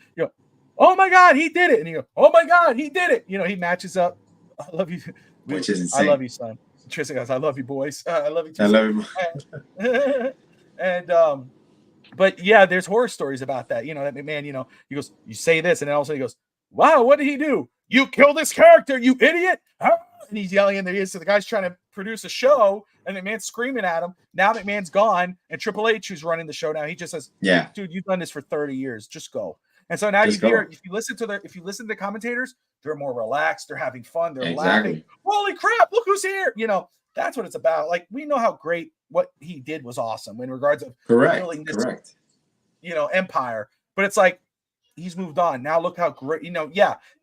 oh my God, he did it. And you go, oh my God, he did it. He matches up. I love you. Which is insane. I love you, son. Tristan goes, I love you, boys. I love you too. I love you. And but yeah, there's horror stories about that. That McMahon, he goes, you say this, and then all of a sudden he goes, wow, what did he do? You kill this character, you idiot. Huh? And he's yelling in the ear. So the guy's trying to produce a show, and McMahon's screaming at him. Now McMahon's gone, and Triple H, who's running the show now, he just says, dude, you've done this for 30 years. Just go. And so now if you listen to the commentators, they're more relaxed, they're having fun, they're laughing. Holy crap, look who's here. That's what it's about. Like, we know how great what he did was awesome in regards of building this, empire. But it's like he's moved on. Now look how great,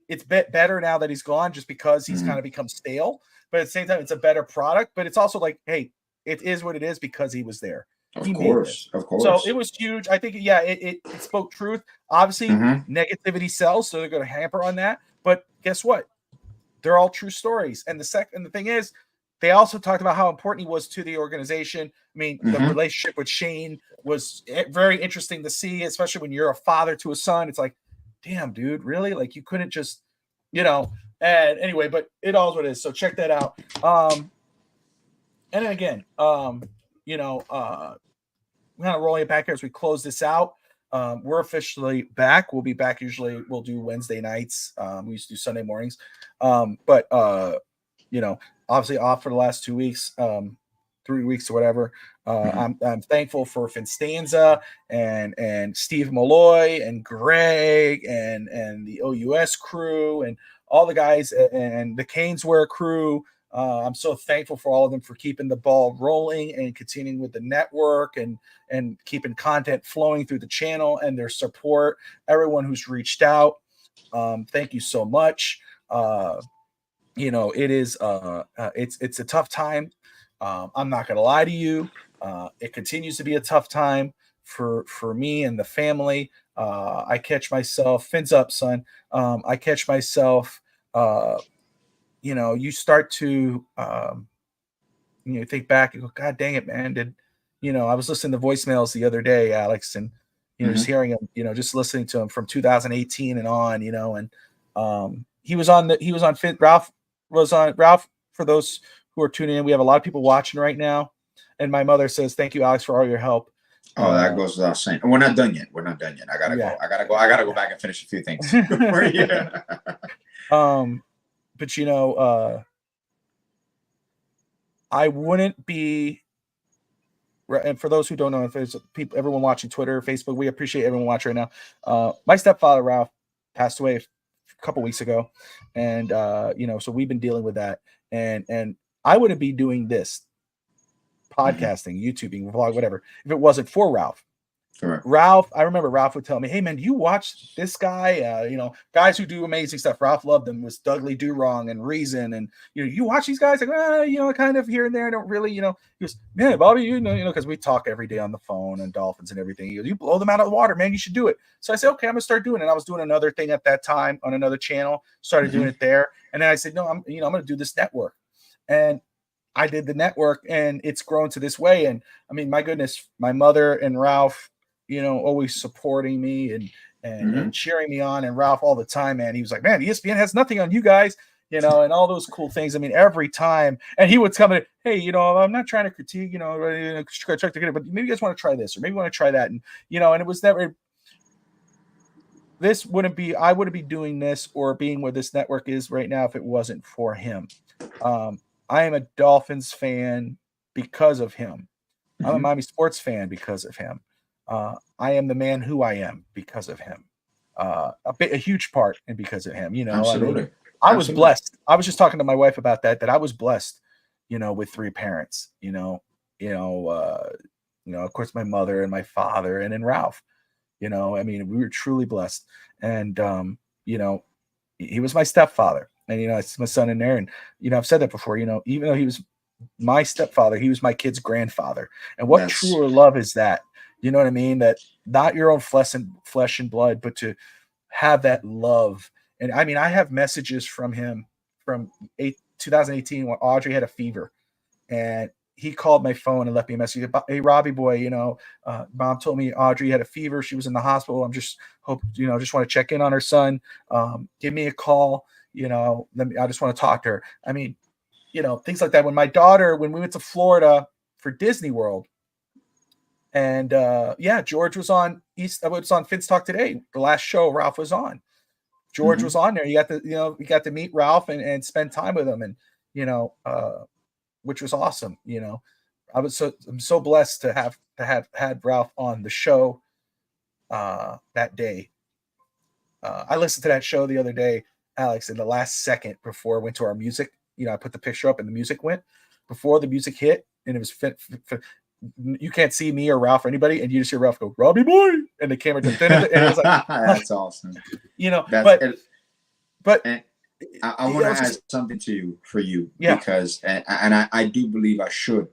it's better now that he's gone just because he's kind of become stale. But at the same time, it's a better product. But it's also like, hey, it is what it is because he was there. Of course. So it was huge. I think, it spoke truth. Obviously, negativity sells, so they're going to hamper on that. But guess what? They're all true stories. And the thing is, they also talked about how important he was to the organization. I mean, the relationship with Shane was very interesting to see, especially when you're a father to a son. It's like, damn, dude, really? Like, you couldn't just, And anyway, but it all is what it is. So check that out. And then again, we're kind of rolling it back here as we close this out. We're officially back. We'll be back. Usually we'll do Wednesday nights. We used to do Sunday mornings. But obviously off for the last 2 weeks, 3 weeks or whatever. I'm thankful for Finstanza and Steve Malloy and Greg and the OUS crew and all the guys and the Caneswear crew. I'm so thankful for all of them for keeping the ball rolling and continuing with the network and keeping content flowing through the channel and their support. Everyone who's reached out, thank you so much. It is it's a tough time. I'm not going to lie to you. It continues to be a tough time for me and the family. I catch myself, fins up, son. I catch myself, you start to, think back and go, God dang it, man. I was listening to voicemails the other day, Alex, and, just hearing him, just listening to him from 2018 and on, and he was on Fit. Ralph, for those who are tuning in, we have a lot of people watching right now. And my mother says, thank you, Alex, for all your help. Oh, that goes without saying. We're not done yet. I gotta go. I gotta go back and finish a few things. But I wouldn't be. And for those who don't know, if there's everyone watching Twitter, Facebook, we appreciate everyone watching right now. My stepfather Ralph passed away a couple weeks ago, and so we've been dealing with that. And I wouldn't be doing this podcasting, YouTubing, vlog, whatever, if it wasn't for Ralph. Correct. Ralph, I remember Ralph would tell me, hey man, do you watch this guy? Guys who do amazing stuff. Ralph loved them, was Dudley Do Wrong and Reason. And you watch these guys, like, kind of here and there. I don't really, he goes, man, Bobby, because we talk every day on the phone and Dolphins and everything. He goes, you blow them out of the water, man. You should do it. So I said, okay, I'm gonna start doing it. And I was doing another thing at that time on another channel, started doing it there. And then I said, no, I'm gonna do this network. And I did the network, and it's grown to this way. And I mean, my goodness, my mother and Ralph, always supporting me and cheering me on, and Ralph all the time, man. He was like, man, ESPN has nothing on you guys, and all those cool things. I mean, every time, and he would come in, hey, I'm not trying to critique, but maybe you guys want to try this, or maybe you want to try that. And, and it was never, I wouldn't be doing this or being where this network is right now if it wasn't for him. I am a Dolphins fan because of him. I'm a Miami sports fan because of him. I am the man who I am because of him. A huge part, and because of him, Absolutely. I was blessed. I was just talking to my wife about that I was blessed, with three parents, of course, my mother and my father, and then Ralph, we were truly blessed. And, he was my stepfather, and, it's my son in there. And, I've said that before, even though he was my stepfather, he was my kid's grandfather. And what truer love is that? You know what I mean? That not your own flesh and blood, but to have that love. And I mean, I have messages from him from 2018 when Audrey had a fever, and he called my phone and left me a message. Hey, Robbie boy, Mom told me Audrey had a fever. She was in the hospital. I'm just just want to check in on her son. Give me a call. I just want to talk to her. I mean, things like that. When we went to Florida for Disney World, and George was on Fitz Talk Today. The last show Ralph was on. George was on there. You got to meet Ralph and spend time with him, and which was awesome. I'm so blessed to have had Ralph on the show that day. I listened to that show the other day, Alex, in the last second before it went to our music. I put the picture up and the music went before the music hit, and it was fit. You can't see me or Ralph or anybody, and you just hear Ralph go, Robbie boy, and the camera just and it was like, that's awesome. But I want to add something for you because, and I do believe I should,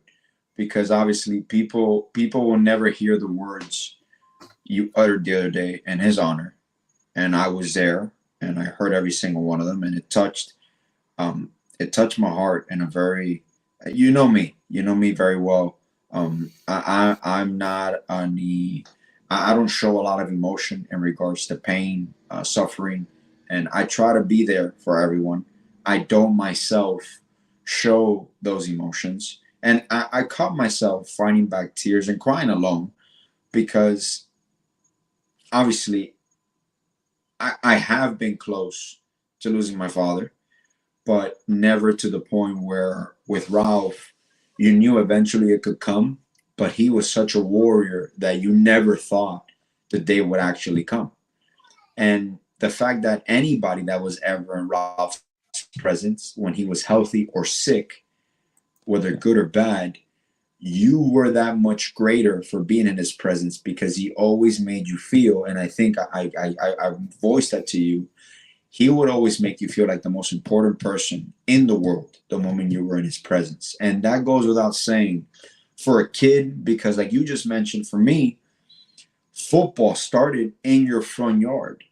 because obviously people will never hear the words you uttered the other day in his honor, and I was there and I heard every single one of them, and it touched my heart in a very, you know me very well. I'm not I don't show a lot of emotion in regards to pain, suffering, and I try to be there for everyone. I don't myself show those emotions, and I caught myself finding back tears and crying alone, because obviously I have been close to losing my father, but never to the point where with Ralph, you knew eventually it could come, but he was such a warrior that you never thought the day would actually come. And the fact that anybody that was ever in Ralph's presence, when he was healthy or sick, whether good or bad, you were that much greater for being in his presence, because he always made you feel, and I think I voiced that to you, he would always make you feel like the most important person in the world the moment you were in his presence. And that goes without saying for a kid, because like you just mentioned, for me, football started in your front yard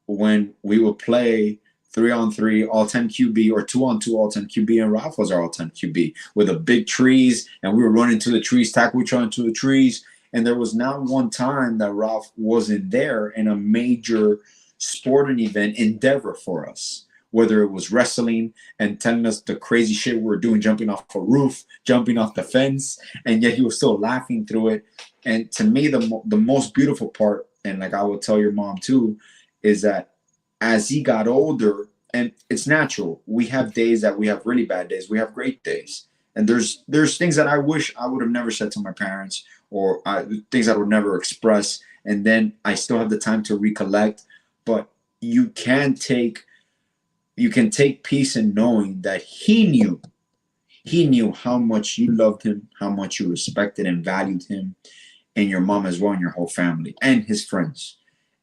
when we would play 3-on-3 all 10 QB or 2-on-2 all 10 QB, and Ralph was our all 10 QB with the big trees, and we were running to the trees, tackle each other into the trees. And there was not one time that Ralph wasn't there in a major sporting event endeavor for us, whether it was wrestling and telling us the crazy shit we were doing, jumping off a roof, jumping off the fence, and yet he was still laughing through it. And to me, the most beautiful part, and like I will tell your mom too, is that as he got older, and it's natural, we have days that we have really bad days, we have great days. And there's things that I wish I would have never said to my parents, or things I would never express. And then I still have the time to recollect. But you can take peace in knowing that he knew how much you loved him, how much you respected and valued him, and your mom as well, and your whole family and his friends.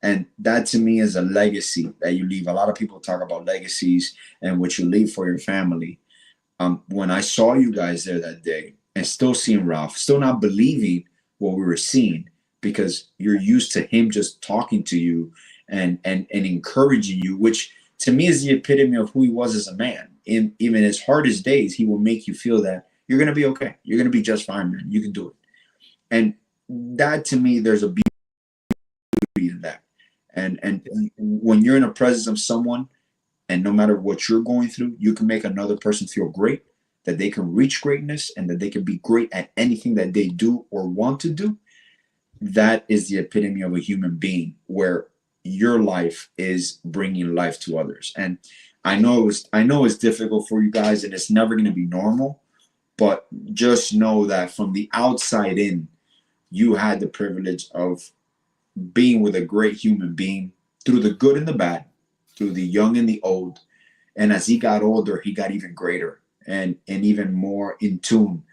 And that to me is a legacy that you leave. A lot of people talk about legacies and what you leave for your family. When I saw you guys there that day and still seeing Ralph, still not believing what we were seeing, because you're used to him just talking to you and encouraging you, which to me is the epitome of who he was as a man. In even his hardest days, he will make you feel that you're going to be okay. You're going to be just fine, man. You can do it. And that to me, there's a beauty in that. And when you're in the presence of someone, and no matter what you're going through, you can make another person feel great, that they can reach greatness, and that they can be great at anything that they do or want to do. That is the epitome of a human being, where your life is bringing life to others. And I know it's difficult for you guys, and it's never going to be normal, but just know that from the outside in, you had the privilege of being with a great human being through the good and the bad, through the young and the old. And as he got older, he got even greater and even more in tune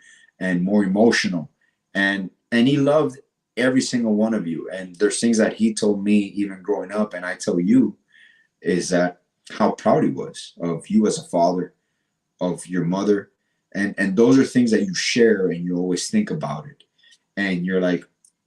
and more emotional. And he loved every single one of you. And there's things that he told me even growing up, and I tell you, is that how proud he was of you as a father, of your mother. And those are things that you share, and you always think about it. And you're like,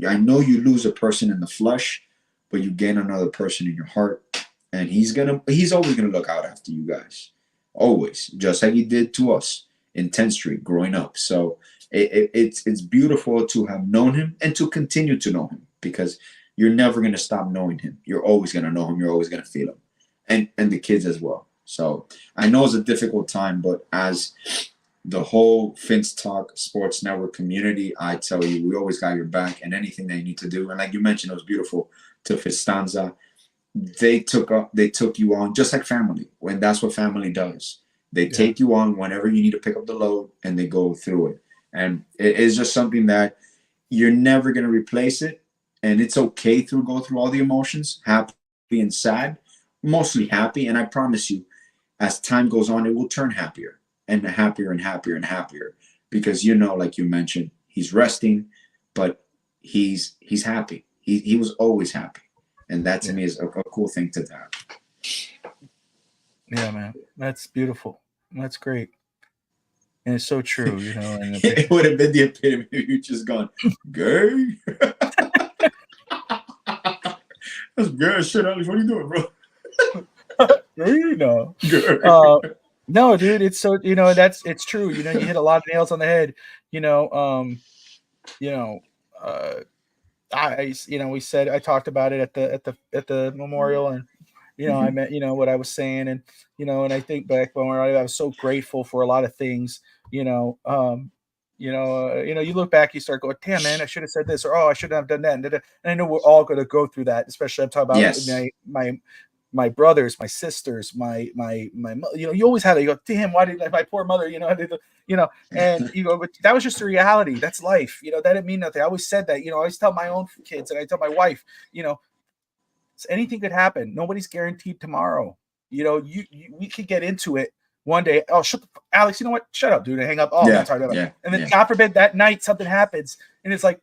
I know you lose a person in the flesh, but you gain another person in your heart. And he's always gonna look out after you guys. Always. Just like he did to us in 10th Street growing up. So it's beautiful to have known him and to continue to know him, because you're never gonna stop knowing him. You're always gonna know him, you're always gonna feel him. And the kids as well. So I know it's a difficult time, but as the whole Finch Talk Sports Network community, I tell you, we always got your back, and anything that you need to do. And like you mentioned, it was beautiful to Fistanza. They took you on just like family, when that's what family does. They take you on whenever you need to pick up the load, and they go through it. And it is just something that you're never going to replace it. And it's okay to go through all the emotions, happy and sad, mostly happy. And I promise you, as time goes on, it will turn happier and happier and happier and happier, because, like you mentioned, he's resting, but he's happy. He was always happy. And that to me is a cool thing to have. Yeah, man. That's beautiful. That's great. And it's so true, And it would have been the epitome if you just gone, gay. That's gay shit, Alex. What are you doing, bro? No, dude, it's so, it's true. You hit a lot of nails on the head. I talked about it at the memorial, and I meant what I was saying, and and I think back when I was so grateful for a lot of things. You look back, you start going, damn, man, I should have said this, or I shouldn't have done that, and I know we're all going to go through that. Especially I'm talking about my brothers, my sisters, my you always had it. You go, damn, why did my poor mother, and but that was just the reality. That's life. That didn't mean nothing. I always said that, I always tell my own kids, and I tell my wife, anything could happen. Nobody's guaranteed tomorrow. We could get into it one day. Oh, Alex, you know what? Shut up, dude. And hang up. Oh, I'm not talking about it. And then God forbid that night something happens, and it's like,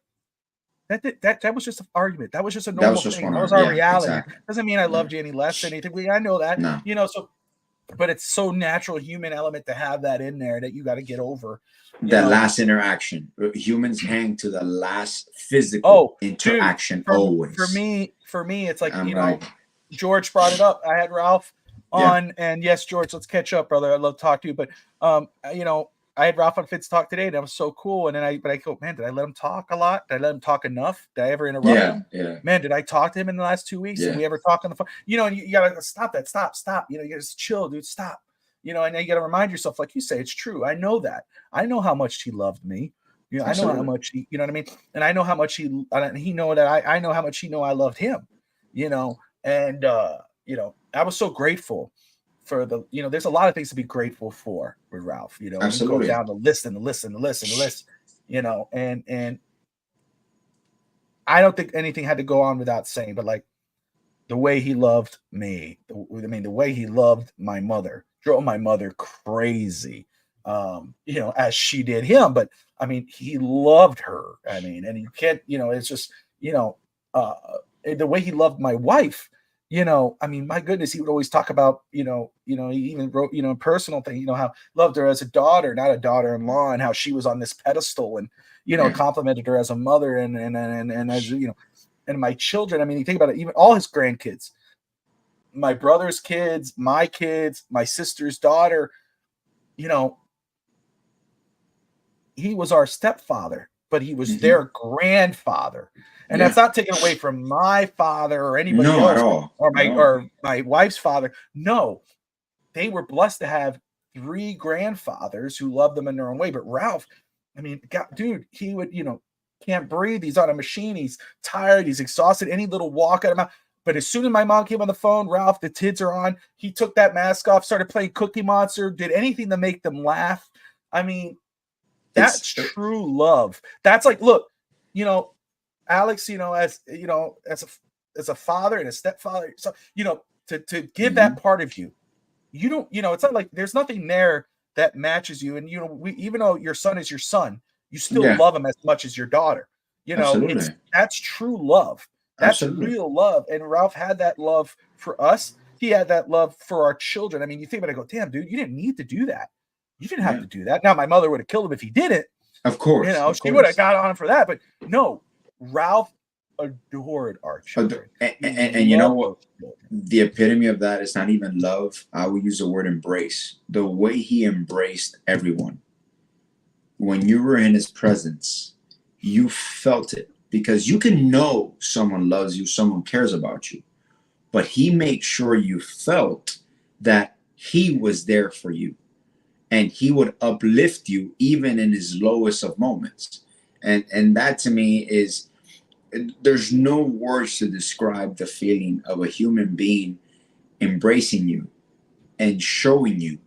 that was just an argument. That was just a normal thing. That was our reality. Exactly. Doesn't mean I loved you any less or anything. I know that. No. So but it's so natural human element to have that in there that you got to get over. That last interaction. Humans hang to the last physical interaction always. For me, it's like, George brought it up. I had Ralph on, and yes, George, let's catch up, brother. I'd love to talk to you. But I had Ralph on Fitz Talk today, and that was so cool. And then I go, man, did I let him talk a lot? Did I let him talk enough? Did I ever interrupt him? Yeah. Man, did I talk to him in the last 2 weeks? Did we ever talk on the phone? And you gotta stop that. Stop. You gotta just chill, dude. Stop. And you gotta remind yourself, like you say, it's true. I know that. I know how much he loved me. I know how much he, you know what I mean? And I know how much he know that I know how much he know I loved him, and I was so grateful for the, there's a lot of things to be grateful for with Ralph, Absolutely. Go down the list, and I don't think anything had to go on without saying, but like the way he loved me, the way he loved my mother, drove my mother crazy, as she did him, but I mean, he loved her. I mean, and you can't, it's just, the way he loved my wife, I mean, my goodness, he would always talk about, he even wrote, a personal thing, how loved her as a daughter, not a daughter-in-law, and how she was on this pedestal, and, complimented her as a mother, and as, and my children. I mean, you think about it, even all his grandkids, my brother's kids, my sister's daughter, he was our stepfather, but he was their grandfather. And that's not taken away from my father or anybody else at all. or my wife's father. No, they were blessed to have 3 grandfathers who loved them in their own way. But Ralph, I mean, God, dude, he would, can't breathe. He's on a machine. He's tired. He's exhausted. Any little walk out of mouth. But as soon as my mom came on the phone, Ralph, the kids are on. He took that mask off, started playing Cookie Monster, did anything to make them laugh. I mean, that's true love. That's like, look, Alex, as a father and a stepfather, so to give that part of you, you don't, it's not like there's nothing there that matches you. And even though your son is your son, you still love him as much as your daughter. That's true love. That's real love. And Ralph had that love for us. He had that love for our children. I mean, you think about it, go, damn, dude, you didn't need to do that. You didn't have to do that. Now, my mother would have killed him if he did it. Of course. She would have got on him for that. But no, Ralph adored our children. And you know what? The epitome of that is not even love. I would use the word embrace. The way he embraced everyone. When you were in his presence, you felt it. Because you can know someone loves you, someone cares about you. But he made sure you felt that he was there for you. And he would uplift you even in his lowest of moments. And that to me is, there's no words to describe the feeling of a human being embracing you and showing you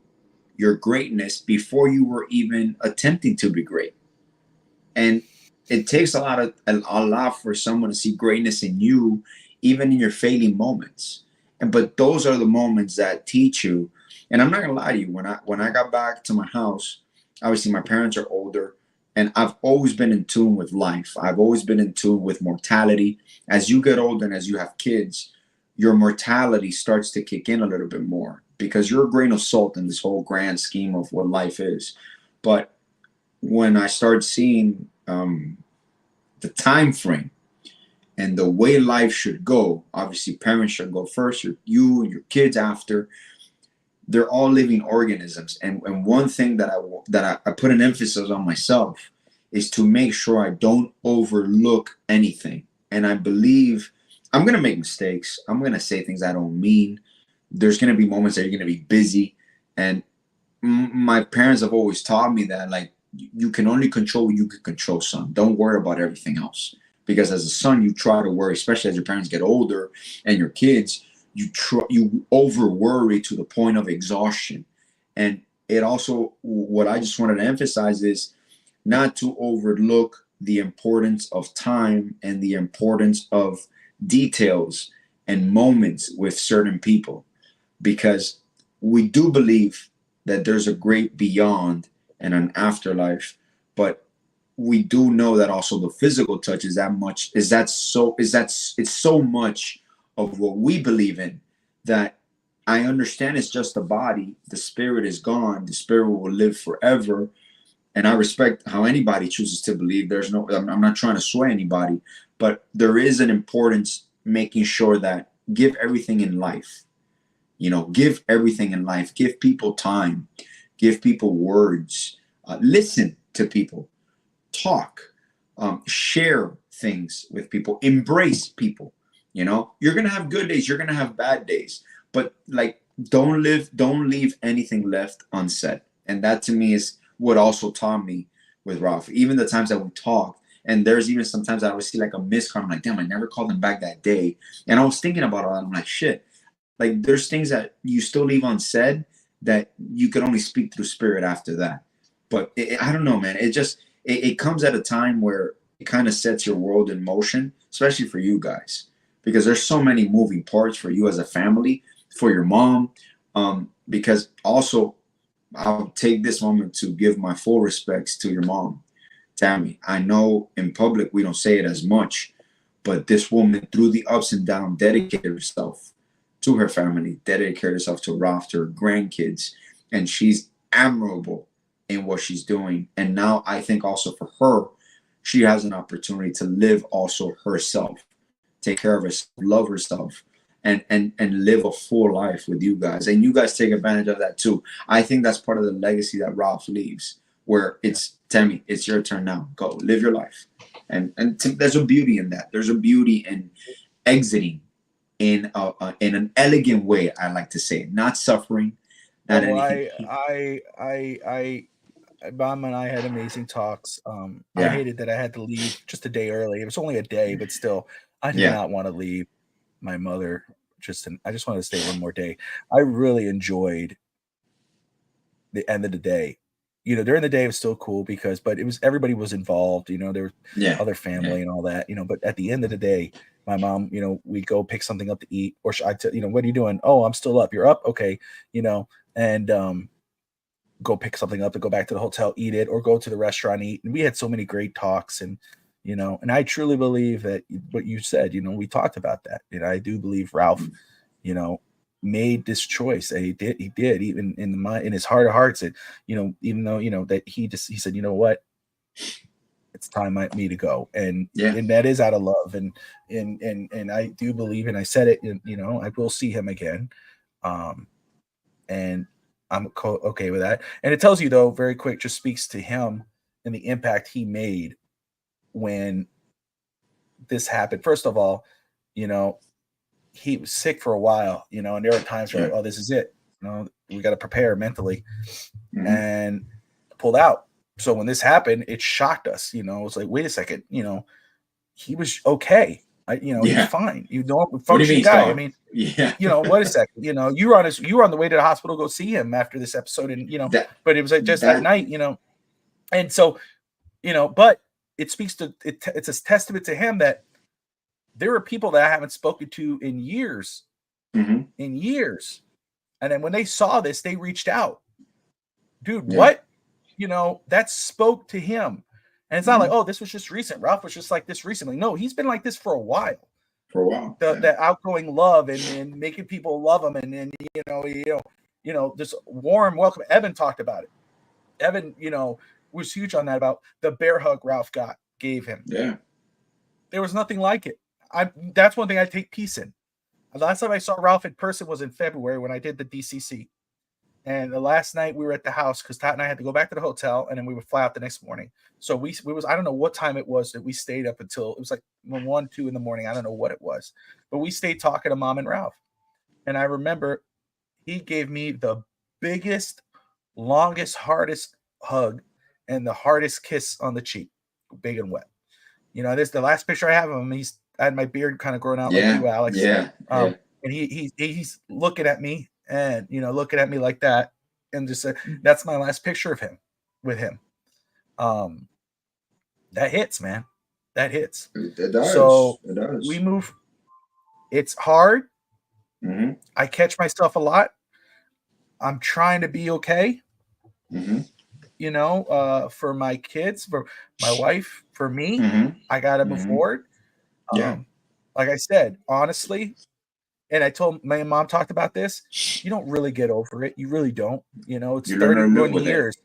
your greatness before you were even attempting to be great. And it takes a lot for someone to see greatness in you, even in your failing moments. But those are the moments that teach you. And I'm not gonna lie to you, when I got back to my house, obviously my parents are older, and I've always been in tune with life. I've always been in tune with mortality. As you get older and as you have kids, your mortality starts to kick in a little bit more, because you're a grain of salt in this whole grand scheme of what life is. But when I started seeing the time frame and the way life should go, obviously parents should go first, you and your kids after. They're all living organisms, and one thing that I put an emphasis on myself is to make sure I don't overlook anything. And I believe I'm gonna make mistakes. I'm gonna say things I don't mean. There's gonna be moments that you're gonna be busy, and my parents have always taught me that, like, you can only control what you can control, son. Don't worry about everything else, because as a son, you try to worry, especially as your parents get older and your kids. You over worry to the point of exhaustion. And it also, what I just wanted to emphasize is not to overlook the importance of time and the importance of details and moments with certain people, because we do believe that there's a great beyond and an afterlife, but we do know that also the physical touch is it's so much of what we believe in, that I understand it's just a body. The spirit is gone. The spirit will live forever. And I respect how anybody chooses to believe. I'm not trying to sway anybody, but there is an importance making sure that give everything in life. Give everything in life. Give people time. Give people words. Listen to people. Talk. Share things with people. Embrace people. You're gonna have good days. You're gonna have bad days. But don't leave anything left unsaid. And that to me is what also taught me with Ralph. Even the times that we talk, and there's even sometimes I would see like a missed call. I'm like, damn, I never called him back that day. And I was thinking about it. I'm like, shit. Like there's things that you still leave unsaid that you could only speak through spirit after that. But I don't know, man. It comes at a time where it kind of sets your world in motion, especially for you guys, because there's so many moving parts for you as a family, for your mom. Because also, I'll take this moment to give my full respects to your mom, Tammy. I know in public we don't say it as much, but this woman, through the ups and downs, dedicated herself to her family, dedicated herself to Ralph, to her grandkids, and she's admirable in what she's doing. And now I think also for her, she has an opportunity to live also herself, take care of herself, love herself, and live a full life with you guys. And you guys take advantage of that too. I think that's part of the legacy that Ralph leaves, where it's, Tammy, it's your turn now. Go live your life. And there's a beauty in that. There's a beauty in exiting in an elegant way, I like to say, not suffering, not anything. Mom and I had amazing talks. I hated that I had to leave just a day early. It was only a day, but still, I did not want to leave my mother. I just wanted to stay one more day. I really enjoyed the end of the day. During the day it was still cool but everybody was involved. There was other family and all that. But at the end of the day, my mom, we'd go pick something up to eat, or what are you doing? Oh, I'm still up. You're up, okay. And go pick something up to go back to the hotel, eat it, or go to the restaurant, eat. And we had so many great talks, and and I truly believe that what you said, we talked about that. I do believe Ralph, made this choice. He did even in his heart of hearts, that even though that he said, you know what, it's time for me to go, and that is out of love, and I do believe, and I said it, I will see him again, and I'm okay with that. And it tells you, though, very quick, just speaks to him and the impact he made when this happened. First of all, he was sick for a while, and there were times where, oh, this is it. We got to prepare mentally, and pulled out. So when this happened, it shocked us. It's like, wait a second, he was okay. He's fine. Functioning guy. I mean, wait a second. You were on the way to the hospital to go see him after this episode, and but it was like just that night, and so, but it speaks to it. It's a testament to him that there are people that I haven't spoken to in years, and then when they saw this, they reached out, dude. What, that spoke to him. And it's not like, oh, this was just recent. Ralph was just like this recently. No, he's been like this for a while. The outgoing love and making people love him, and this warm welcome. Evan talked about it. Evan, was huge on that, about the bear hug Ralph gave him. Yeah, there was nothing like it. That's one thing I take peace in. The last time I saw Ralph in person was in February when I did the DCC. And the last night we were at the house because Tat and I had to go back to the hotel, and then we would fly out the next morning. So we was, I don't know what time it was that we stayed up until, it was like 1, 2 in the morning. I don't know what it was, but we stayed talking to Mom and Ralph. And I remember he gave me the biggest, longest, hardest hug and the hardest kiss on the cheek, big and wet. This the last picture I have of him. I had my beard kind of growing out like you, Alex. And he's looking at me. And looking at me like that, and just that's my last picture of him with him. That hits, man. That hits. It does. So it does. We move. It's hard. I catch myself a lot. I'm trying to be okay. For my kids, for my wife, for me, I gotta move forward. Like I said, honestly, and I told my mom talked about this. You don't really get over it. You really don't. You know, it's You learn to live 31 with it. years,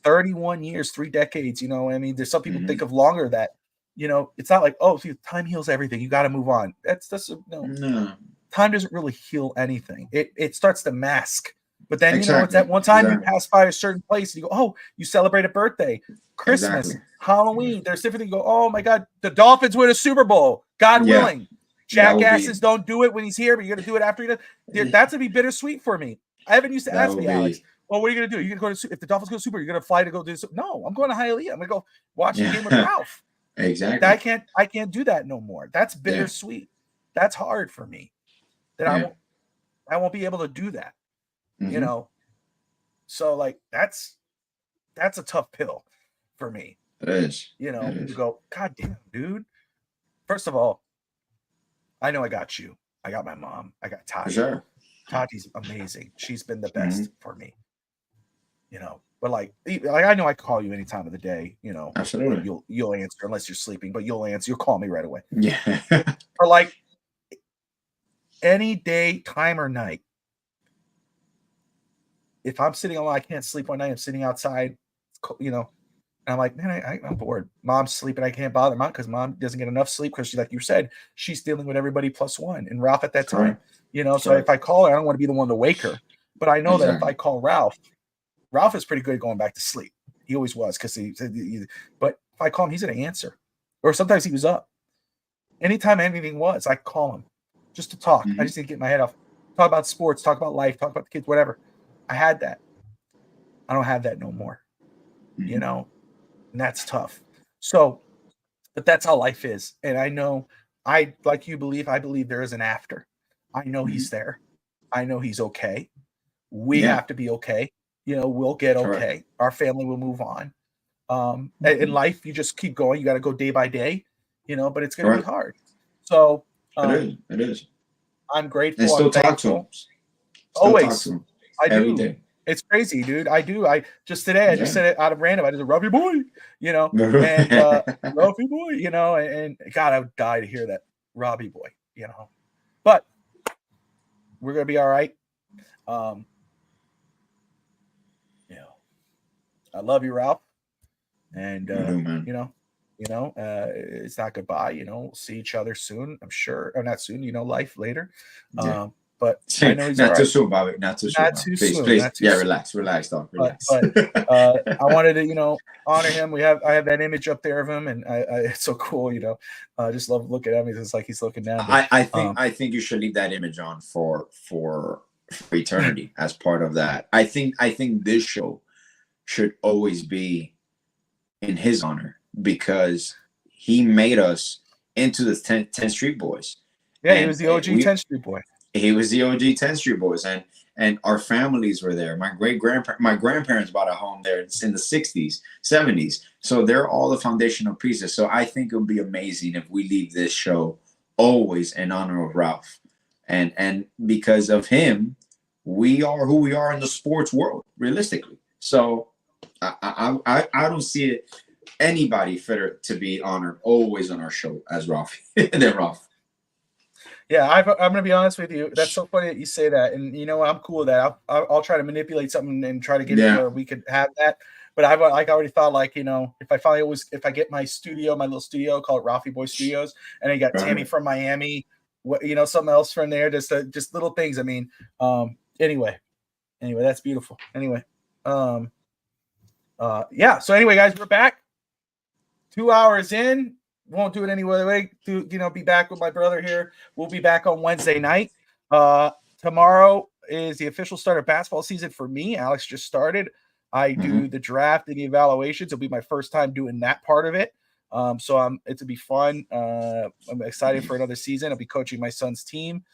31 years, 3 decades. You know, I mean, there's some people Mhm. think of longer that, you know, it's not like, oh, see, time heals everything. You got to move on. That's no. No. Time doesn't really heal anything. It starts to mask. But then, you know, it's Exactly. that one time you Exactly. pass by a certain place and you go, oh, you celebrate a birthday, Christmas, Exactly. Halloween. There's different things. You go, oh my God, the Dolphins win a Super Bowl. God Yeah. willing. That would be- Jackasses don't do it when he's here, but you're going to do it after he does. That's going to be bittersweet for me. I haven't used to That ask would me, be- Alex, well, what are you going to do? You're going to go to, if the Dolphins go to Super, you're going to fly to go do this. No, I'm going to Hialeah. I'm going to go watch the game with Ralph. Exactly. I can't do that no more. That's bittersweet. That's hard for me. That I won't be able to do that. Mhm. You know. So like that's a tough pill for me. It is. You know, It is. to go, God damn, dude. First of all, I know I got you. I got my mom. I got Tati. For sure. Tati's amazing. She's been the best for me. You know, but like I know I call you any time of the day. You know, Absolutely. You'll answer unless you're sleeping, but you'll answer. You'll call me right away. Yeah. Or like any day, time or night. If I'm sitting alone, I can't sleep one night. I'm sitting outside, you know, and I'm like, man, I'm bored. Mom's sleeping. I can't bother mom because mom doesn't get enough sleep because she's like you said, she's dealing with everybody plus one and Ralph at that time, you know. So if I call her, I don't want to be the one to wake her. But I know that if I call Ralph is pretty good at going back to sleep. He always was because but if I call him, he's going to answer. Or sometimes he was up. Anytime anything was, I call him just to talk. I just need to get my head off. Talk about sports, talk about life, talk about the kids, whatever. I had that. I don't have that no more, you know, and that's tough. So, but that's how life is. And I know like you believe, I believe there is an after. I know he's there. I know he's okay. We have to be okay. You know, we'll get okay. Our family will move on. In life, you just keep going. You got to go day by day, you know, but it's going to be hard. So it is. I'm grateful. And still talk to him. Always. Talk to him. I do. Every day. It's crazy, dude. I do. I just said it out of random. I did a Ralphie Boy, you know, and Ralphie Boy, you know, and God, I would die to hear that Ralphie Boy, you know. But we're gonna be all right. You know, I love you, Ralph, and you know, it's not goodbye. You know, we'll see each other soon. I'm sure, or not soon. You know, life later. But I know he's not too soon, Bobby. Not too soon. Please. Yeah, relax, dog. Relax. But I wanted to, you know, honor him. I have that image up there of him, and it's so cool, you know. I just love looking at him. It's like he's looking down. But, I think you should leave that image on for eternity as part of that. I think this show should always be in his honor because he made us into the 10th Street Boys. Yeah, he was the OG 10th Street Boy. He was the OG 10th Street Boys, and our families were there. My grandparents bought a home there in the 60s, 70s. So they're all the foundational pieces. So I think it would be amazing if we leave this show always in honor of Ralph. And because of him, we are who we are in the sports world, realistically. So I don't see it anybody fitter to be honored always on our show as Ralph than Ralph. Yeah, I'm going to be honest with you. That's so funny that you say that. And, you know, I'm cool with that. I'll try to manipulate something and try to get it where we could have that. But I already thought, like, you know, if I get my little studio, call it Ralphie Boy Studios, and I got Tammy from Miami, you know, something else from there, just little things. I mean, anyway, that's beautiful. Anyway, yeah. So anyway, guys, we're back. 2 hours in. Won't do it any other way. Be back with my brother here. We'll be back on Wednesday night. Tomorrow is the official start of basketball season for me. Alex just started. I do the draft and the evaluations. It'll be my first time doing that part of it. So it'll be fun. I'm excited for another season. I'll be coaching my son's team.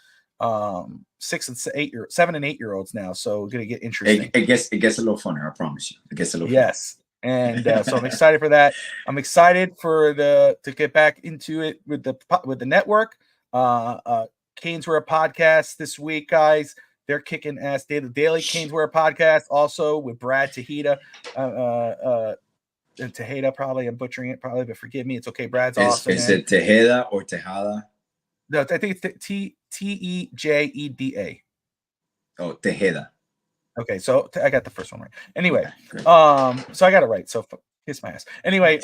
7 and 8 year olds now. So it's gonna get interesting. It gets a little funner. I promise you. It gets a little funner. And so I'm excited for that. I'm excited to get back into it with the network. Canes Wear podcast this week, guys. They're kicking ass. The Daily Canes Wear podcast also with Brad Tejeda. And Tejeda, probably I'm butchering it, probably, but forgive me. It's okay. Brad's awesome. Is it Tejeda or Tejada? No, I think it's Tejeda. Oh, Tejeda. Okay, so I got the first one right. Anyway, Okay, so I got it right. So kiss my ass. Anyway,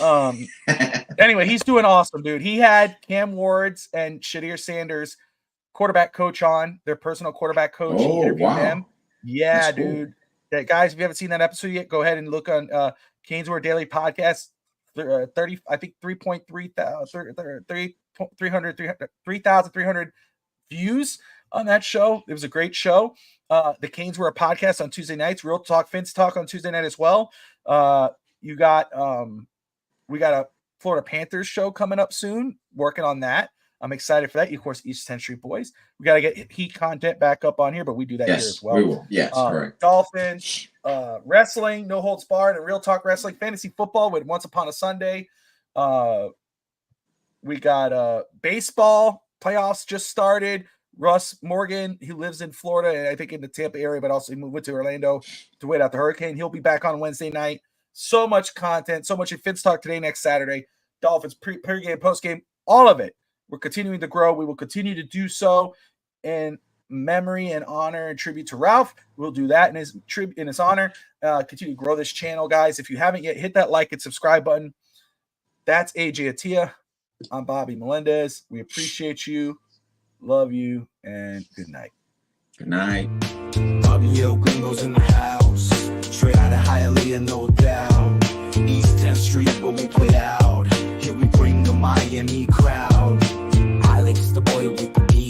anyway, he's doing awesome, dude. He had Cam Ward's and Shadir Sanders, quarterback coach, on their personal quarterback coach. He interviewed them. Yeah, that's dude. Cool. That, guys, if you haven't seen that episode yet, go ahead and look on Canes Word Daily Podcast. 30, I think 3,300 views on that show. It was a great show. The Canes were a podcast on Tuesday nights. Real Talk, Vince Talk on Tuesday night as well. You got we got a Florida Panthers show coming up soon. Working on that. I'm excited for that. Of course, East Century Boys. We got to get Heat content back up on here, but we do that here as well. We will. Yes, correct. Dolphins, wrestling, No Holds Barred, and Real Talk Wrestling, fantasy football with Once Upon a Sunday. We got baseball playoffs just started. Russ Morgan, he lives in Florida, and I think in the Tampa area, but also he went to Orlando to wait out the hurricane. He'll be back on Wednesday night. So much content, so much in Fitz Talk today, next Saturday. Dolphins pregame, postgame, all of it. We're continuing to grow. We will continue to do so in memory and honor and tribute to Ralph. We'll do that in his honor. Continue to grow this channel, guys. If you haven't yet, hit that like and subscribe button. That's AJ Atia. I'm Bobby Melendez. We appreciate you, love you, and good night. Good night. Bobby Gringos in the house. Straight out of Hialeah, no